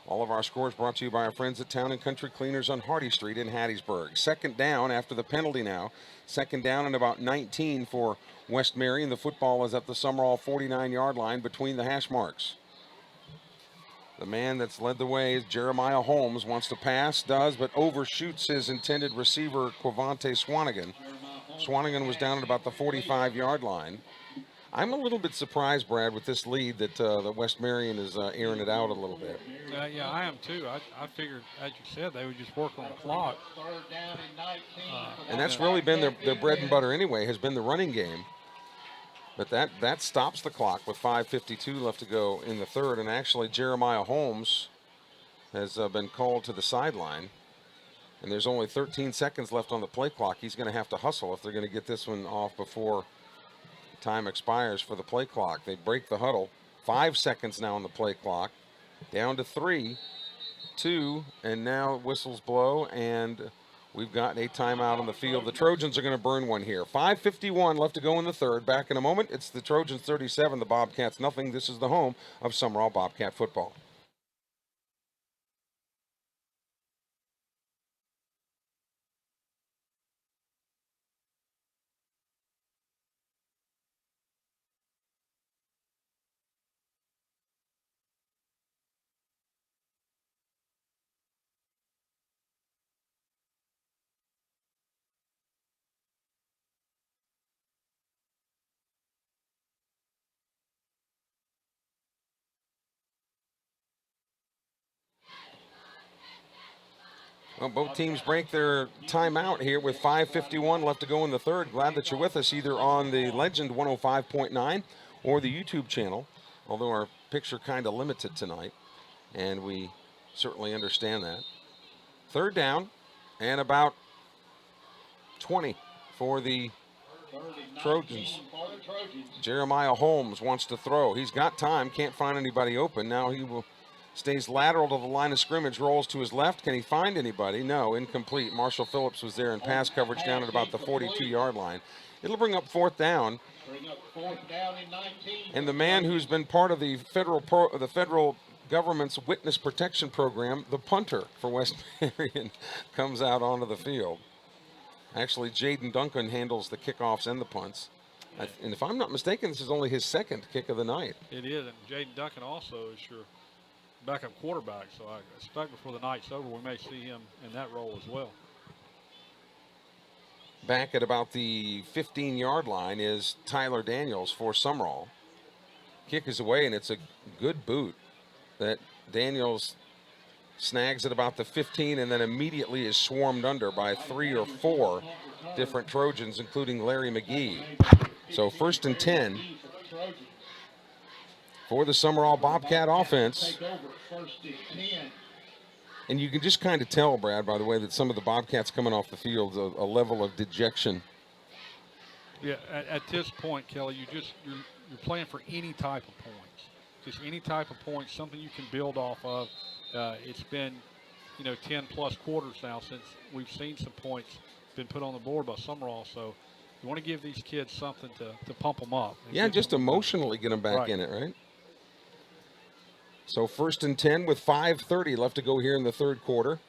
S1: All of our scores brought to you by our friends at Town and Country Cleaners on Hardy Street in Hattiesburg. Second down after the penalty now. Second down and about 19 for West Marion. The football is at the Summerall 49-yard line between the hash marks. The man that's led the way is Jeremiah Holmes. Wants to pass, does, but overshoots his intended receiver, Quavante Swanigan. Swanigan was down at about the 45-yard line. I'm a little bit surprised, Brad, with this lead that the West Marion is airing it out a little bit.
S2: Yeah, I am too. I figured, as you said, they would just work on the clock.
S1: And that's really been their bread and butter anyway, has been the running game. But that stops the clock with 5:52 left to go in the third. And actually, Jeremiah Holmes has been called to the sideline. And there's only 13 seconds left on the play clock. He's going to have to hustle if they're going to get this one off before time expires for the play clock. They break the huddle. 5 seconds now on the play clock. Down to 3, 2, and now whistles blow, and we've got a timeout on the field. The Trojans are going to burn one here. 5:51 left to go in the third. Back in a moment. It's the Trojans 37, the Bobcats nothing. This is the home of Summerall Bobcat football. Well, both teams break their timeout here with 5:51 left to go in the third. Glad that you're with us either on the Legend 105.9 or the YouTube channel, although our picture kind of limited tonight, and we certainly understand that. Third down and about 20 for the Trojans. Jeremiah Holmes wants to throw. He's got time, can't find anybody open. Now he will stays lateral to the line of scrimmage, rolls to his left. Can he find anybody? No, incomplete. Marshall Phillips was there in pass coverage down at about the 42-yard line. It'll bring up fourth down. And the man who's been part of the federal government's witness protection program, the punter for West Marion, comes out onto the field. Actually, Jaden Duncan handles the kickoffs and the punts. And if I'm not mistaken, this is only his second kick of the night.
S2: It is, and Jaden Duncan also is your backup quarterback, so I expect before the night's over we may see him in that role as well.
S1: Back at about the 15-yard line is Tyler Daniels for Summerall. Kick is away, and it's a good boot that Daniels snags at about the 15 and then immediately is swarmed under by 3 or 4 different Trojans, including Larry McGee. So 1st and 10 for the Summerall Bobcat offense. And you can just kind of tell, Brad, by the way, that some of the Bobcats coming off the field, a level of dejection.
S2: Yeah, at this point, Kelly, you're playing for any type of points. Just any type of points, something you can build off of. It's been, 10-plus quarters now since we've seen some points been put on the board by Summerall. So you want to give these kids something to pump them up.
S1: Yeah, just emotionally get them back in it, right? So 1st and 10 with 5:30 left to go here in the third quarter.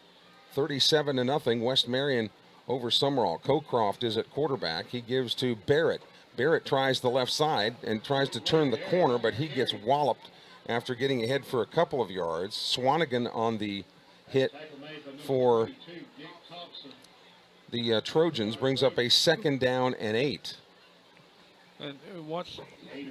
S1: 37-0, West Marion over Summerall. Cocroft is at quarterback. He gives to Barrett. Barrett tries the left side and tries to turn the corner, but he gets walloped after getting ahead for a couple of yards. Swanigan on the hit for the Trojans brings up a 2nd down and 8.
S2: And what's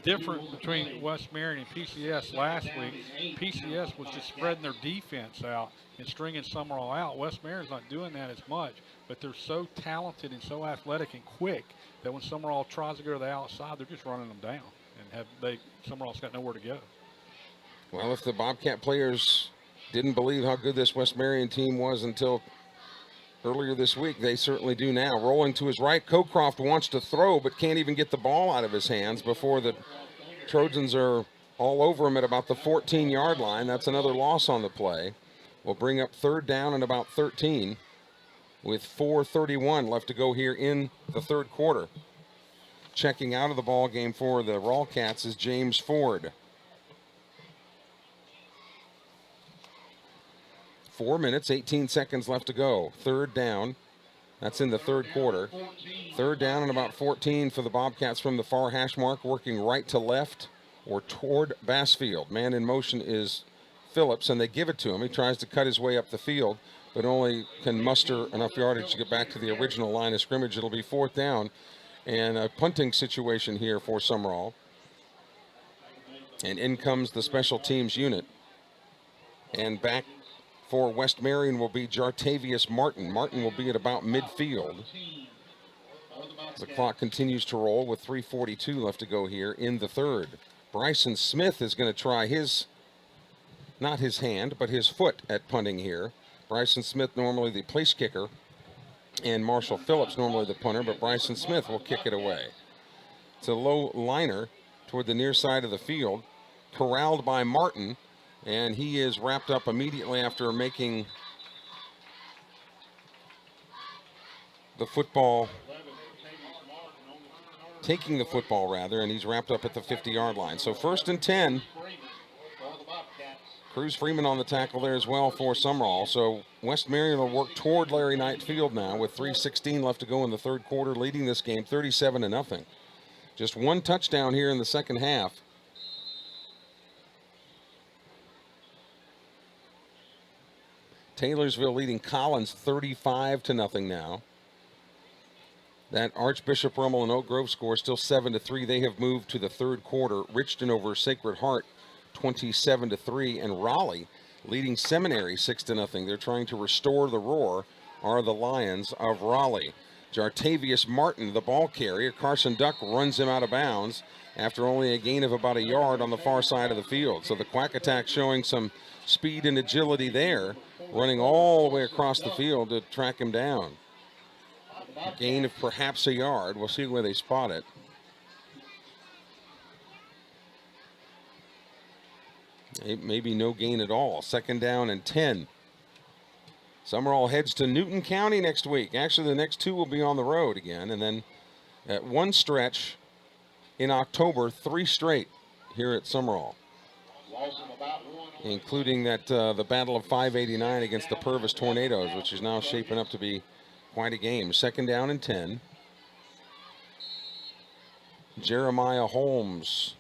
S2: different between West Marion and PCS last week, PCS was just spreading their defense out and stringing Summerall out. West Marion's not doing that as much, but they're so talented and so athletic and quick that when Summerall tries to go to the outside, they're just running them down, and Summerall's got nowhere to go.
S1: Well, if the Bobcat players didn't believe how good this West Marion team was until earlier this week. They certainly do now. Rolling to his right, Cocroft wants to throw but can't even get the ball out of his hands before the Trojans are all over him at about the 14-yard line. That's another loss on the play. Will bring up third down and about 13 with 4:31 left to go here in the third quarter. Checking out of the ball game for the Rawcats is James Ford. 4 minutes, 18 seconds left to go. Third down. That's in the third quarter. Third down and about 14 for the Bobcats from the far hash mark, working right to left or toward Bassfield. Man in motion is Phillips, and they give it to him. He tries to cut his way up the field, but only can muster enough yardage to get back to the original line of scrimmage. It'll be fourth down and a punting situation here for Sumrall. And in comes the special teams unit. And back for West Marion will be Jartavius Martin. Martin will be at about midfield. The clock continues to roll with 3:42 left to go here in the third. Bryson Smith is going to try his, not his hand, but his foot at punting here. Bryson Smith, normally the place kicker, and Marshall Phillips, normally the punter, but Bryson Smith will kick it away. It's a low liner toward the near side of the field, corralled by Martin, and he is wrapped up immediately after making the football, taking the football rather, and he's wrapped up at the 50-yard line. So first and 10. Cruz Freeman on the tackle there as well for Sumrall. So West Marion will work toward Larry Knight Field now with 3:16 left to go in the third quarter, leading this game 37-0. Just one touchdown here in the second half. Taylorsville leading Collins 35-0 now. That Archbishop Rummel and Oak Grove score still 7-3. They have moved to the third quarter. Richton over Sacred Heart 27-3, and Raleigh leading Seminary 6-0. They're trying to restore the roar, are the Lions of Raleigh. Jartavius Martin, the ball carrier. Carson Duck runs him out of bounds after only a gain of about a yard on the far side of the field. So the Quack Attack showing some speed and agility there, running all the way across the field to track him down. A gain of perhaps a yard. We'll see where they spot it. Maybe no gain at all. Second down and 10. Sumrall heads to Newton County next week. Actually, the next two will be on the road again. And then at one stretch in October, 3 straight here at Sumrall, including that the Battle of 589 against the Purvis Tornadoes, which is now shaping up to be quite a game. Second down and 10. Jeremiah Holmes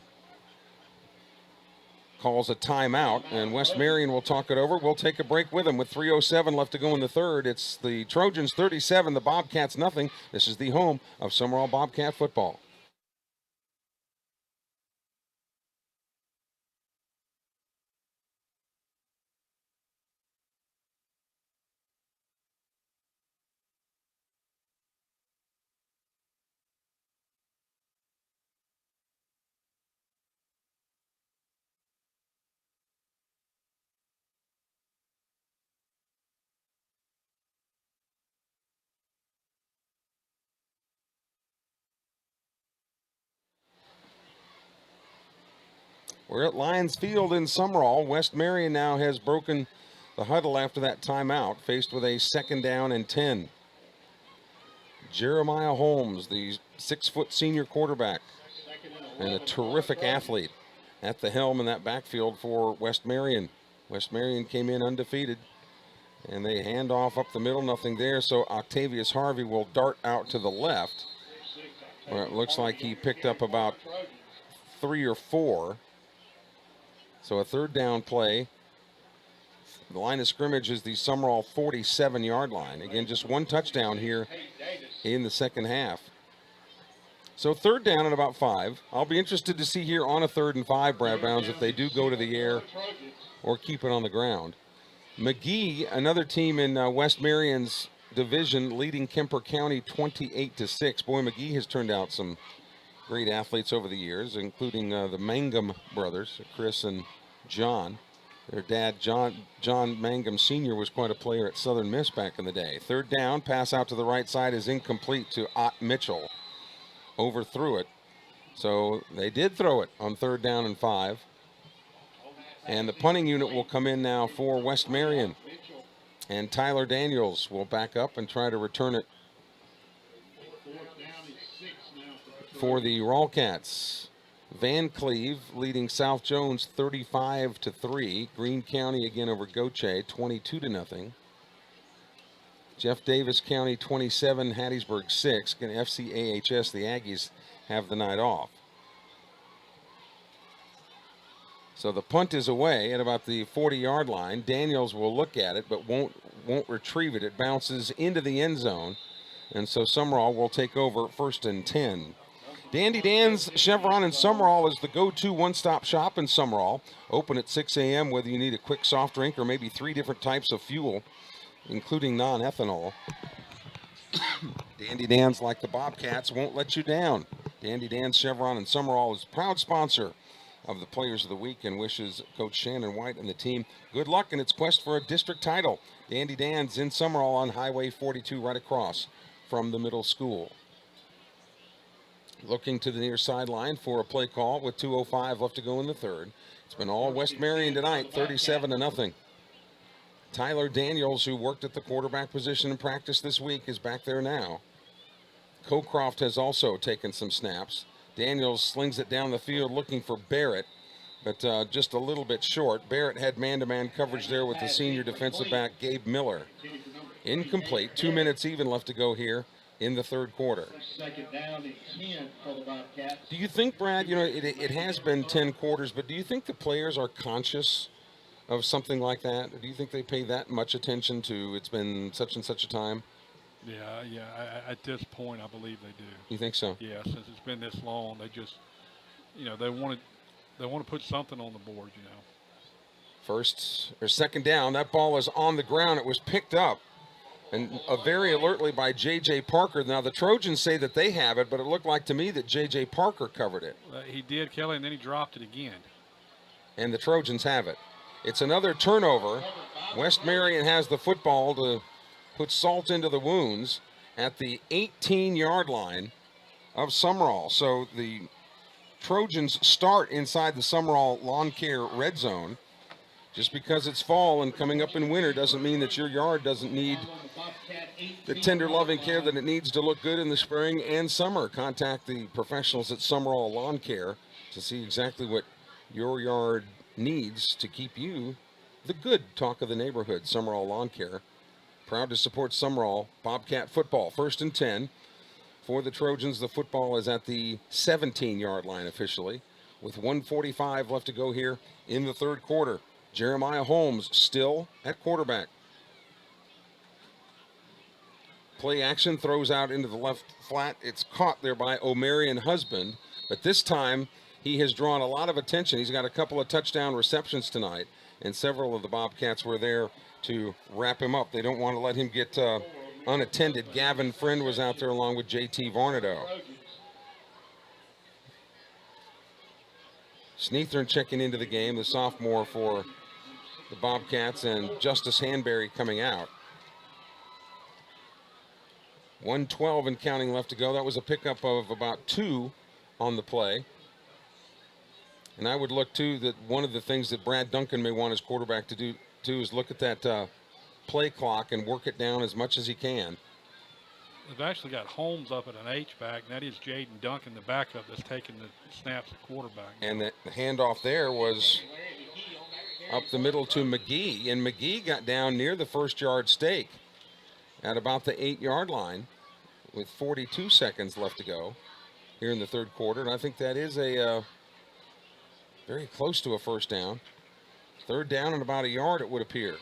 S1: calls a timeout, and West Marion will talk it over. We'll take a break with them with 3:07 left to go in the third. It's the Trojans 37, the Bobcats nothing. This is the home of Sumrall Bobcat football. We're at Lions Field in Sumrall. West Marion now has broken the huddle after that timeout, faced with a second down and 10. Jeremiah Holmes, the 6-foot senior quarterback and a terrific athlete, at the helm in that backfield for West Marion. West Marion came in undefeated, and they hand off up the middle, nothing there, so Octavius Harvey will dart out to the left, where it looks like he picked up about 3 or 4. So a third down play. The line of scrimmage is the Sumrall 47-yard line. Again, just one touchdown here in the second half. So third down at about 5. I'll be interested to see here on a 3rd and 5, Brad Bounds, if they do go to the air or keep it on the ground. McGee, another team in West Marion's division, leading Kemper County 28-6. Boy, McGee has turned out some great athletes over the years, including the Mangum brothers, Chris and John. Their dad, John Mangum Sr., was quite a player at Southern Miss back in the day. Third down, pass out to the right side is incomplete to Ott Mitchell. Overthrew it. So they did throw it on 3rd down and 5. And the punting unit will come in now for West Marion. And Tyler Daniels will back up and try to return it for the Rawcats. Van Cleve leading South Jones 35-3. Greene County again over Goche 22-0. Jeff Davis County 27, Hattiesburg 6. Again, FCAHS, the Aggies have the night off. So the punt is away at about the 40-yard line. Daniels will look at it but won't retrieve it. It bounces into the end zone. And so Sumrall will take over 1st and 10. Dandy Dan's Chevron in Sumrall is the go-to one-stop shop in Sumrall. Open at 6 a.m. whether you need a quick soft drink or maybe 3 different types of fuel, including non-ethanol. Dandy Dan's, like the Bobcats, won't let you down. Dandy Dan's Chevron in Sumrall is a proud sponsor of the Players of the Week and wishes Coach Shannon White and the team good luck in its quest for a district title. Dandy Dan's in Sumrall on Highway 42 right across from the middle school. Looking to the near sideline for a play call with 2:05 left to go in the 3rd. It's been all West Marion tonight, 37-0. Tyler Daniels, who worked at the quarterback position in practice this week, is back there now. Cocroft has also taken some snaps. Daniels slings it down the field looking for Barrett, but just a little bit short. Barrett had man-to-man coverage there with the senior defensive back, Gabe Miller. Incomplete. 2 minutes even left to go here in the 3rd quarter.
S3: 2nd down and 10 for the Bobcats.
S1: Do you think, Brad, it has been 10 quarters, but do you think the players are conscious of something like that? Or do you think they pay that much attention to it's been such and such a time?
S2: Yeah. At this point, I believe they do.
S1: You think so?
S2: Yeah, since it's been this long, they just, they want to put something on the board,
S1: 1st or 2nd down. That ball is on the ground. It was picked up. And very alertly by J.J. Parker. Now, the Trojans say that they have it, but it looked like to me that J.J. Parker covered it.
S2: He did, Kelly, and then he dropped it again.
S1: And the Trojans have it. It's another turnover. West Marion has the football to put salt into the wounds at the 18-yard line of Sumrall. So the Trojans start inside the Sumrall Lawn Care red zone. Just because it's fall and coming up in winter doesn't mean that your yard doesn't need the tender loving care that it needs to look good in the spring and summer. Contact the professionals at Sumrall Lawn Care to see exactly what your yard needs to keep you the good talk of the neighborhood. Sumrall Lawn Care, proud to support Sumrall Bobcat football. 1st and 10 for the Trojans. The football is at the 17-yard line officially with 1:45 left to go here in the 3rd quarter. Jeremiah Holmes still at quarterback. Play action, throws out into the left flat. It's caught there by O'Marion Husband, but this time he has drawn a lot of attention. He's got a couple of touchdown receptions tonight, and several of the Bobcats were there to wrap him up. They don't want to let him get unattended. Gavin Friend was out there along with J.T. Varnado. Sneathern checking into the game, the sophomore for the Bobcats, and Justice Hanberry coming out. 1:12 and counting left to go. That was a pickup of about 2 on the play. And I would look, too, that one of the things that Brad Duncan may want his quarterback to do, too, is look at that play clock and work it down as much as he can.
S2: They've actually got Holmes up at an H-back, and that is Jaden Duncan, the backup that's taking the snaps at quarterback.
S1: And the handoff there was up the middle to McGee, and McGee got down near the 1st-yard stake at about the 8-yard line with 42 seconds left to go here in the 3rd quarter. And I think that is a very close to a 1st down. 3rd down and about a yard, it would appear.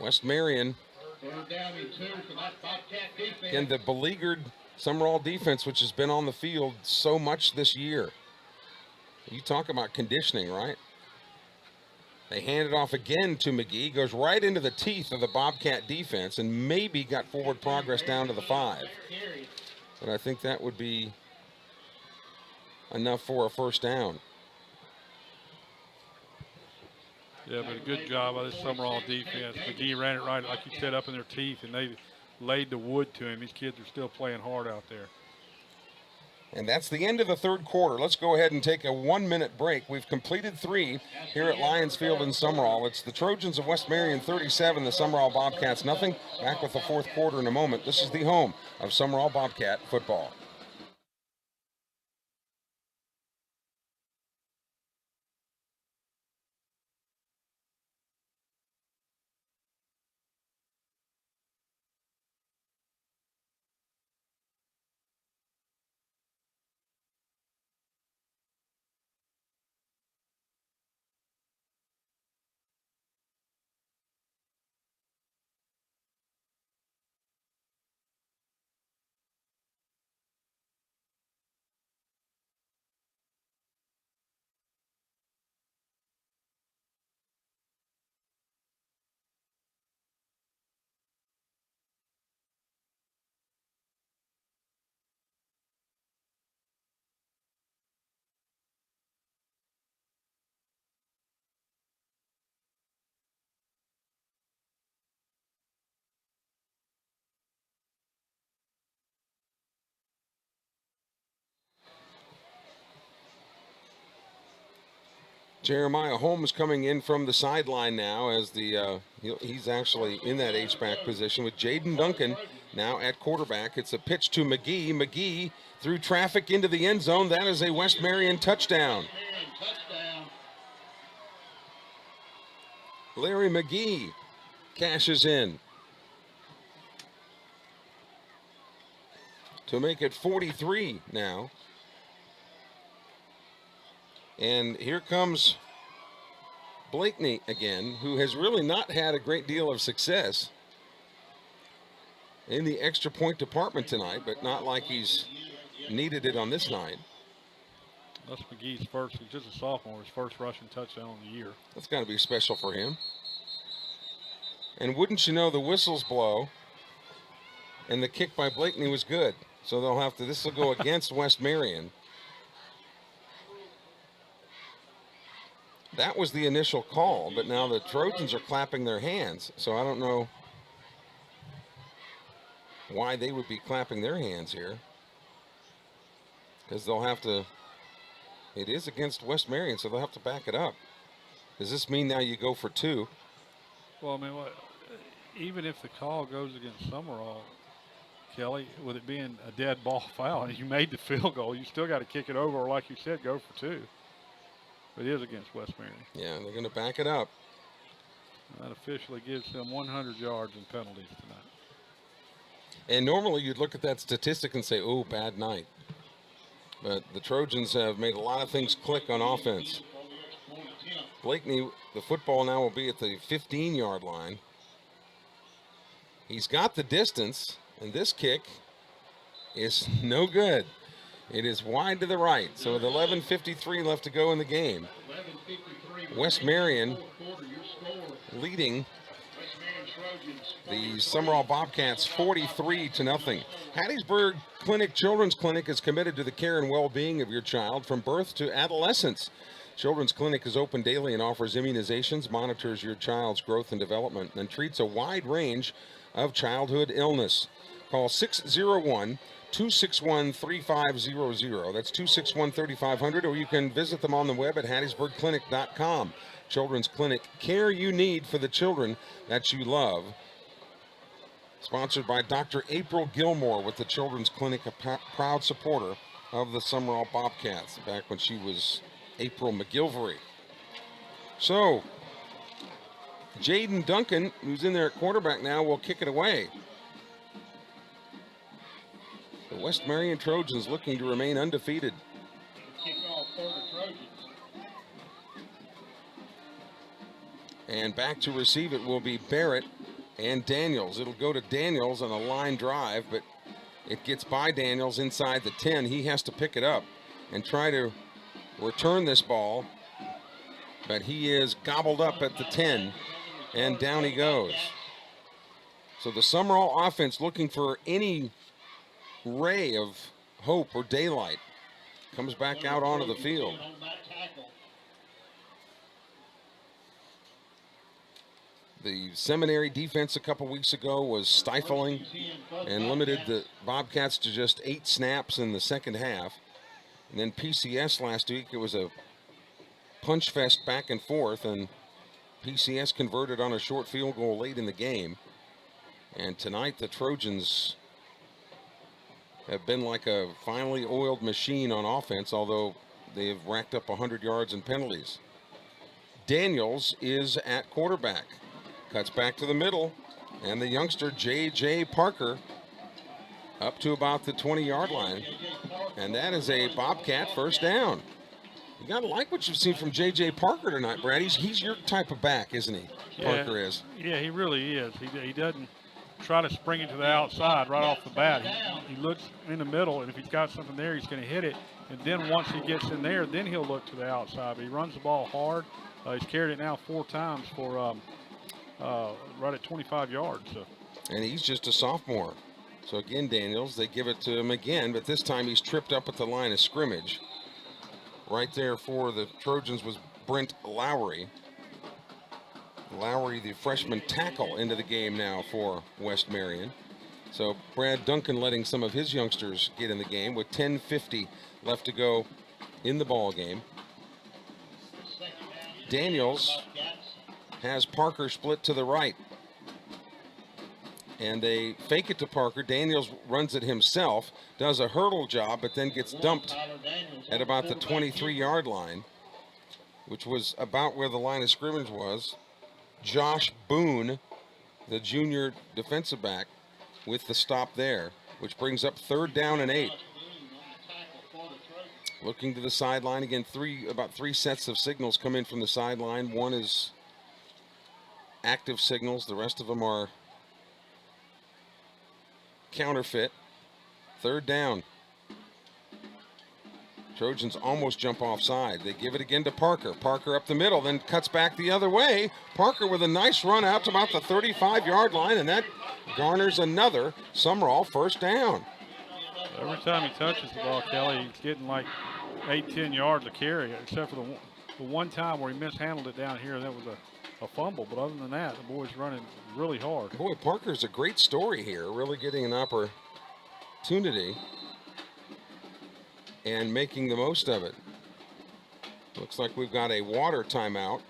S1: West Marion.
S3: 3rd down and 2 for that Bobcat defense.
S1: And the beleaguered Sumrall defense, which has been on the field so much this year. You talk about conditioning, right? They hand it off again to McGee, goes right into the teeth of the Bobcat defense, and maybe got forward progress down to the 5. But I think that would be enough for a 1st down.
S2: Yeah, but a good job by this Summerall defense. McGee ran it right, like you said, up in their teeth, and they laid the wood to him. These kids are still playing hard out there.
S1: And that's the end of the third quarter. Let's go ahead and take a 1-minute break. We've completed 3 here at Lions Field in Summerall. It's the Trojans of West Marion 37, the Summerall Bobcats nothing. Back with the fourth quarter in a moment. This is the home of Summerall Bobcat football. Jeremiah Holmes coming in from the sideline now as he's actually in that H-back position with Jaden Duncan now at quarterback. It's a pitch to McGee. McGee through traffic into the end zone. That is a West Marion touchdown. Larry McGee cashes in to make it 43 now. And here comes Blakeney again, who has really not had a great deal of success in the extra point department tonight, but not like he's needed it on this night.
S2: That's McGee's first, he's just a sophomore, his first rushing touchdown of the year.
S1: That's got to be special for him. And wouldn't you know, the whistles blow, and the kick by Blakeney was good. So they'll have to, this will go against West Marion. That was the initial call, but now the Trojans are clapping their hands. So I don't know why they would be clapping their hands here. Because they'll have to, it is against West Marion, so they'll have to back it up. Does this mean now you go for 2?
S2: Well, I mean, even if the call goes against Summerall, Kelly, with it being a dead ball foul, and you made the field goal, you still got to kick it over, or like you said, go for 2. It is against West Marion.
S1: Yeah, they're going to back it up.
S2: That officially gives them 100 yards in penalties tonight.
S1: And normally you'd look at that statistic and say, oh, bad night. But the Trojans have made a lot of things click on offense. Blakeney, the football now will be at the 15-yard line. He's got the distance, and this kick is no good. It is wide to the right, so with 11:53 left to go in the game. West Marion leading the Summerall Bobcats 43-0. Hattiesburg Children's Clinic is committed to the care and well-being of your child from birth to adolescence. Children's Clinic is open daily and offers immunizations, monitors your child's growth and development, and treats a wide range of childhood illness. Call 601-261-3500. That's 261-3500, or you can visit them on the web at hattiesburgclinic.com. Children's Clinic, care you need for the children that you love. Sponsored by Dr. April Gilmore with the Children's Clinic, a proud supporter of the Summerall Bobcats back when she was April McGilvery. So, Jaden Duncan, who's in there at quarterback now, will kick it away. The West Marion Trojans looking to remain undefeated. And back to receive it will be Barrett and Daniels. It'll go to Daniels on a line drive, but it gets by Daniels inside the 10. He has to pick it up and try to return this ball, but he is gobbled up at the 10, and down he goes. So the Summerall offense looking for any ray of hope or daylight comes back out onto the field. the Seminary defense a couple weeks ago was stifling and limited the Bobcats to just 8 snaps in the second half. And then PCS last week, it was a punch fest back and forth, and PCS converted on a short field goal late in the game. And tonight the Trojans have been like a finely oiled machine on offense, although they have racked up 100 yards in penalties. Daniels is at quarterback. Cuts back to the middle, and the youngster J.J. Parker up to about the 20-yard line. And that is a Bobcat first down. You got to like what you've seen from J.J. Parker tonight, Brad. He's your type of back, isn't he?
S2: Yeah,
S1: Parker is.
S2: Yeah, he really is. He doesn't try to spring it to the outside right off the bat. He looks in the middle, and if he's got something there, he's going to hit it. And then once he gets in there, then he'll look to the outside. But he runs the ball hard. He's carried it now 4 times for right at 25 yards. So.
S1: And he's just a sophomore. So again, Daniels, they give it to him again, but this time he's tripped up at the line of scrimmage. Right there for the Trojans was Brent Lowry. Lowry, the freshman tackle, into the game now for West Marion. So Brad Duncan letting some of his youngsters get in the game with 10:50 left to go in the ball game. Daniels has Parker split to the right. And they fake it to Parker. Daniels runs it himself, does a hurdle job, but then gets dumped at about the 23-yard line, which was about where the line of scrimmage was. Josh Boone, the junior defensive back, with the stop there, which brings up 3rd down and 8. Looking to the sideline again, about three sets of signals come in from the sideline. One is active signals. The rest of them are counterfeit. 3rd down. Trojans almost jump offside. They give it again to Parker. Parker up the middle, then cuts back the other way. Parker with a nice run out to about the 35-yard line, and that garners another Sumrall first down.
S2: Every time he touches the ball, Kelly, he's getting like 8-10 yards of carry, except for the one time where he mishandled it down here. That was a fumble, but other than that, the boy's running really hard.
S1: Boy, Parker's a great story here, really getting an opportunity and making the most of it. Looks like we've got a water timeout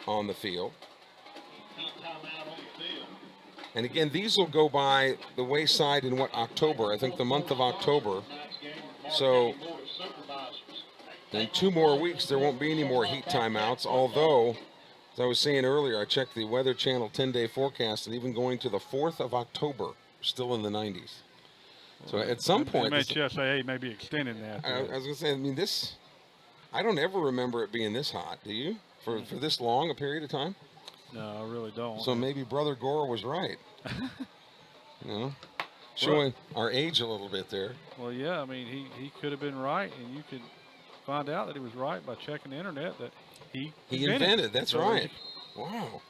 S1: on the field. And again, these will go by the wayside in October? I think the month of October. So in 2 more weeks, there won't be any more heat timeouts, although, as I was saying earlier, I checked the Weather Channel 10-day forecast, and even going to the 4th of October, still in the 90s. So at some point,
S2: MHSAA may be extending that.
S1: I was going to say, I mean, I don't ever remember it being this hot. Do you? For this long a period of time?
S2: No, I really don't.
S1: So maybe Brother Gore was right. Showing our age a little bit there.
S2: Well, yeah, I mean, he could have been right, and you could find out that he was right by checking the internet that he
S1: invented. That's right. Wow,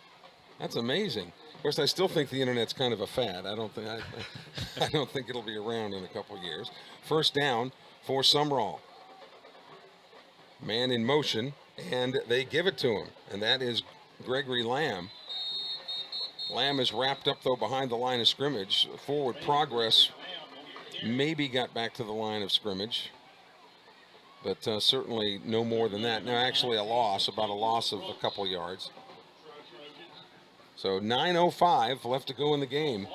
S1: that's amazing. Of course, I still think the internet's kind of a fad. I don't think it'll be around in a couple of years. First down for Sumrall. Man in motion, and they give it to him, and that is Gregory Lamb. Lamb is wrapped up, though, behind the line of scrimmage. Forward progress maybe got back to the line of scrimmage, but certainly no more than that. Now, actually a loss, about a loss of a couple yards. So 9:05 left to go in the game.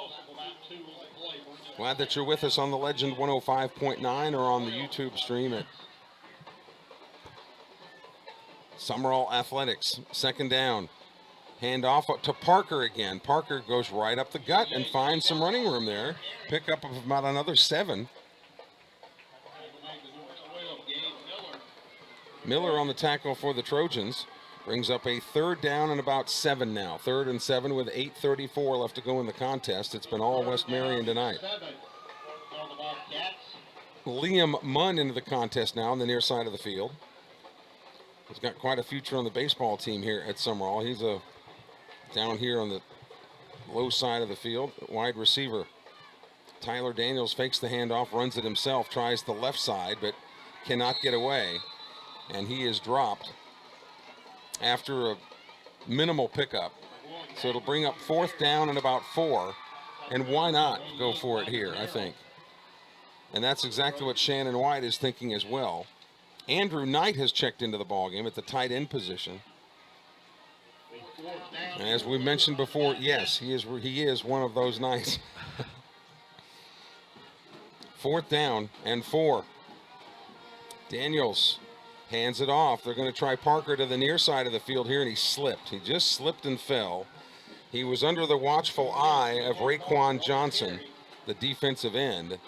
S1: Glad that you're with us on the Legend 105.9 or on the YouTube stream at Sumrall Athletics. 2nd down. Hand off to Parker again. Parker goes right up the gut and finds some running room there. Pick up of about another 7. Miller on the tackle for the Trojans. Brings up a 3rd down and about 7 now. 3rd and 7 with 8:34 left to go in the contest. It's been all West Marion tonight. Liam Munn into the contest now on the near side of the field. He's got quite a future on the baseball team here at Sumrall. He's down here on the low side of the field, wide receiver. Tyler Daniels fakes the handoff, runs it himself, tries the left side, but cannot get away. And he is dropped after a minimal pickup So it'll bring up 4th down and about 4. And why not go for it here, I think. And that's exactly what Shannon White is thinking as well. Andrew Knight has checked into the ballgame at the tight end position. And as we mentioned before, yes, he is one of those Knights. 4th down and 4. Daniels hands it off. They're going to try Parker to the near side of the field here, and he slipped. He just slipped and fell. He was under the watchful eye of Raquan Johnson, the defensive end.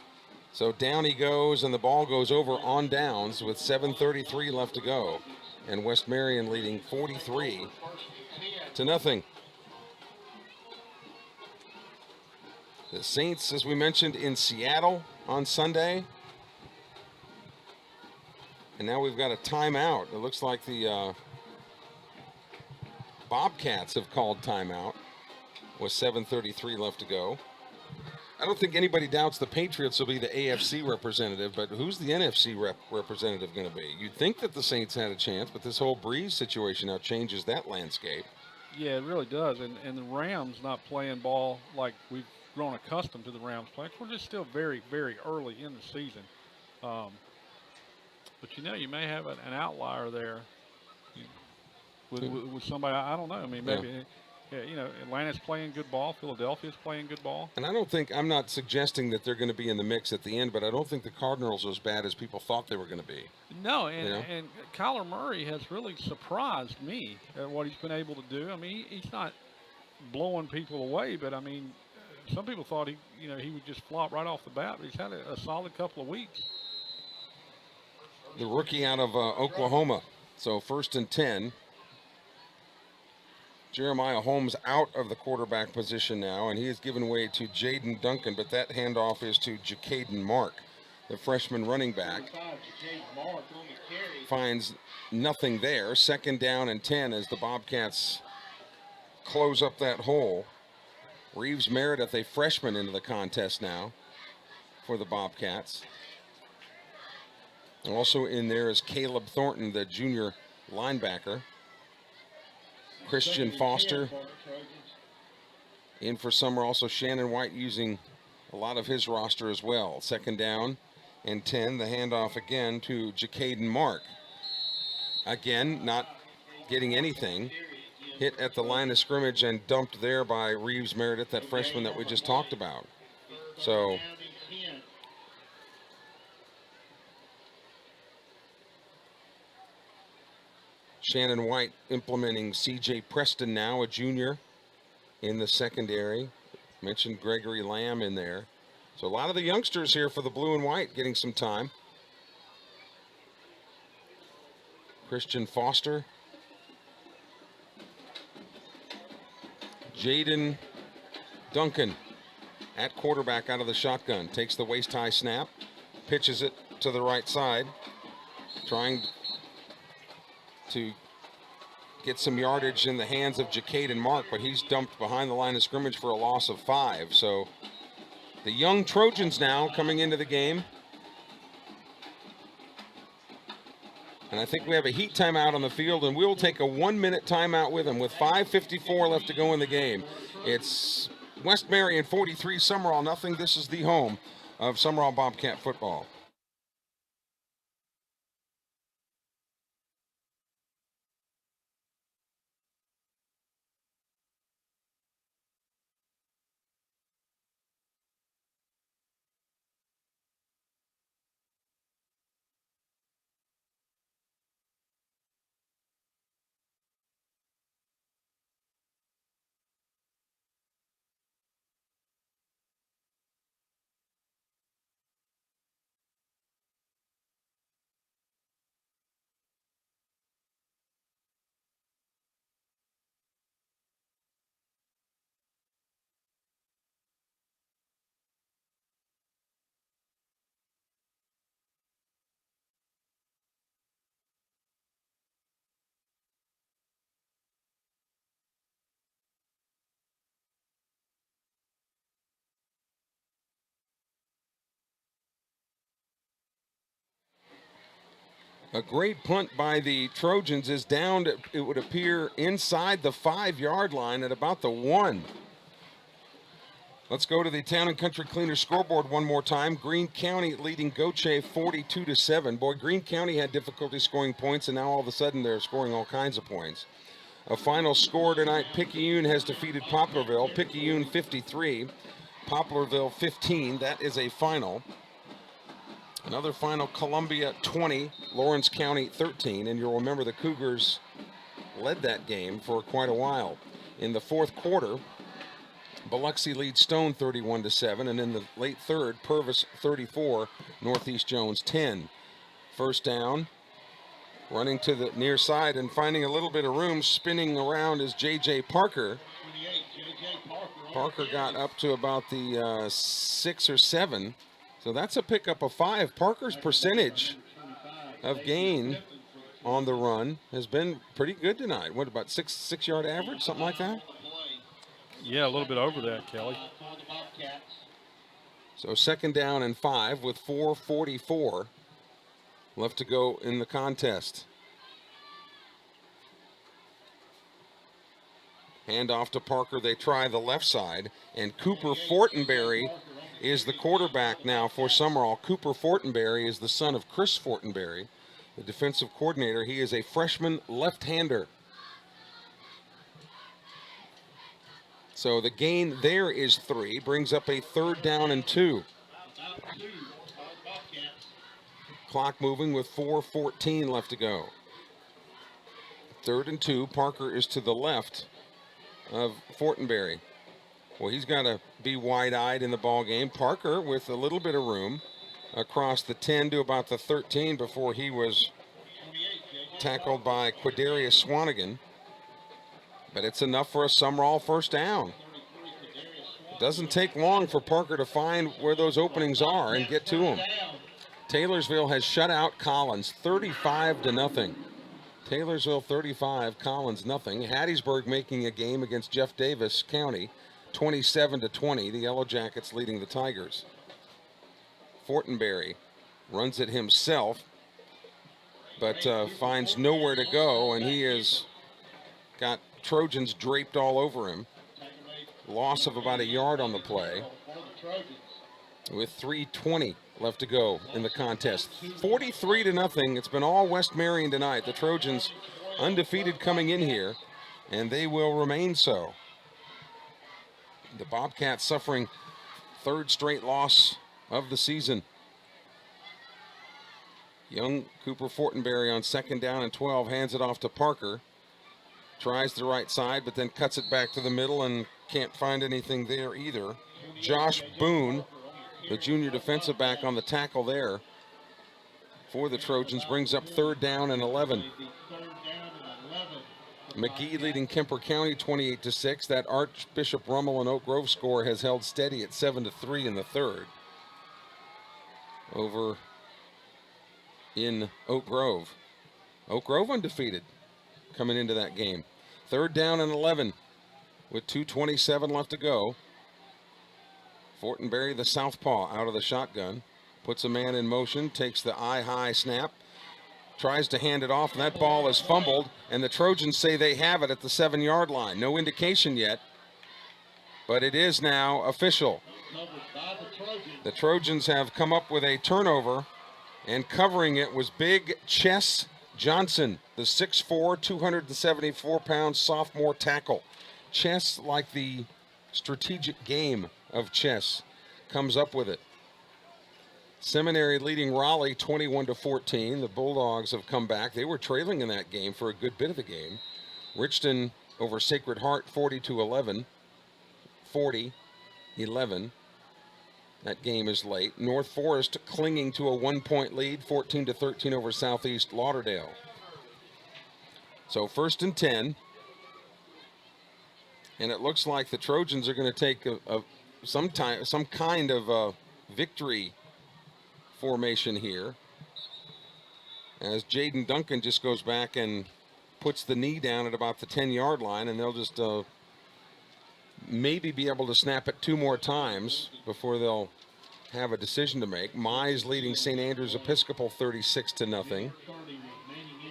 S1: So down he goes, and the ball goes over on downs with 7:33 left to go. And West Marion leading 43-0. The Saints, as we mentioned, in Seattle on Sunday. And now we've got a timeout. It looks like the Bobcats have called timeout with 7:33 left to go. I don't think anybody doubts the Patriots will be the AFC representative, but who's the NFC representative going to be? You'd think that the Saints had a chance, but this whole Breeze situation now changes that landscape.
S2: Yeah, it really does. And the Rams not playing ball like we've grown accustomed to the Rams playing. We're just still very, very early in the season. But, you know, you may have an outlier there with somebody. I don't know. I mean, maybe. Yeah. Yeah, you know, Atlanta's playing good ball. Philadelphia's playing good ball.
S1: And I'm not suggesting that they're going to be in the mix at the end, but I don't think the Cardinals are as bad as people thought they were going to be.
S2: No, and Kyler Murray has really surprised me at what he's been able to do. I mean, he's not blowing people away, but I mean, some people thought he would just flop right off the bat, but he's had a solid couple of weeks.
S1: The rookie out of Oklahoma. So 1st and 10. Jeremiah Holmes out of the quarterback position now, and he is given way to Jaden Duncan, but that handoff is to Jacaden Mark, the freshman running back. Finds nothing there. 2nd down and 10 as the Bobcats close up that hole. Reeves Meredith, a freshman, into the contest now for the Bobcats. Also in there is Caleb Thornton, the junior linebacker. Christian Foster in for Summer. Also Shannon White using a lot of his roster as well. 2nd down and 10. The handoff again to Jacaden Mark. Again, not getting anything. Hit at the line of scrimmage and dumped there by Reeves Meredith, that freshman that we just talked about. So Shannon White implementing C.J. Preston now, a junior, in the secondary. Mentioned Gregory Lamb in there. So a lot of the youngsters here for the blue and white getting some time. Christian Foster. Jaden Duncan at quarterback out of the shotgun. Takes the waist-high snap. Pitches it to the right side. Trying to get some yardage in the hands of Jacaden Mark, but he's dumped behind the line of scrimmage for a loss of 5. So the young Trojans now coming into the game. And I think we have a heat timeout on the field, and we'll take a 1-minute timeout with them with 5:54 left to go in the game. It's West Marion 43, Summerall nothing. This is the home of Summerall Bobcat football. A great punt by the Trojans is down to, it would appear, inside the 5-yard line at about the 1. Let's go to the Town and Country Cleaner scoreboard one more time. Greene County leading Goche 42-7. Boy, Greene County had difficulty scoring points, and now all of a sudden they're scoring all kinds of points. A final score tonight, Picayune has defeated Poplarville. Picayune 53, Poplarville 15. That is a final. Another final, Columbia 20, Lawrence County 13. And you'll remember the Cougars led that game for quite a while. In the fourth quarter, Biloxi leads Stone 31-7, and in the late third, Purvis 34, Northeast Jones 10. First down, running to the near side and finding a little bit of room, spinning around is J.J. Parker.
S3: 28, J.J. Parker.
S1: Parker got up to about the 6 or 7, so that's a pickup of 5. Parker's percentage of gain on the run has been pretty good tonight. What, about 6-yard average, something like that?
S2: Yeah, a little bit over that, Kelly.
S3: For the Bobcats.
S1: So second down and 5 with 4:44 left to go in the contest. Hand off to Parker. They try the left side, and Cooper Fortenberry is the quarterback now for Summerall. Cooper Fortenberry is the son of Chris Fortenberry, the defensive coordinator. He is a freshman left-hander. So the gain there is 3, brings up a 3rd down and 2.
S3: About 2 for the Bobcats.
S1: Clock moving with 4:14 left to go. 3rd and 2. Parker is to the left of Fortenberry. Well, he's got to be wide-eyed in the ball game. Parker with a little bit of room across the 10 to about the 13 before he was tackled by Quadarius Swanigan. But it's enough for a Summerall first down. It doesn't take long for Parker to find where those openings are and get to them. Taylorsville has shut out Collins 35-0. Taylorsville 35, Collins nothing. Hattiesburg making a game against Jeff Davis County 27-20. The Yellow Jackets leading the Tigers. Fortenberry runs it himself, but finds nowhere to go, and he has got Trojans draped all over him. Loss of about a yard on the play with 3:20 left to go in the contest. 43-0. It's been all West Marion tonight. The Trojans undefeated coming in here, and they will remain so. The Bobcats suffering 3rd straight loss of the season. Young Cooper Fortenberry on 2nd down and 12 hands it off to Parker. Tries the right side, but then cuts it back to the middle and can't find anything there either. Josh Boone, the junior defensive back, on the tackle there for the Trojans, brings up 3rd down and 11. McGee leading Kemper County 28-6. That Archbishop Rummel and Oak Grove score has held steady at 7-3 in the 3rd. Over in Oak Grove. Oak Grove undefeated coming into that game. 3rd down and 11 with 2:27 left to go. Fortenberry, the southpaw, out of the shotgun. Puts a man in motion, takes the eye-high snap, tries to hand it off, and that ball is fumbled, and the Trojans say they have it at the 7-yard line. No indication yet, but it is now official. The Trojans have come up with a turnover, and covering it was big Chess Johnson, the 6'4", 274-pound sophomore tackle. Chess, like the strategic game of chess, comes up with it. Seminary leading Raleigh 21-14. The Bulldogs have come back. They were trailing in that game for a good bit of the game. Richton over Sacred Heart 40-11. 40-11. That game is late. North Forest clinging to a 1-point lead, 14-13 over Southeast Lauderdale. So 1st and 10. And it looks like the Trojans are going to take some kind of victory formation here, as Jaden Duncan just goes back and puts the knee down at about the 10-yard line, and they'll just maybe be able to snap it 2 more times before they'll have a decision to make. Mize leading St. Andrews Episcopal 36-0.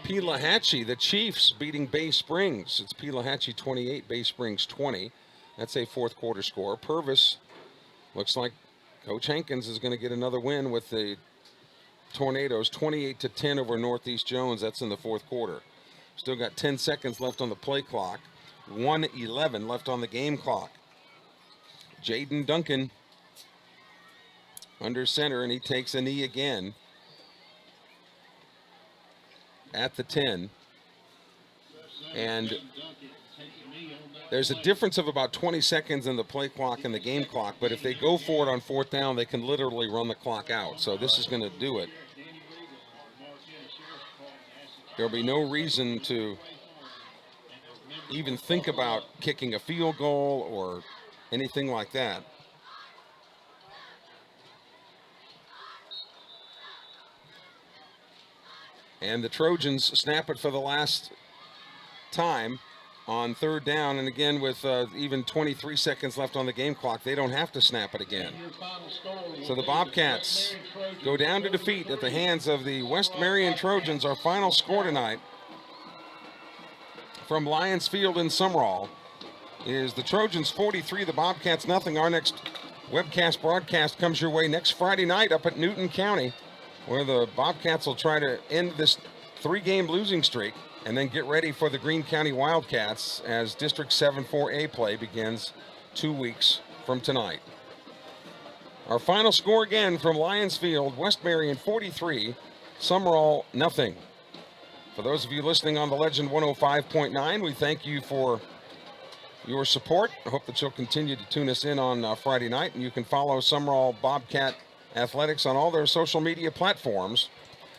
S1: Pelahatchie, the Chiefs beating Bay Springs. It's Pelahatchie 28, Bay Springs 20. That's a fourth quarter score. Purvis, looks like Coach Hankins is going to get another win with the Tornadoes, 28-10 over Northeast Jones. That's in the fourth quarter. Still got 10 seconds left on the play clock. 1:11 left on the game clock. Jaden Duncan under center, and he takes a knee again at the 10. And there's a difference of about 20 seconds in the play clock and the game clock, but if they go for it on fourth down, they can literally run the clock out. So this is going to do it. There'll be no reason to even think about kicking a field goal or anything like that. And the Trojans snap it for the last time on third down, and again with even 23 seconds left on the game clock, they don't have to snap it again. So the Bobcats go down to defeat at the hands of the West Marion Trojans. Our final score tonight from Lions Field in Sumrall is the Trojans 43, the Bobcats nothing. Our next webcast broadcast comes your way next Friday night up at Newton County, where the Bobcats will try to end this 3-game losing streak and then get ready for the Greene County Wildcats as District 7 4A play begins 2 weeks from tonight. Our final score again from Lions Field, West Marion 43, Sumrall nothing. For those of you listening on the Legend 105.9, we thank you for your support. I hope that you'll continue to tune us in on Friday night, and you can follow Sumrall Bobcat Athletics on all their social media platforms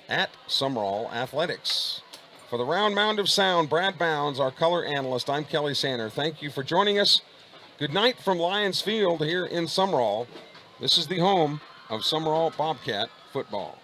S1: at Sumrall Athletics. For the round mound of sound, Brad Bounds, our color analyst, I'm Kelly Sander. Thank you for joining us. Good night from Lions Field here in Sumrall. This is the home of Sumrall Bobcat football.